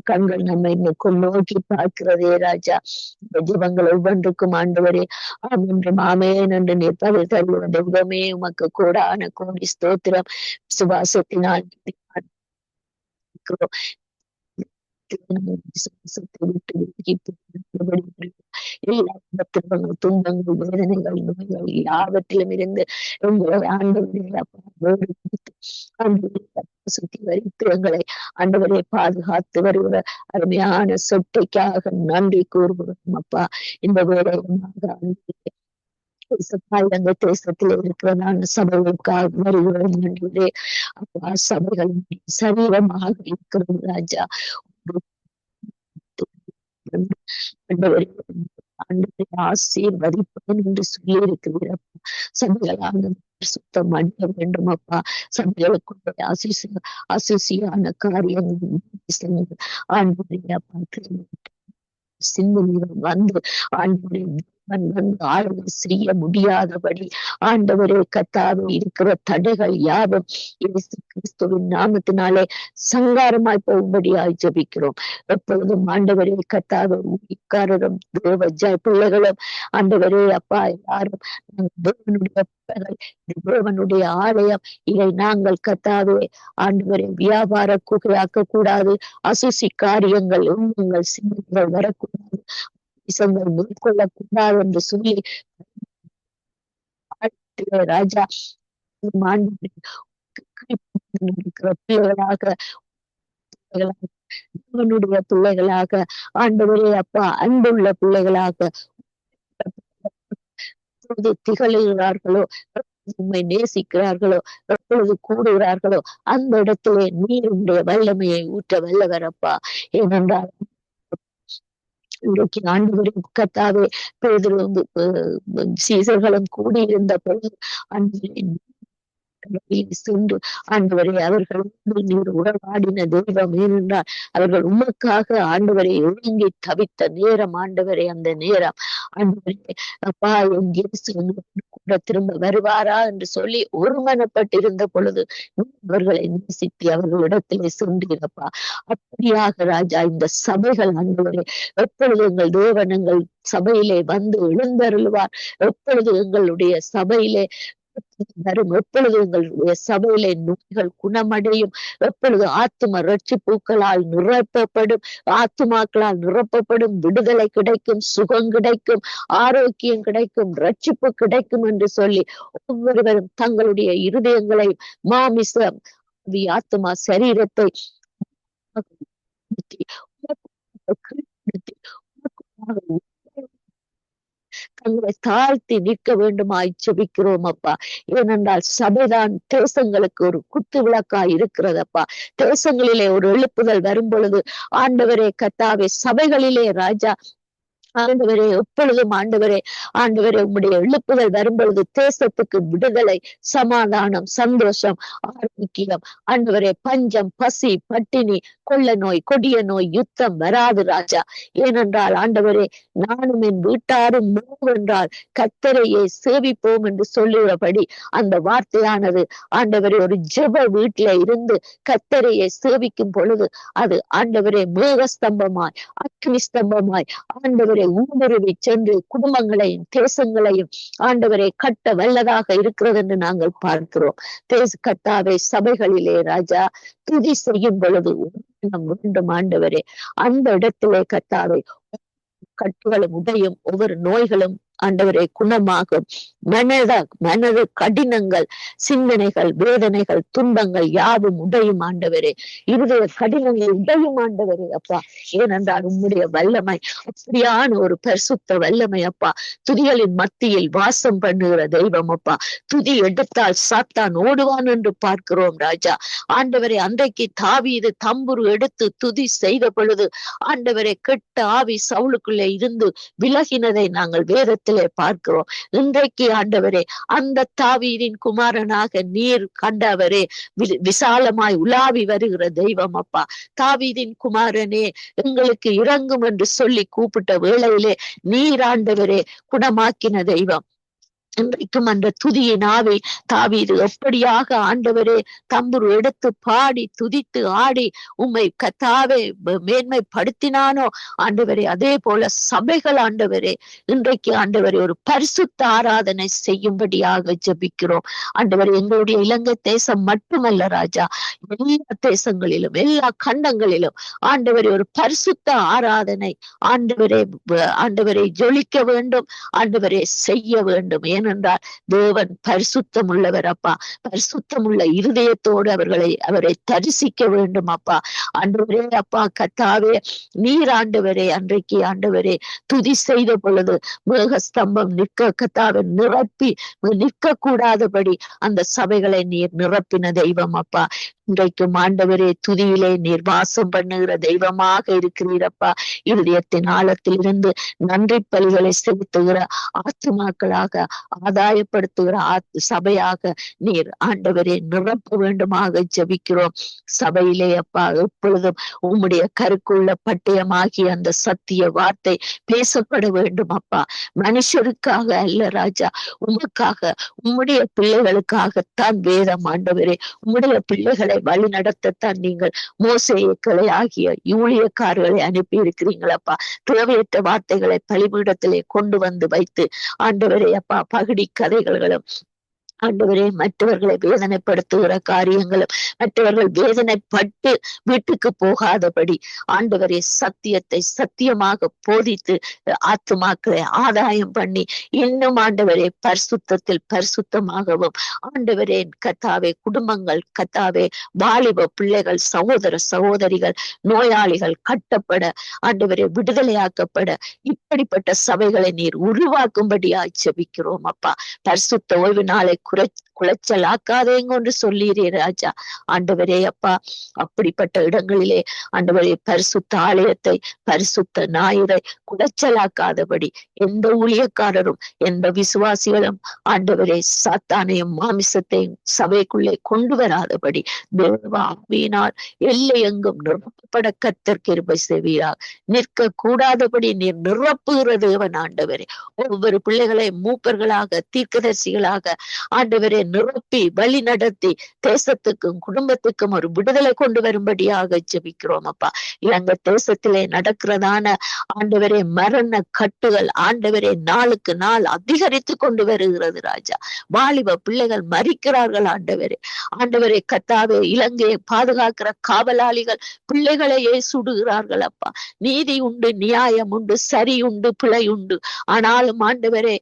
கண்கள் நம்ம இன்னும் நோக்கி பார்க்கிறதே ராஜா. ஜீவங்கள் ஒவ்வொன்றுக்கும் ஆண்டவரே ஆமென்றும் ஆமென் என்று நிற்பதை தருகிற தெய்வமே உமக்கு கோடான கோடி ஸ்தோத்திரம். சுவாசத்தினால் துன்பங்கள், வேதனைகள், நோய்கள் யாவற்றிலும் இருந்து சுத்தி வரித்து எங்களை ஆண்டவரை பாதுகாத்து வருகிற அருமையான சொட்டைக்காக நன்றி கூறுகிறோம் அப்பா. இந்த வேலையாக அந்த தேசத்தில் இருக்கிறதான சபைகளுக்காக வருகிறோம் என்றே அப்பா. சபைகளின் சரீரமாக இருக்கிறது ராஜா. ஆசீர்வதிப்பேன் என்று சொல்லி இருக்கிறார். சபைகளாக சுத்தம் அடைய வேண்டும் அப்பா. சபைகளுக்குள்ள ஆசிசியான காரியங்கள் சிந்தனைகள் வந்து ஆளுமை செய்ய முடியாதபடி ஆண்டவரே கர்த்தாவே இருக்கிற தடைகள் யாவும் இயேசு கிறிஸ்துவின் நாமத்தினாலே சங்காரமாய் போகும்படியாய் ஜெபிக்கிறோம். எப்பொழுதும் ஆண்டவரே கர்த்தாவே ஊழியக்காரரும் தேவ பிள்ளைகளும் ஆண்டவரே அப்பா எல்லாரும் தேவனுடைய தேவனுடைய ஆலயம் இதை நாங்கள் கர்த்தாவே ஆண்டவரே வியாபார குகையாக்க கூடாது. அசுசி காரியங்கள் உங்கள் சிந்தனைகள் வரக்கூடாது, மேற்கொள்ளக்கூடாது என்று சொல்லி ராஜா பிள்ளைகளாக தேவனுடைய பிள்ளைகளாக ஆண்டவரே அப்பா அன்புள்ள பிள்ளைகளாக திகழ்கிறார்களோ, உண்மை நேசிக்கிறார்களோ, எப்பொழுது கூடுகிறார்களோ அந்த இடத்திலே நீருடைய வல்லமையை ஊற்ற வல்லவரப்பா. ஏனென்றால் இன்றைக்கு ஆண்டவரே கர்த்தாவே பேதுரு சீசர்களும் கூடியிருந்த பொழுது சென்று ஆண்டவரை அவர்களோடு நீர் உறவாடின தெய்வம். ஏனென்றால் அவர்கள் உமக்காக ஆண்டவரை ஒழுங்கி தவித்த நேரம் ஆண்டவரை அந்த நேரம் ஆண்டவரே அப்பா என் இயேசு கூட திரும்ப வருவாரா என்று சொல்லி ஒருமனப்பட்டிருந்த பொழுது அவர்களை நேசித்து அவர்களிடத்திலே சென்றீரப்பா. அப்படியாக ராஜா இந்த சபைகள் ஆண்டவரே எப்பொழுது எங்கள் தேவன் எங்கள் சபையிலே வந்து எழுந்தருள்வார், எப்பொழுது எங்களுடைய சபையிலே வரும், எப்பொழுது எங்களுடைய சபையிலே நோய்கள் குணமடையும், எப்பொழுது ஆத்தும ரட்சிப்புகளால் நிரப்பப்படும், ஆத்துமாக்களால் நிரப்பப்படும், விடுதலை கிடைக்கும், சுகம் கிடைக்கும், ஆரோக்கியம் கிடைக்கும், ரட்சிப்பு கிடைக்கும் என்று சொல்லி ஒவ்வொருவரும் தங்களுடைய இருதயங்களையும் மாமிசம் ஆத்துமா சரீரத்தை தங்களை தாழ்த்தி நிற்க வேண்டுமாய் ஜெபிக்கிறோம் அப்பா. ஏனென்றால் சபைதான் தேசங்களுக்கு ஒரு குத்து விளக்காய் இருக்கிறதப்பா. தேசங்களிலே ஒரு எழுப்புதல் வரும் பொழுது ஆண்டவரே கர்த்தாவே சபைகளிலே ராஜா ஆண்டவரே எப்பொழுதும் ஆண்டவரே உம்முடைய எழுப்புதல் வரும்பொழுது தேசத்துக்கு விடுதலை, சமாதானம், சந்தோஷம், ஆரோக்கியம், ஆண்டவரே பஞ்சம், பசி, பட்டினி, கொள்ள நோய், கொடிய நோய், யுத்தம் வராது ராஜா. ஏனென்றால் ஆண்டவரே நானும் என் வீட்டாரும் என்றால் கர்த்தரையே சேவிப்போம் என்று சொல்லுகிறபடி அந்த வார்த்தையானது ஆண்டவரே ஒரு ஜெப வீட்டில இருந்து கர்த்தரையே சேவிக்கும் பொழுது அது ஆண்டவரே மேகஸ்தம்பமாய், அக்னி ஸ்தம்பமாய் ஆண்டவரே ஊடுருவி சென்று குடும்பங்களையும் தேசங்களையும் ஆண்டவரை கட்ட வல்லதாக இருக்கிறது என்று நாங்கள் பார்க்கிறோம். கர்த்தாவே சபைகளிலே ராஜா துதி செய்யும் பொழுது வேண்டும் ஆண்டவரே. அந்த இடத்திலே கர்த்தாவே கட்டுகளும் உடையும், ஒவ்வொரு நோய்களும் ஆண்டவரை குணமாகும். மனது கடினங்கள், சிந்தனைகள், வேதனைகள், துன்பங்கள் யாவும் உடையும் ஆண்டவரே. இருதய கடினங்கள் உடையும் ஆண்டவரே அப்பா. ஏனென்றால் உம்முடைய வல்லமை அப்படியான ஒரு பரிசுத்த வல்லமை அப்பா. துதிகளின் மத்தியில் வாசம் பண்ணுகிற தெய்வம் அப்பா. துதி எடுத்தால் சாத்தான் ஓடுவான் என்று பார்க்கிறோம் ராஜா. ஆண்டவரை அன்றைக்கு தாவீது தம்புரு எடுத்து துதி செய்த பொழுது ஆண்டவரை கெட்ட ஆவி சவுலுக்குள்ளே இருந்து விலகினதை நாங்கள் வேதத்திலே பார்க்கிறோம். இன்றைக்கு ஆண்டவரே அந்த தாவீதின் குமாரனாக நீர் கண்டவரே விசாலமாய் உலாவி வருகிற தெய்வம் அப்பா. தாவீதின் குமாரனே எங்களுக்கு இறங்கும் என்று சொல்லி கூப்பிட்ட வேளையிலே நீர் ஆண்டவரே குணமாக்கின தெய்வம். இன்றைக்கும் அந்த துதியின் ஆவி தாவீது எப்படியாக ஆண்டவரே தம்புரு எடுத்து பாடி துதித்து ஆடி உம்மை கர்த்தாவே மேன்மைப்படுத்தினானோ ஆண்டவரே, அதே போல சபைகள் ஆண்டவரே இன்றைக்கு ஆண்டவரே ஒரு பரிசுத்த ஆராதனை செய்யும்படியாக ஜெபிக்கிறோம் ஆண்டவரே. எங்களுடைய இலங்கை தேசம் மட்டுமல்ல ராஜா, எல்லா தேசங்களிலும் எல்லா கண்டங்களிலும் ஆண்டவரே ஒரு பரிசுத்த ஆராதனை ஆண்டவரை ஜொலிக்க வேண்டும் ஆண்டவரை செய்ய வேண்டும். ஏனென்றால் தேவன் பரிசுத்தம் உள்ளவர் அப்பா. பரிசுத்தம் உள்ள இருதயத்தோடு அவரை தரிசிக்க வேண்டும் அப்பா. ஆண்டவரே அப்பா கர்த்தாவே நீர் ஆண்டவரே அன்றைக்கு ஆண்டவரே துதி செய்த பொழுது மேகஸ்தம்பம் நிற்க கர்த்தாவை நிரப்பி நிற்க கூடாதபடி அந்த சபைகளை நீர் நிரப்பின தெய்வம் அப்பா. இன்றைக்கும் ஆண்டவரே துதியிலே நீர் வாசம் பண்ணுகிற தெய்வமாக இருக்கிறீரப்பா. இருதயத்தின் ஆழத்தில் இருந்து நன்றி பலிகளை செலுத்துகிற ஆத்துமாக்களாக ஆதாயப்படுத்துகிற சபையாக நீர் ஆண்டவரே நிரப்ப வேண்டுமாக ஜெபிக்கிறோம். சபையிலே அப்பா எப்பொழுதும் உம்முடைய கருக்குள்ள பட்டயமாகி அந்த சத்திய வார்த்தை பேசப்பட வேண்டும் அப்பா. மனுஷருக்காக அல்ல ராஜா, உமக்காக உம்முடைய பிள்ளைகளுக்காகத்தான் வேதம் ஆண்டவரே. உம்முடைய பிள்ளைகளை வழி நடத்தத்தான் நீங்கள் மோசேயக்களை ஆகிய ஊழியக்காரர்களை அனுப்பி இருக்கிறீங்களப்பா. தேவையற்ற வார்த்தைகளை பலிபீடத்திலே கொண்டு வந்து வைத்து ஆண்டவரே அப்பா பகுடி கதைகளும் ஆண்டவரே மற்றவர்களை வேதனைப்படுத்துகிற காரியங்களும் மற்றவர்கள் வேதனைப்பட்டு வீட்டுக்கு போகாதபடி ஆண்டவரே சத்தியத்தை சத்தியமாக போதித்து ஆத்துமாக்களை ஆதாயம் பண்ணி இன்னும் ஆண்டவரே பரிசுத்தத்தில் பரிசுத்தமாகவும் ஆண்டவரே கர்த்தாவே குடும்பங்கள் கர்த்தாவே வாலிப பிள்ளைகள் சகோதர சகோதரிகள் நோயாளிகள் கட்டப்பட ஆண்டவரே விடுதலையாக்கப்பட இப்படிப்பட்ட சபைகளை நீர் உருவாக்கும்படியாய் ஜெபிக்கிறோம் அப்பா. பரிசுத்த ஓய்வு நாளை குலைச்சல் ஆக்காதேங்க என்று சொல்லீரே ராஜா. ஆண்டவரே அப்பா அப்படிப்பட்ட இடங்களிலே ஆண்டவரே பரிசுத்த ஆலயத்தை பரிசுத்த ஞாயிறை குலைச்சலாக்காதபடி எந்த ஊழியக்காரரும் எந்த விசுவாசிகளும் ஆண்டவரே சாத்தானையும் மாமிசத்தையும் சபைக்குள்ளே கொண்டு வராதபடி தேவ ஆவியினால் எல்லை எங்கும் நிரப்பப்பட கர்த்தர் கிருபை செய்வீராக. நிற்க கூடாதபடி நீர் நிரப்புகிற தேவன் ஆண்டவரே. ஒவ்வொரு பிள்ளைகளை மூப்பர்களாக தீர்க்கதரிசிகளாக ஆண்டவரே நிரப்பி வழி நடத்தி தேசத்துக்கும் குடும்பத்துக்கும் ஒரு விடுதலை கொண்டு வரும்படியாக ஜெபிக்கிறோம் அப்பா. இலங்கை தேசத்திலே நடக்கிறதான ஆண்டவரே மரண கட்டுகள் ஆண்டவரே நாளுக்கு நாள் அதிகரித்து கொண்டு வருகிறது ராஜா. வாலிப பிள்ளைகள் மரிக்கிறார்கள் ஆண்டவரே கர்த்தாவே இலங்கையை பாதுகாக்கிற காவலாளிகள் பிள்ளைகளையே சுடுகிறார்கள் அப்பா. நீதி உண்டு, நியாயம் உண்டு, சரி உண்டு, பிழை உண்டு. ஆனாலும் ஆண்டவரே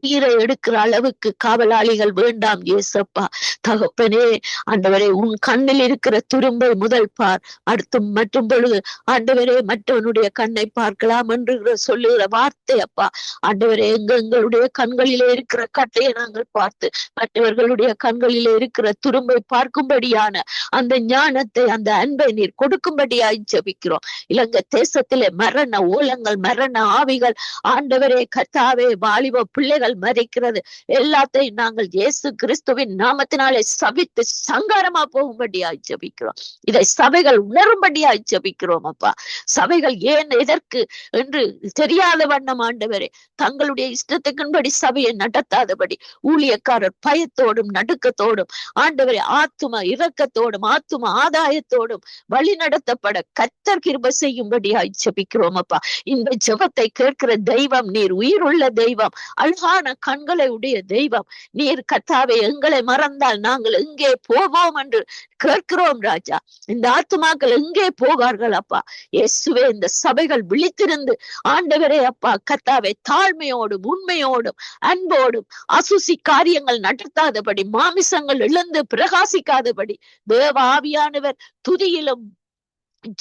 உயிரை எடுக்கிற அளவுக்கு காவலாளிகள் வேண்டாம் ஏசப்பா. தகப்பனே ஆண்டவரே, உன் கண்ணில் இருக்கிற துரும்பை முதல் பார், அடுத்து மற்றும் பொழுது ஆண்டவரே மற்றவனுடைய கண்ணை பார்க்கலாம் என்று சொல்லுகிற வார்த்தை அப்பா. ஆண்டவரே, எங்களுடைய கண்களிலே இருக்கிற கட்டையை நாங்கள் பார்த்து மற்றவர்களுடைய கண்களிலே இருக்கிற துரும்பை பார்க்கும்படியான அந்த ஞானத்தை, அந்த அன்பை நீர் கொடுக்கும்படியாய் ஜெபிக்கிறோம். இலங்கை தேசத்திலே மரண ஓலங்கள், மரண ஆவிகள் ஆண்டவரே கர்த்தாவே, வாலிப பிள்ளைகள் மறிக்கிறது எல்லாத்தையும் நாங்கள் இயேசு கிறிஸ்துவின் நாமத்தினாலே சபித்து சங்காரமா போகும்படியாய் ஜெபிக்கிறோம். இதை சபைகள் உணரும்படியாய் ஜெபிக்கிறோம் அப்பா. சபைகள் ஏன் எதற்கு என்று தெரியாத வண்ணம் ஆண்டவரே தங்களுடைய இஷ்டத்துக்குன்படி சபையை நடத்தாதபடி ஊழியக்காரர் பயத்தோடும் நடுக்கத்தோடும் ஆண்டவரே ஆத்தும இரக்கத்தோடும் ஆத்தும ஆதாயத்தோடும் வழி நடத்தப்பட கர்த்தர் கிருபை செய்யும்படியாய் ஜெபிக்கிறோம் அப்பா. இந்த ஜெபத்தை கேட்கிற தெய்வம் நீர், உயிருள்ள தெய்வம், அழகான கண்களை உடைய தெய்வம் நீர். கர்த்தாவே, எங்களை மறந்தால் நாங்கள் எங்கே போவோம் என்று கேட்கிறோம் ராஜா. இந்த ஆத்துமாக்கள் எங்கே போகார்கள் அப்பா? இயேசுவே, இந்த சபைகள் விழித்திருந்து ஆண்டவரே அப்பா கர்த்தாவே தாழ்மையோடும் உண்மையோடும் அன்போடும் அசுசி காரியங்கள் நடத்தாதபடி, மாமிசங்கள் இழந்து பிரகாசிக்காதபடி தேவ ஆவியானவர் துதியிலும்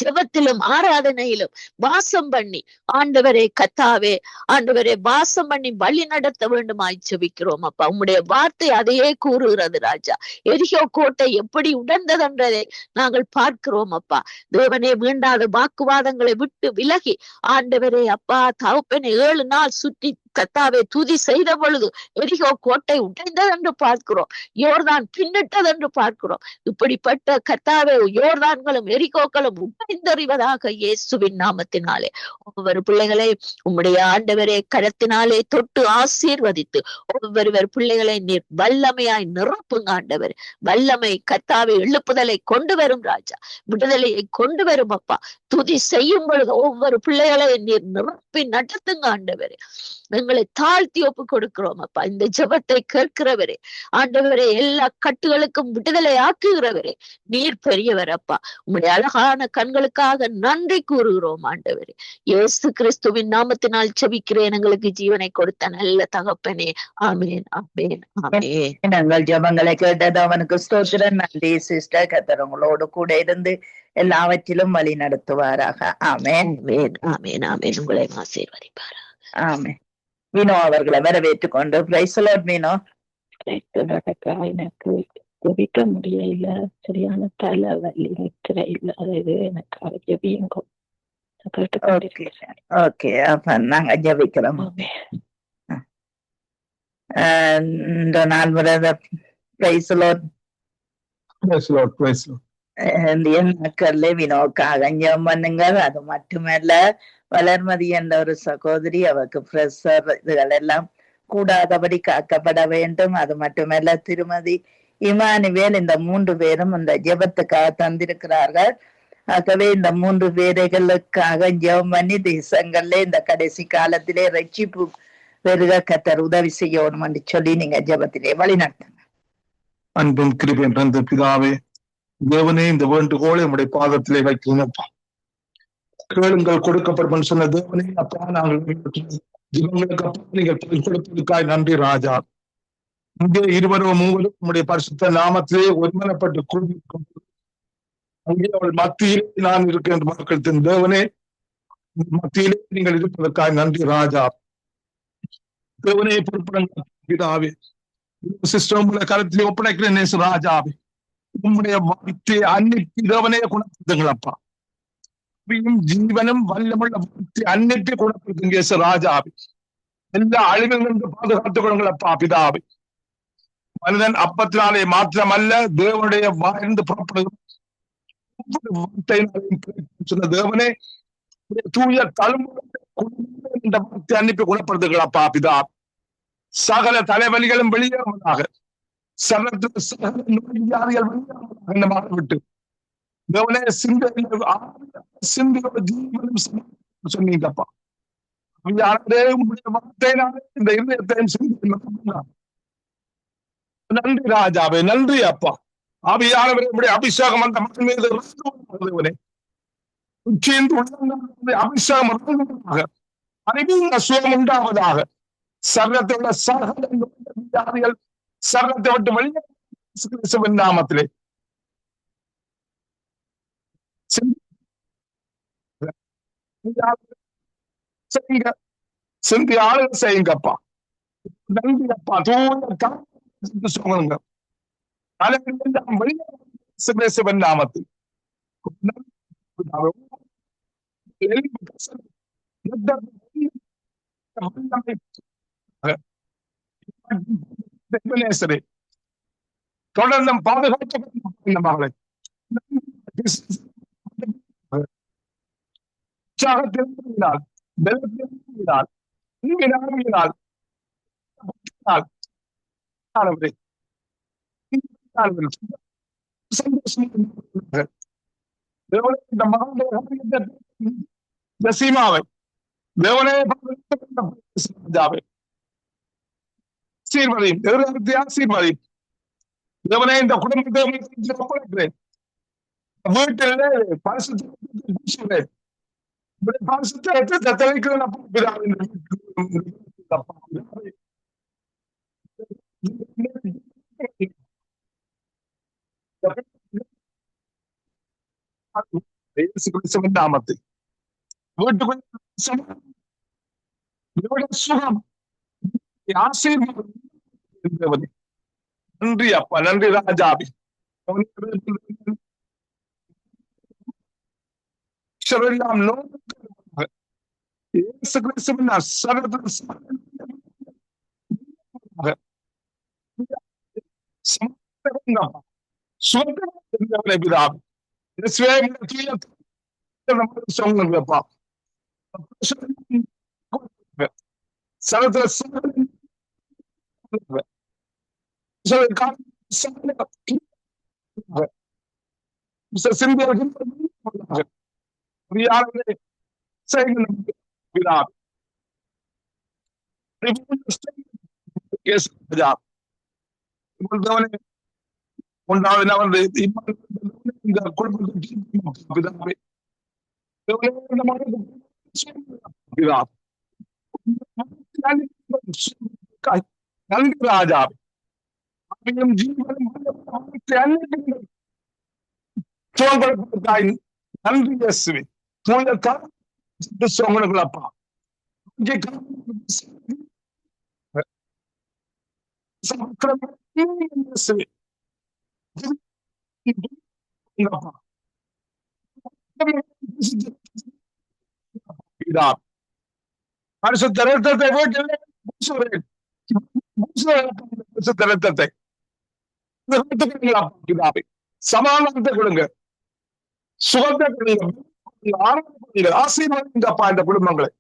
ஜெபத்திலும் ஆராதனையிலும் வாசம் பண்ணி ஆண்டவரே கர்த்தாவே ஆண்டவரே வாசம் பண்ணி வழி நடத்த வேண்டுமாய் ஜெபிக்கிறோம் அப்பா. உம்முடைய வார்த்தை அதையே கூறுகிறது ராஜா. எரிகோ கோட்டை எப்படி உடைந்ததென்றதை நாங்கள் பார்க்கிறோம் அப்பா. தேவனே, வேண்டாத வாக்குவாதங்களை விட்டு விலகி ஆண்டவரே அப்பா தகப்பனே 7 நாள் சுற்றி கர்த்தாவே துதி செய்த பொழுது எரிகோ கோட்டை உடைந்தது என்று பார்க்கிறோம். யோர்தான் பின்னிட்டது என்று பார்க்கிறோம். இப்படிப்பட்ட கர்த்தாவே யோர்தான்களும் எரிகோக்களும் உடைந்தறிவதாக இயேசுவின் நாமத்தினாலே ஒவ்வொரு பிள்ளைகளை உம்முடைய ஆண்டவரே கரத்தினாலே தொட்டு ஆசீர்வதித்து ஒவ்வொருவர் பிள்ளைகளை நீர் வல்லமையாய் நிரப்புங்க ஆண்டவர். வல்லமை கர்த்தாவே எழுப்புதலை கொண்டு வரும் ராஜா, விடுதலையை கொண்டு வரும் அப்பா. துதி செய்யும் பொழுது ஒவ்வொரு பிள்ளைகளை நீர் நிரப்பி நடத்துங்க ஆண்டவரே. எங்களை தாழ்த்தி ஒப்பு கொடுக்கிறோம் அப்பா. இந்த ஜெபத்தை கேட்கிறவரே ஆண்டவரே, எல்லா கட்டுகளுக்கும் விடுதலை ஆக்குகிறவரே நீர் பெரியவர் அப்பா. உம்முடைய அழகான கண்களுக்காக நன்றி கூறுகிறோம் ஆண்டவரே. இயேசு கிறிஸ்துவின் நாமத்தினால் ஜெபிக்கிறேன் எங்களுக்கு ஜீவனை கொடுத்த நல்ல தகப்பனே. ஆமேன், ஆமேன், ஆமேன். நாங்கள் ஜெபங்களை கேட்டது அவனுக்கு ஸ்தோத்திரம். நன்றி சிஸ்டர். கர்த்தர் உங்களோடு கூட இருந்து எல்லாவற்றிலும் வழி நடத்துவாராக. ஆமேன், ஆமேன், ஆமேன், ஆமேன். உங்களை ஆசீர்வதிப்பாராக. ஆமேன். மீனோ அவர்களை வரவேற்றுக் கொண்டு பிரைஸ் தி லார்ட். மீனோ, எனக்கு ஜெபிக்க முடியல, சரியான தலைவலி, நித்திரை இல்லாதது, எனக்காக ஜெபியுங்க. ஓகே, அப்ப நாங்க ஜெபிக்கிறோம். இந்த நாள் பிரைஸ் தி லார்ட். மக்கள்ல வினோக்காக ஜெபம் பண்ணுங்க. அது மட்டுமல்ல, வளர்மதி என்ற ஒரு சகோதரி, அவருக்கு பிரஷர் இதுகள் எல்லாம் கூடாதபடி காக்கப்பட வேண்டும். அது மட்டுமல்ல, திருமதி இமானுவேல், இந்த 3 பேரும் இந்த ஜெபத்துக்காக தந்திருக்கிறார்கள். ஆகவே இந்த 3 பேர்களுக்காக ஜெபம் பண்ணி தேசங்கள்ல இந்த கடைசி காலத்திலே ரட்சிப்பு பெருக கர்த்தர் உதவி செய்யணும் என்று சொல்லி நீங்க ஜெபத்திலே வழி நடத்துங்க. அன்பும் கிருபையும் நிறைந்த பிதாவே, தேவனே, இந்த வேண்டுகோளை உம்முடைய பாதத்திலே வைக்கிறீங்கப்பா. கேளுங்கள் கொடுக்கப்படும் சொன்ன தேவனே அப்பா, நாங்கள் ஜீவங்களுக்கு அப்பா நீங்கள் கொடுப்பதற்காக நன்றி ராஜா. இங்கே 20 3 உம்முடைய பரிசுத்த நாமத்திலே ஒருமனப்பட்டு கூடி அங்கே அவள் மத்தியிலே நான் இருக்கின்ற மக்கள் தேவனே, மத்தியிலே நீங்கள் இருப்பதற்காக நன்றி ராஜா. தேவனே, பொறுப்புடன் பிதாவே, சிஸ்டம் கருத்திலே ஒப்படைக்கிறேன் ராஜாவே. உம்முடைய வார்த்தை அன்னைக்கு தேவனே குணப்படுத்துங்களப்பா. ஜீவனும் வல்லமுள்ள அன்னைக்கு குணப்படுத்துங்க ராஜாவே. எல்லா அழிவிலிருந்து பாதுகாத்துக் கொள்ளுங்களப்பா பிதாவே. மனிதன் அப்பத்தினாலே மாத்திரமல்ல, தேவனுடைய வாயிலிருந்து புறப்படுகிற சொன்ன தேவனே, தூய தழும்புடைய வார்த்தை அனுப்பி குணப்படுத்துங்களப்பா பிதா. சகல தலைவலிகளும் வெளியேறுவதாக, சகல நோயாளிகள் வெளியேறுவதாக விட்டு தேவனே சிந்தையோட ஜீவனும் சொன்னீங்கப்பா. இந்த இதயத்தையும் நன்றி ராஜாவே, நன்றி அப்பா. ஆவியானவரே, அபிஷேகம் அந்த மக்கள் மீது அபிஷேகம் அறிவின் சுகம் உண்டாவதாக. சரீரத்தில் உள்ள சகல வியாதிகள் சரீரத்தை விட்டு வெளியே இயேசு கிறிஸ்துவின் நாமத்திலே செய்யுங்க, சிந்தி ஆளுகள் செய்யுங்கப்பா. நன்றி அப்பா. தூய சொல்லுங்க வெளியே இயேசு கிறிஸ்துவின் நாமத்தில் தொடர்ந்து பாதுகாக்கப்பட்ட மகளை உற்சாகத்தினால் பலத்தினால் சீமாவை தேவனே சீர்மதியும் எதிர்காலத்தை ஆசீர்வதியும் தேவனே இந்த குடும்பத்தை ஒப்படைக்கிறேன். வீட்டிலே பரிசுத்த பரிசுத்த தெளிக்கிறேன் நாமத்தை வீட்டுக்குள் சுகம் ஆசீர்வாதம். நன்றி அப்பா, நன்றி ராஜாபி. நன்றி ராஜா. நன்றி இயேசுவே. சோங்களப்பா பரிசுத்த ரத்தத்தை ரத்தத்தை சமாதானத்தை கொடுங்க, சுகத்தை கொடுங்க, ஆசீர்வதிங்கப்பா இந்த குடும்பங்களை.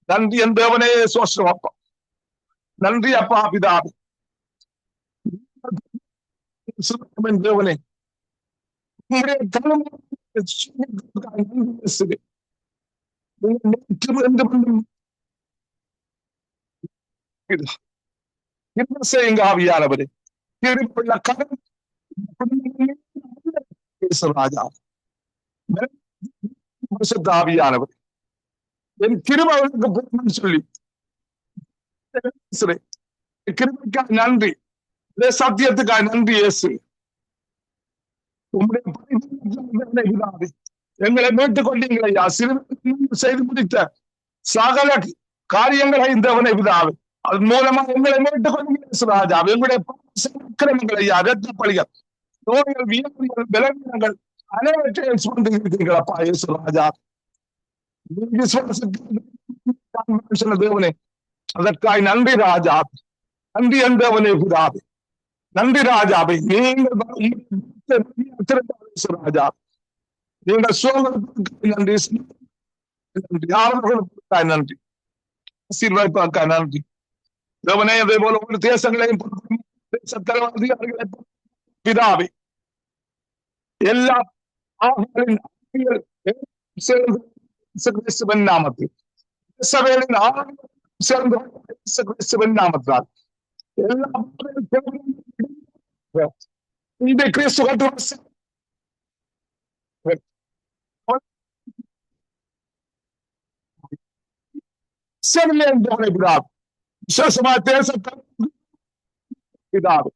நன்றி என் தேவனே, சோஸ்திரம் அப்பா. நன்றி அப்பா பிதாவே. தேவனே என்ன செய்யுங்க ஆவியானவரே. திருப்பிள்ள கடன் ராஜா ஆவியானவர் என் கிருபைக்கு சொல்லி கிருபைக்காக நன்றி, சத்தியத்துக்காக நன்றி இயேசு. எங்களை மீட்டுக் கொண்டீங்களே ஐயா. சிறு செய்து முடித்த சகல காரியங்களை இந்தவனை விதாவே அதன் மூலமா எங்களை மீட்டுக் கொண்டீங்க ராஜா. எங்களுடைய கிரமங்கள் ஐயா, ரத்த பலிகள், நோய்கள், வியாதிகள், பலவீனங்கள் அனைவற்றையும் சுமந்து இருக்கிறீங்களப்பா இயேசு ராஜா. தேவனே அதற்காய் நன்றி ராஜா. நன்றி என்றவனே புதாவே. நன்றி ராஜாவை. நீங்கள் ராஜா, நீங்கள் சோதனைக்கு நன்றி, ஆரோக்கியங்களுக்காய் நன்றி, ஆசீர்வாதத்துக்காய் நன்றி. தேவனே அதே போல ஒரு தேசங்களையும் அதிகாரிகளை பிதாவே எல்லா நாமத்தில் சபைகளின் சேர்ந்து நாமத்தால் எல்லா கிறிஸ்து விசேஷமா தேசத்தை பிதாவே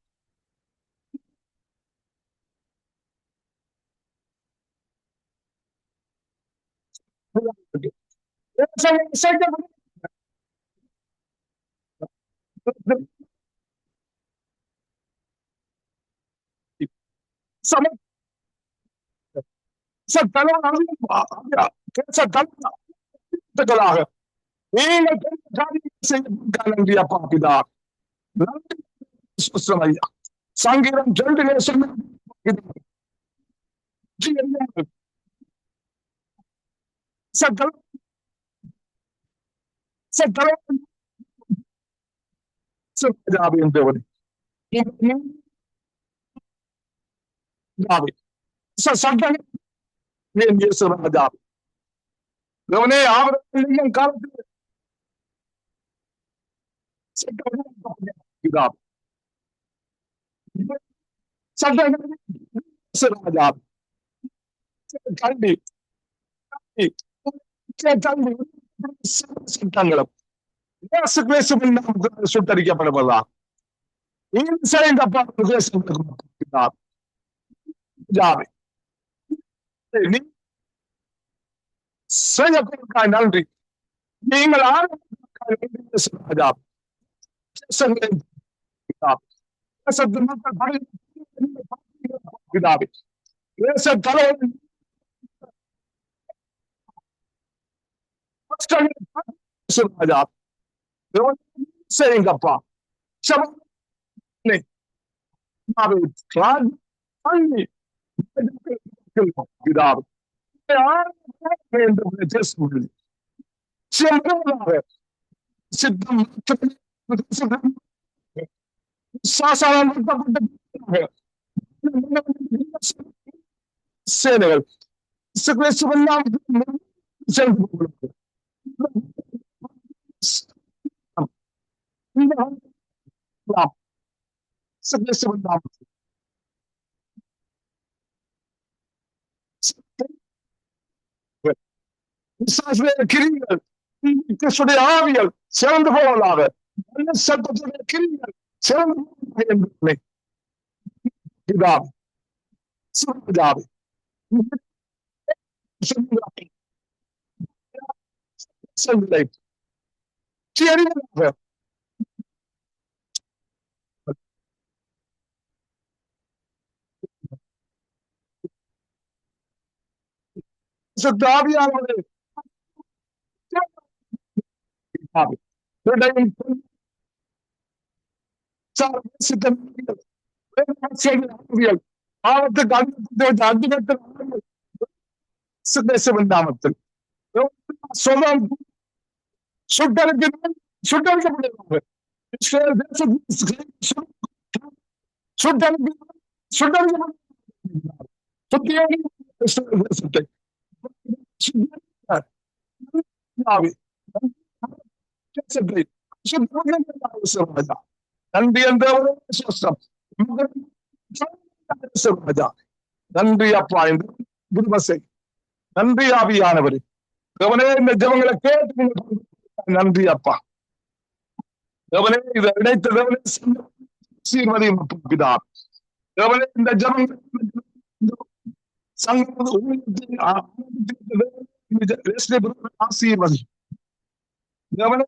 தலைவர்களாக நீங்கள் நன்றி அப்பா பிதா ஐயா சங்கீதம் 2 தேவனே ஆபரகாம் காலத்தில் சட்டங்களும் சுட்டரிக்கப்படுவதா செய்யப்படுவதற்காக நன்றி. நீங்கள் செய்யுங்கப்பா சித்தம் சேனைகள் கிரிகள் கிறிஸ்துடைய ஆவியல் சிறந்து போவதாக சட்டத்துடைய கிரிகள் சிறந்து ஆவியானவரே நாமத்தில் நன்றி நன்றி அப்பா நன்றி ஆவியானவரே கவனே இந்த ஜபங்களை கேட்டு நன்றி அப்பா கவனே இதை இணைத்த கவனே சீர்மதியும் பிதா கவனே இந்த ஜபங்கள் ஆசீர்வதி கவனே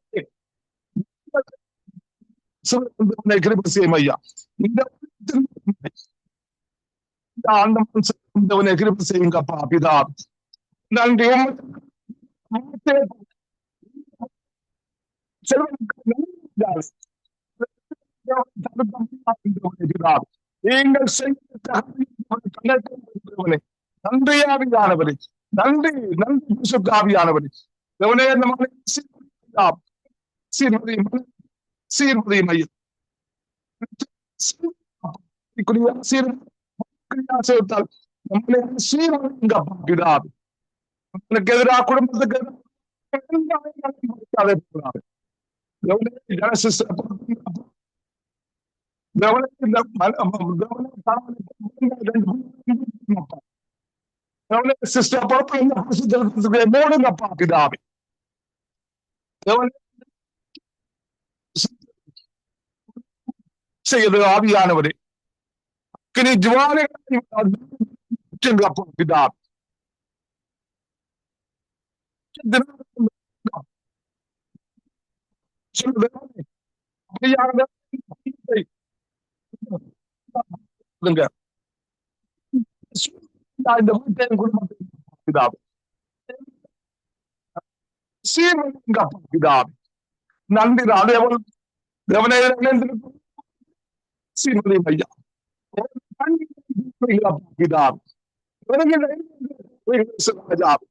கிருபை செய்யும் ஐயா இந்த ஆண்டவனை கிருபை செய்யுங்கப்பா பிதா நன்றி நீங்கள் நன்றியாவியானவரே நன்றி நன்றி ஆவியானவரே சீர்மதி மையம் நம்மளுக்கு எதிராக குடும்பத்துக்கு மூடுங்கப்பா பிதாவே செய்யுது ஆவியானவரே. அக்கினி ஜுவாலைகளை அப்பா பிதா இந்த வீட்டையும் குடும்பத்தையும் சீர்வழிங்க பிதாவே. நன்றி. அதேபோல் சீர்வழியும் ஐயா பிதாவே.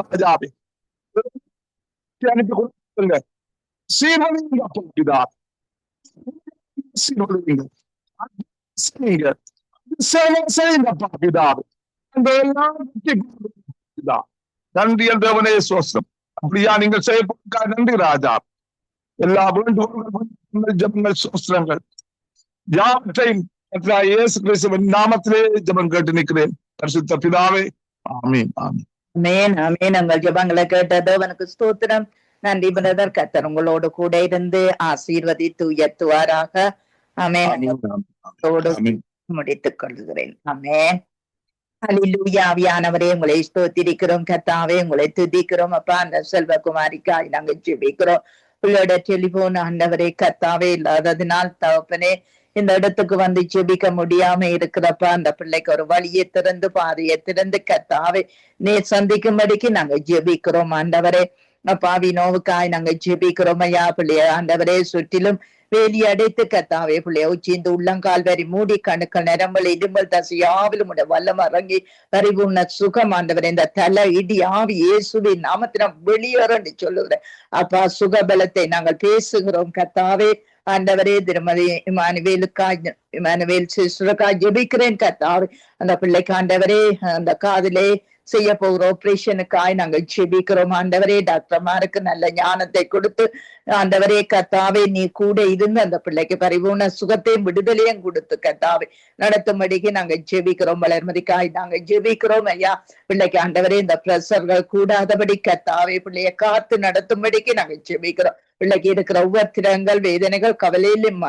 ராஜாவே அனுப்பி கொடுங்க. சீர்வழிங்க பிதாவே. சீர்வழிங்க செய்யுங்கப்பா பிதாவே. அந்த எல்லாம் நன்றி தேவனே சோஸ்திரம். அப்படியா நீங்கள் செய்யப்பட்ட நன்றி ராஜா. எல்லா வேண்டுகோள்கள் ஜபங்கள் சோஸ்திரங்கள் யாவற்றையும் இயேசு கிறிஸ்துவின் நாமத்திலே ஜபம் கேட்டு நிற்கிறேன் பரிசுத்த பிதாவே. ஆமீன் ஆமீன் ஆமென் ஆமென். உங்கள் ஜெபங்களை கேட்ட தேவனுக்கு ஸ்தோத்திரம். நன்றி பிரதர். கர்த்தர் உங்களோடு கூட இருந்து ஆசீர்வதித்து உயர்த்துவாராக. ஆமென். முடித்துக் கொள்கிறேன். ஆமென். ஹல்லேலூயா. ஆவியானவரே உங்களை ஸ்தோத்திரிக்கிறோம். கர்த்தாவே உங்களை துதிக்கிறோம். அப்பா அந்த செல்வகுமாரிக்காய் நாங்கள் ஜெபிக்கிறோம். உங்களோட டெலிபோன் ஆண்டவரே கர்த்தாவே இல்லாததினால் தகப்பனே இந்த இடத்துக்கு வந்து ஜெபிக்க முடியாம இருக்கிறப்ப அந்த பிள்ளைக்கு ஒரு வழியை திறந்து பாதையை திறந்து கர்த்தாவே நேர் சந்திக்கும்படிக்கு நாங்க ஜெபிக்கிறோம் ஆண்டவரே. அப்பாவி நோவுக்காய் நாங்க ஜெபிக்கிறோம் ஐயா. பிள்ளைய ஆண்டவரே சுற்றிலும் வேலி அடைத்து கத்தாவே பிள்ளைய உச்சிந்து உள்ளங்கால் வரி மூடி கணுக்கள் நரம்பல் இருமல் தசையாவிலும் வல்லம் இறங்கி பரிபூர்ண சுகம் ஆண்டவரே. இந்த தலை இடி ஆவி இயேசுவின் நாமத்தின வெளியேறன்னு சொல்லுகிறேன் அப்பா. சுகபலத்தை நாங்கள் பேசுகிறோம் கத்தாவே ஆண்டவரே. திருமதி இமானுவேல் சிஸ்டருக்காய் ஜெபிக்கிறேன் கத்தாவே. அந்த பிள்ளைக்கு ஆண்டவரே அந்த காதிலே செய்ய போகிற ஆபரேஷனுக்காய் நாங்கள் ஜெபிக்கிறோம் ஆண்டவரே. டாக்டர்மாருக்கு நல்ல ஞானத்தை கொடுத்து ஆண்டவரே கத்தாவே நீ கூட இருந்து அந்த பிள்ளைக்கு பரிபூர்ண சுகத்தையும் விடுதலையும் கொடுத்து கத்தாவே நடத்தும்படிக்கு நாங்க ஜெபிக்கிறோம். வளர்மதிக்காய் நாங்க ஜெபிக்கிறோம் ஐயா. பிள்ளைக்கு ஆண்டவரே இந்த பிரஷர்கள் கூடாதபடி கத்தாவே பிள்ளைய காத்து நடத்தும்படிக்கு நாங்க ஜெபிக்கிறோம். பிள்ளைக்கு இருக்கிற உபத்திரங்கள் வேதனைகள் கவலையிலும்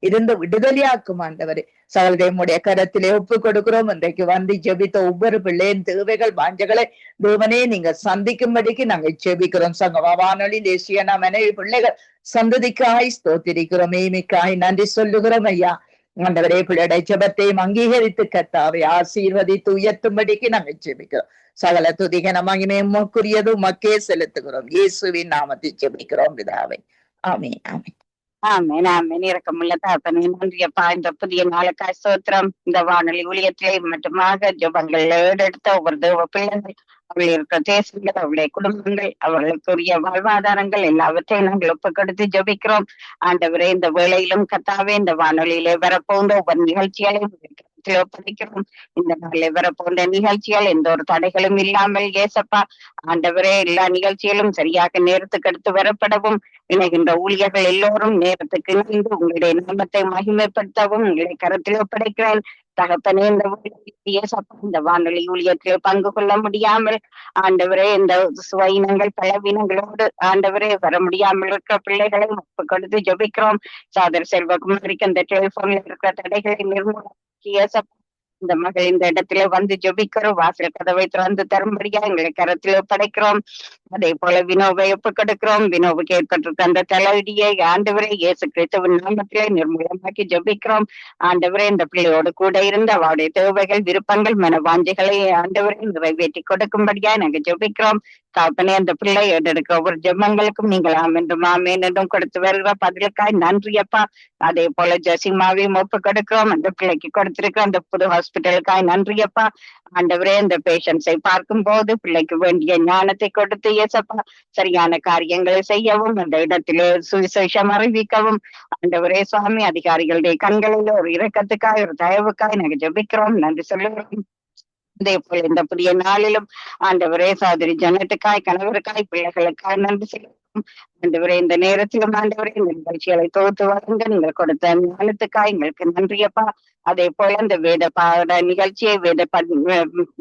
இருந்து விடுதலையாக்கும் ஆண்டவரே. சகலதையுடைய கரத்திலே ஒப்பு கொடுக்கிறோம். இன்றைக்கு வந்து ஜெபித்த ஒவ்வொரு பிள்ளையின் தேவைகள் வாஞ்சகளை தேவனே நீங்க சந்திக்கும்படிக்கு நாங்க ஜெபிக்கிறோம். சங்கமா வானொலி தேசிய மனைவி பிள்ளைகள் சந்ததிக்காய் ஸ்தோத்திரிக்கிறோம். மேய்மைக்காய் நன்றி சொல்லுகிறோம் ஐயா. ஆண்டவரே பிள்ளைடைய ஜெபத்தையும் அங்கீகரித்து கர்த்தாவை ஆசீர்வதித்து உயர்த்தும்படிக்கு நாங்க ஜெபிக்கிறோம். சகல துதிகன மகிமை உமக்குரியது உமக்கே செலுத்துகிறோம். இயேசுவின் நாமத்தில் ஜெபிக்கிறோம் பிதாவே. ஆமென் ஆமென். ஆமென் ஆமென். இரக்கமுள்ள தகப்பனே நன்றியப்பா. இந்த புதிய நாளுக்காய் ஸ்தோத்திரம். இந்த வானொலி ஊழியத்திலே மட்டுமாக ஜெபங்கள் எடுத்த ஒவ்வொரு தேவ பிள்ளைகள் அவள் இருக்கிற தேசங்கள் அவளுடைய குடும்பங்கள் அவர்களுக்குரிய வாழ்வாதாரங்கள் எல்லாவற்றையும் நாங்கள் ஒப்புக்கொடுத்து ஜெபிக்கிறோம் ஆண்டவரே. இந்த வேளையிலும் கர்த்தாவே இந்த வானொலியிலே வரப்போன்ற ஒவ்வொரு நிகழ்ச்சிகளையும் ஒப்படைக்கிறோம். இந்த நாளில் வரப்போன்ற நிகழ்ச்சிகள் எந்த ஒரு தடைகளும் இல்லாமல் ஏசப்பா ஆண்டவரே எல்லா நிகழ்ச்சிகளும் சரியாக நேரத்துக்கு எடுத்து வரப்படவும் இணைகின்ற ஊழியர்கள் எல்லோரும் நேரத்துக்கு இணைந்து உங்களுடைய நாமத்தை மகிமைப்படுத்தவும் உங்களை கருத்தில் ஒப்படைக்கிறேன் தகப்பனே. இந்த வானொலி ஊழியத்தில் பங்கு கொள்ள முடியாமல் ஆண்டவரே இந்த சுவையினங்கள் பலவீனங்களோடு ஆண்டவரே வர முடியாமல் இருக்கிற பிள்ளைகளை ஒப்பு கொடுத்து ஜெபிக்கிறோம். சாதர் செல்வகுமாரிக்கு அந்த டெலிபோன்ல இருக்கிற தடைகளை நிர்மூலமாக்கி இந்த மகள் இந்த இடத்துல வந்து ஜெபிக்கிறோம். வாசல் கதவை திறந்து தரும்படியா எங்களை கரத்தில் ஒப்படைக்கிறோம். அதே போல வினோவை ஒப்பு கொடுக்கிறோம். வினோவுக்கு ஏற்பட்டிருக்க அந்த தலையடியை ஆண்டவரே இயேசு கிறிஸ்துவின் நாமத்திலே நிர்மூலமாக்கி ஜெபிக்கிறோம். ஆண்டவரே இந்த பிள்ளையோடு கூட இருந்து அவருடைய தேவைகள் விருப்பங்கள் மனவாஞ்சைகளை ஆண்டவரை நிறைவேற்றி கொடுக்கும்படியா நாங்க ஜெபிக்கிறோம். தகப்பனே அந்த பிள்ளை எடுக்கிற ஒவ்வொரு ஜெபங்களுக்கும் நீங்கள் ஆமென்றும் ஆமேன் என்றும் கொடுத்து வருகிற பதிலுக்காய் நன்றியப்பா. அதே போல ஜெசிமாவையும் ஒப்பு கொடுக்கிறோம். அந்த பிள்ளைக்கு கொடுத்திருக்கிற அந்த புது ஹாஸ்பிட்டலுக்காய் நன்றியப்பா. ஆண்டவரே இந்த பேஷண்ட்ஸை பார்க்கும் போது பிள்ளைக்கு வேண்டிய ஞானத்தை கொடுத்து ஏசப்பா சரியான காரியங்களை செய்யவும் அந்த இடத்திலே சுவிசேஷம் அறிவிக்கவும் ஆண்டவரே சுவாமி அதிகாரிகளுடைய கண்களில் ஒரு இரக்கத்துக்காய் ஒரு தயவுக்காய் நாங்கள் ஜெபிக்கிறோம். நன்றி சொல்லுகிறோம். அதே போல இந்த புதிய நாளிலும் ஆண்டவரே சகோதரி ஜனத்துக்காய் கணவருக்காய் பிள்ளைகளுக்காய் நன்றி செய்யவும் ஆண்டவரே இந்த நேரத்திலும் ஆண்டவரே இந்த நிகழ்ச்சிகளை தொகுத்து வழங்க நீங்கள் கொடுத்த ஞானத்துக்காக எங்களுக்கு நன்றியப்பா. அதே போல இந்த வேத பாட நிகழ்ச்சியை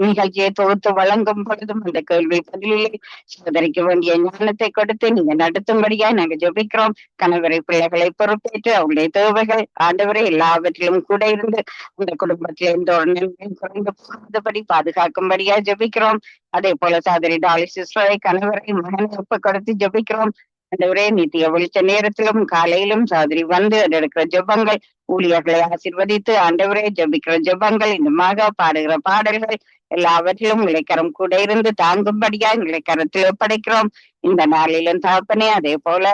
நிகழ்ச்சியை தொகுத்து வழங்கும் பொழுதும் அந்த கேள்வி பதிலிலே சோதரிக்க வேண்டிய ஞானத்தை கொடுத்து நீங்க நடத்தும்படியா நாங்க ஜெபிக்கிறோம். கணவரை பிள்ளைகளை பொறுப்பேற்று அவருடைய தேவைகள் ஆண்டவரை எல்லாவற்றிலும் கூட இருந்து அந்த குடும்பத்தில் எந்த ஒரு நிலைமையும் குறைந்து போகாதபடி பாதுகாக்கும்படியா ஜெபிக்கிறோம். அதே போல சகோதரி டாலி சிஸ்டரை கணவரை மகனை ஒப்பு கொடுத்து ஜெபிக்கிறோம். ஆண்டவரே நித்திய வெளிச்ச நேரத்திலும் காலையிலும் சகோதரி வந்து எடுக்கிற ஜெபங்கள் ஊழியர்களை ஆசீர்வதித்து ஆண்டவரே ஜெபிக்கிற ஜெபங்கள் இன்னுமாக பாடுகிற பாடல்கள் எல்லாவற்றிலும் இளைக்கரம் கூட இருந்து தாங்கும்படியா இளைக்கரத்தில் ஒப்படைக்கிறோம். இந்த நாளிலும் தகப்பனே அதே போல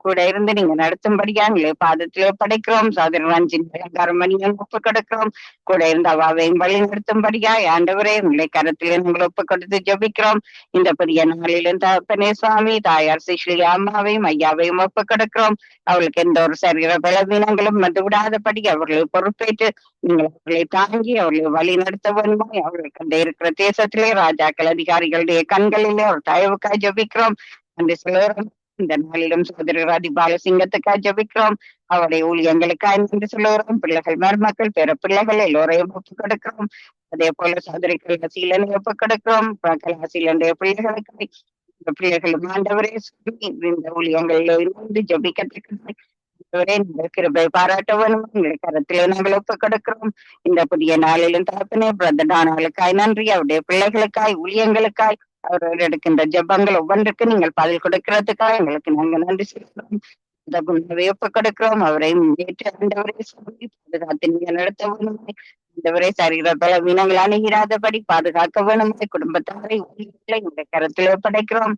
கூட இருந்து நீங்க நடத்தும்படியா எங்களை பாதத்தில் ஒப்படைக்கிறோம். சகோதரி ரஞ்சின் அலங்காரமணியும் ஒப்பு கொடுக்கிறோம். கூட இருந்து அவாவையும் வழி நடத்தும்படியா ஆண்டவரே உங்களை கரத்தில் உங்களை ஒப்பு கொடுத்து ஜெபிக்கிறோம். இந்த புதிய நாளிலும் தகப்பனே சுவாமி தாயார் சிஸ்லி அம்மாவையும் ஐயாவையும் ஒப்பு கொடுக்கிறோம். அவர்களுக்கு எந்த ஒரு சரீர பலவீனங்களும் வந்து விடாதபடி அவர்களை பொறுப்பேற்று நீங்கள் அவர்களை தாங்கி அவர்களை வழி நடத்த வேண்டுமா. அவர்களுக்கு அந்த இருக்கிற தேசத்திலே ராஜாக்கள் அதிகாரிகளுடைய கண்களிலே ஒரு தயவுக்காய் ஜெபிக்கிறோம். அந்த சொல்லுறோம். இந்த நாளிலும் சகோதரி ராதி பாலசிங்கத்துக்காய் ஜெபிக்கிறோம். அவருடைய ஊழியங்களுக்காய் நன்றி சொல்லுகிறோம். பிள்ளைகள் மருமக்கள் பிற பிள்ளைகள் எல்லோரையும் ஒப்பு கொடுக்கிறோம். அதே போல சகோதரி கலாசீலனை ஒப்பு கொடுக்கிறோம். கலாசீலனுடைய பிள்ளைகளுக்கு இந்த பிள்ளைகளும் ஆண்டவரே இந்த ஊழியங்களில் இருந்து ஜபிக்கிறதுக்கு கிருபை பாராட்ட வேணும். எங்களை கரத்திலே நாங்கள் ஒப்பு கொடுக்கிறோம். இந்த புதிய நாளிலும் தகப்பனே பிரதனானாளுக்காய் நன்றி. அவருடைய பிள்ளைகளுக்காய் ஊழியங்களுக்காய் அவர்கள் எடுக்கின்ற ஜெபங்கள் ஒவ்வொன்றுக்கு நீங்கள் பதில் கொடுக்கிறதுக்காக எங்களுக்கு நாங்கள் நன்றி சொல்கிறோம். ஒப்பு கொடுக்கிறோம். அவரை ஏற்று ஆண்டவரை சொல்லி பாதுகாத்து நீங்க நடத்த வேணும். ஆண்டவரை சரீர பலவீனங்கள் அணுகிறாதபடி பாதுகாக்க வேணும். குடும்பத்தாரை ஊழியர்களை எங்களை கரத்தில் ஒப்படைக்கிறோம்.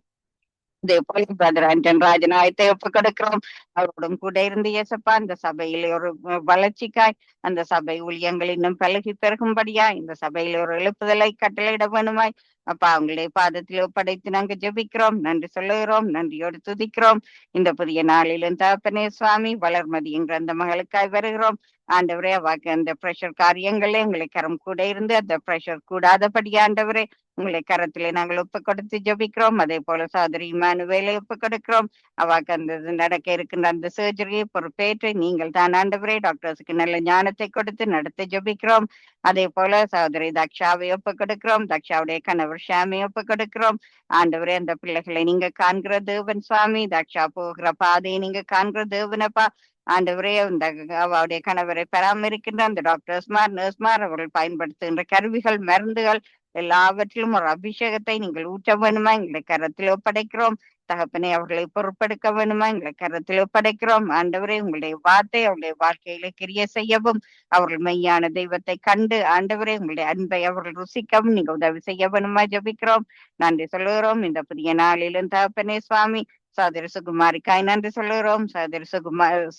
அதே போல பிரதர் ஆண்டன் ராஜநாயத்தை ஒப்பு கொடுக்கிறோம். அவரோடும் கூட இருந்து இயேசப்பா இந்த சபையில் ஒரு வளர்ச்சிக்காய் அந்த சபை ஊழியங்கள் இன்னும் பழகி பெருகும்படியா இந்த சபையில் ஒரு எழுப்புதலை கட்டளையிட வேணுமாய் அப்பா அவங்களுடைய பாதத்தில் ஒப்படைத்து நாங்க ஜெபிக்கிறோம். நன்றி சொல்லுகிறோம். நன்றியோடு துதிக்கிறோம். இந்த புதிய நாளிலும் தகப்பனே சுவாமி வளர்மதி என்ற அந்த மகளுக்காய் வருகிறோம். ஆண்டவரே அவாக்கு அந்த பிரஷர் காரியங்களே உங்களை கரம் கூட இருந்து அந்த பிரஷர் கூடாதபடி ஆண்டவரே உங்களை கரத்திலே நாங்கள் ஒப்பு கொடுத்து ஜெபிக்கிறோம். அதே போல சகோதரி இமானுவேலை ஒப்பு கொடுக்கிறோம். அவாக்கு அந்த நடக்க இருக்கின்ற அந்த சர்ஜரியை பொறுப்பேற்று நீங்கள் தான் ஆண்டவரே டாக்டர்ஸுக்கு நல்ல ஞானத்தை கொடுத்து நடத்த ஜெபிக்கிறோம். அதே போல சகோதரி தக்ஷாவை ஒப்பு கொடுக்கிறோம். தக்ஷாவுடைய கணவர் ஷாமை ஒப்பு கொடுக்கிறோம். ஆண்டவரே அந்த பிள்ளைகளை நீங்க காண்கிற தேவன் சுவாமி. தக்ஷா போகிற பாதையை நீங்க காண்கிற தேவனப்பா. ஆண்டவரே அந்த அவருடைய கணவரை பராமரிக்கின்ற அந்த டாக்டர்ஸ்மார் நர்ஸ்மார் அவர்கள் பயன்படுத்துகின்ற கருவிகள் மருந்துகள் எல்லாவற்றிலும் ஒரு அபிஷேகத்தை நீங்கள் ஊற்ற வேணுமா எங்களை கரத்தில் ஒப்படைக்கிறோம். தகப்பனை அவர்களை பொறுப்பெடுக்க வேணுமா எங்களை கரத்தில் ஒப்படைக்கிறோம். ஆண்டவரே உங்களுடைய வார்த்தை அவருடைய வாழ்க்கையில கிரிய செய்யவும் அவர்கள் மெய்யான தெய்வத்தை கண்டு ஆண்டவரே உங்களுடைய அன்பை அவர்கள் ருசிக்கவும் நீங்க உதவி செய்ய வேணுமா ஜபிக்கிறோம். நன்றி சொல்லுகிறோம். இந்த புதிய நாளிலும் தகப்பனே சுவாமி சகோதரி சுகுமாரிக்காய் நன்றி சொல்லுகிறோம். சகோதரி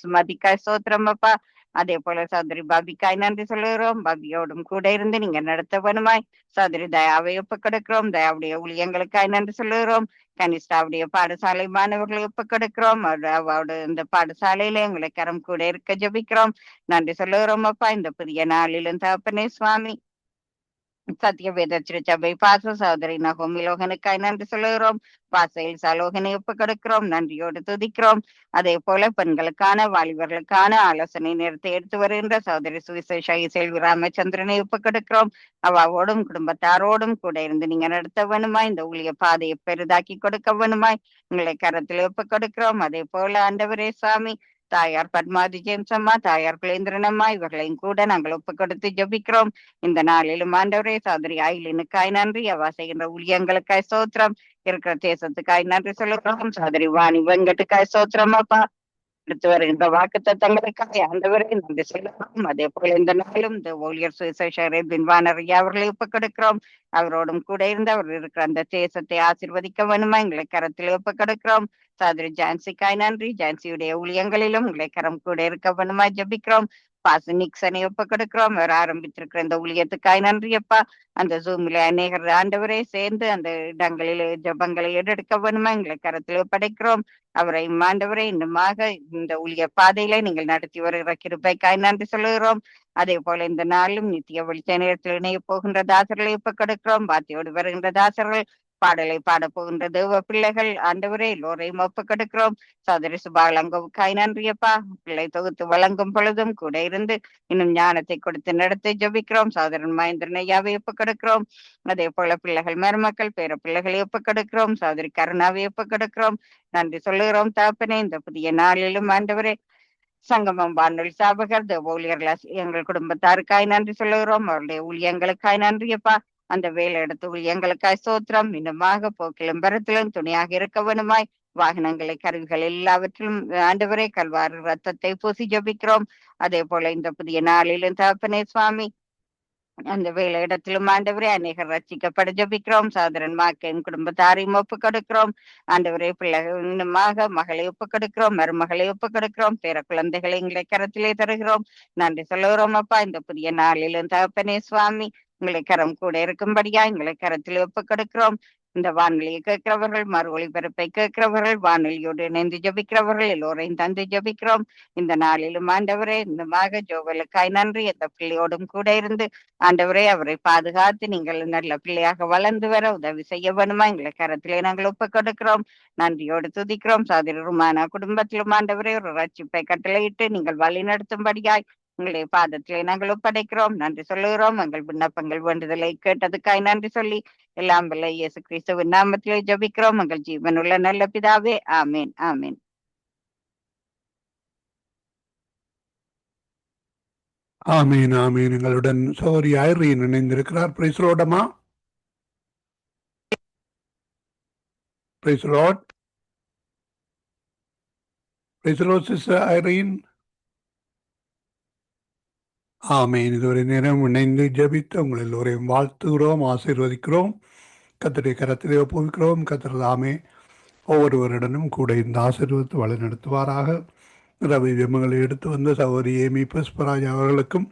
சுமதிக்காய் சோத்திரம் அப்பா. அதே போல சகோதரி பாபிக்காய் நன்றி சொல்லுகிறோம். பாபியோடும் கூட இருந்து நீங்க நடத்த வேணுமாய் சகோதரி தயாவை ஒப்பு கொடுக்கிறோம். தயாவுடைய ஊழியங்களுக்காய் நன்றி சொல்லுகிறோம். கனிஷ்டாவுடைய பாடசாலை மாணவர்களை ஒப்பு கொடுக்கிறோம். அவரோட இந்த பாடசாலையில எங்களை கரம் கூட இருக்க ஜபிக்கிறோம். நன்றி சொல்லுகிறோம் அப்பா. இந்த புதிய நாளிலும் தகப்பனே சுவாமி சத்தியவேத திருச்சபை பாச சகோதரி நகோமி லோகனுக்காய் நன்றி சொல்லுகிறோம். பாசையில் சலோகனை ஒப்பு கொடுக்கிறோம். நன்றியோடு துதிக்கிறோம். அதே போல பெண்களுக்கான வாலிபர்களுக்கான ஆலோசனை நேரத்தை எடுத்து வருகின்ற சகோதரி சுவிசேஷ செல்வி ராமச்சந்திரனை ஒப்பு கொடுக்கிறோம். அவாவோடும் குடும்பத்தாரோடும் கூட இருந்து நீங்க நடத்த வேணுமாய் இந்த ஊழிய பாதையை பெரிதாக்கி கொடுக்க வேணுமாய் உங்களை கரத்தில் ஒப்பு கொடுக்கிறோம். அதே போல ஆண்டவரே சுவாமி தாயார் பத்மாதி ஜேம்சம்மா தாயார் குலேந்திரனம்மா இவர்களையும் கூட நாங்கள் ஒப்பு கொடுத்து ஜபிக்கிறோம். இந்த நாளிலும் ஆண்டவரே சகோதரி ஆயிலினுக்காய் நன்றி. அவா செய்கின்ற ஊழியங்களுக்காய் சோத்திரம். இருக்கிற தேசத்துக்காய் நன்றி சொல்லுகிறோம். சகோதரி வாணி வெங்கட்டுக்காய் சோத்திரம் அப்பா. எடுத்து வருகின்ற வாக்கு தத்தங்களுக்காக ஆண்டவரை நன்றி சொல்லுகிறோம். அதே போல இந்த நாளும் இந்த ஊழியர் சுவிசேஷரை பின்வானர் அவர்களை ஒப்பு கொடுக்கிறோம். அவரோடும் கூட இருந்து அவர் இருக்கிற அந்த தேசத்தை ஆசீர்வதிக்க வேணுமா எங்களை கரத்தில் ஒப்பு கொடுக்கிறோம். சகோதரி ஜான்சிக்காய் நன்றி. ஜான்சியுடைய ஊழியங்களிலும் உங்களை கரம் கூட இருக்க வேணுமா ஜபிக்கிறோம். பாச நிக்சனை ஒப்பு கொடுக்கிறோம். அவர் ஆரம்பித்திருக்கிற இந்த ஊழியத்துக்காய் நன்றி அப்பா. அந்த ஜூமில அநேகர் ஆண்டவரே சேர்ந்து அந்த இடங்களில் ஜபங்களை எடுக்க வேணுமா எங்களை கரத்தில் ஒப்படைக்கிறோம். அவரை ஆண்டவரை இன்னுமாக இந்த ஊழிய பாதையில நீங்கள் நடத்தி வருகிற கிருபைக்காய் நன்றி சொல்லுகிறோம். அதே போல இந்த நாளும் நித்திய வெளிச்ச நேரத்தில் இணைய போகின்ற தாசர்களை ஒப்பு கொடுக்கிறோம். பாத்தியோடு வருகின்ற தாசர்கள் பாடலை பாட போகின்ற தேவ பிள்ளைகள் ஆண்டவரே எல்லோரையும் ஒப்புக்கொடுக்கிறோம். சகோதரி சுபா வழங்குவதற்காய் நன்றியப்பா. பிள்ளை தொகுத்து வழங்கும் பொழுதும் கூட இருந்து இன்னும் ஞானத்தை கொடுத்து நடத்தி ஜபிக்கிறோம். சகோதரன் மகேந்திரன் ஐயாவை ஒப்புக்கொடுக்கிறோம். அதே போல பிள்ளைகள் மருமக்கள் பேர பிள்ளைகளை ஒப்புக்கொடுக்கிறோம். சகோதரி கருணாவை ஒப்புக்கொடுக்கிறோம். நன்றி சொல்லுகிறோம் தகப்பனே. இந்த புதிய நாளிலும் ஆண்டவரே சங்கமம் வானொலி சாபகர் தேவ ஊழியர்கள் எங்கள் குடும்பத்தாருக்காய் நன்றி சொல்லுகிறோம். அவருடைய ஊழியங்களுக்காய் நன்றியப்பா. அந்த வேலை எடுத்து ஊழியங்களுக்காய் சோத்திரம். இன்னுமாக போக்கிலும் பரத்திலும் துணையாக இருக்க வேணுமாய் வாகனங்களை கருவிகள் எல்லாவற்றிலும் ஆண்டவரே கல்வாரி ரத்தத்தை பூசி ஜபிக்கிறோம். அதே போல இந்த புதிய நாளிலும் தகப்பனே சுவாமி அந்த வேலை இடத்திலும் ஆண்டவரே அநேகர் ரட்சிக்கப்பட ஜபிக்கிறோம். சகோதரன் மாக்கையும் குடும்பத்தாரையும் ஒப்புக் கொடுக்கிறோம். ஆண்டவரே பிள்ளைகள் இன்னுமாக மகளை ஒப்புக் கொடுக்கிறோம். மருமகளை ஒப்புக் கொடுக்கிறோம். பேர குழந்தைகளை எங்களை கரத்திலே தருகிறோம். நன்றி சொல்லுகிறோம் அப்பா. இந்த புதிய நாளிலும் தகப்பனே சுவாமி உங்களை கரம் கூட இருக்கும்படியா எங்களை கரத்தில் ஒப்புக் கொடுக்கிறோம். இந்த வானொலியை கேட்கிறவர்கள் மறு ஒளிபரப்பை கேட்கிறவர்கள் வானொலியோடு இணைந்து ஜபிக்கிறவர்கள் எல்லோரையும் தந்து ஜபிக்கிறோம். இந்த நாளிலும் ஆண்டவரே இன்னுமாக ஜோவலுக்காய் நன்றி. அந்த பிள்ளையோடும் கூட இருந்து ஆண்டவரே அவரை பாதுகாத்து நீங்கள் நல்ல பிள்ளையாக வளர்ந்து வர உதவி செய்ய வேணுமா எங்களை கரத்திலே நாங்கள் ஒப்புக் கொடுக்கிறோம். நன்றியோடு துதிக்கிறோம். சாதிருமான குடும்பத்திலும் ஆண்டவரே ஒரு ரட்சிப்பை கட்டளையிட்டு நீங்கள் வழி நடத்தும்படியாய் உங்களுடைய பாதத்திலே நாங்கள் ஒப்படைக்கிறோம். நன்றி சொல்லுகிறோம். எங்கள் விண்ணப்பங்கள் வேண்டுதலை கேட்டதுக்காய் நன்றி சொல்லி எல்லாம் வல்ல இயேசு கிறிஸ்துவின் நாமத்திலே ஜபிக்கிறோம். எங்கள் ஜீவனுள்ள நல்ல பிதாவே, ஆமீன் ஆமீன். ஆமீன் ஆமீன். எங்களுடன் சௌரி ஐரீன் இணைந்திருக்கிறார். பிரைஸ் லார்டம்மா. Praise lord. Praise lord sister Irene. ஆமீன். இதுவரை நேரம் இணைந்து ஜபித்து உங்கள் எல்லோரையும் வாழ்த்துகிறோம், ஆசீர்வதிக்கிறோம். கர்த்தருடைய கரத்திலே ஒப்புவிக்கிறோம். கர்த்தர் தாமே ஒவ்வொருவருடனும் கூட இந்த ஆசீர்வதித்து வழி நடத்துவாராக. ரவி விமங்களை எடுத்து வந்த சகோதரி ஏமி புஷ்பராஜ் அவர்களுக்கும்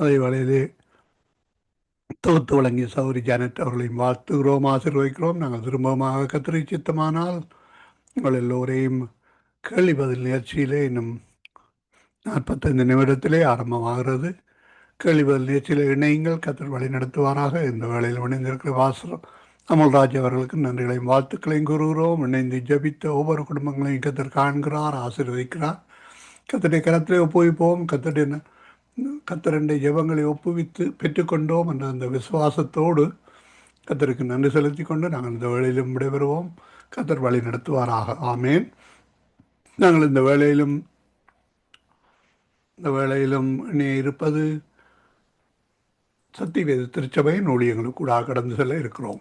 அதே வேளையிலே தொகுத்து வழங்கிய சகோதரி ஜானட் அவர்களையும் வாழ்த்துகிறோம், ஆசீர்வதிக்கிறோம். நாங்கள் திரும்பமாக கர்த்தரை சித்தமானால் உங்கள் எல்லோரையும் கேள்வி பதில் நிகழ்ச்சியிலே இன்னும் 45 நிமிடத்திலே ஆரம்பமாகிறது. கேள்வி பதில் நிகழ்ச்சியில் இணையுங்கள். கர்த்தர் வழி நடத்துவாராக. இந்த வேளையில் இணைந்திருக்கிற வாசல் அமல்ராஜ் அவர்களுக்கு நன்றிகளையும் வாழ்த்துக்களையும் கூறுகிறோம். இணைந்து ஜபித்த ஒவ்வொரு குடும்பங்களையும் கர்த்தர் காண்கிறார், ஆசீர்வதிக்கிறார். கர்த்தருடைய கரத்திலே ஒப்புவிப்போம். கர்த்தருடைய ஜெபங்களை ஒப்புவித்து பெற்றுக்கொண்டோம் என்ற அந்த விசுவாசத்தோடு கர்த்தருக்கு நன்றி செலுத்தி கொண்டு நாங்கள் இந்த வேளையிலும் விடைபெறுவோம். கர்த்தர் வழி நடத்துவாராக. ஆமேன். நாங்கள் இந்த வேளையிலும் இணைய இருப்பது சத்தியவேத திருச்சபையின் ஊழியங்களுக்கு கூட கடந்து செல்ல இருக்கிறோம்.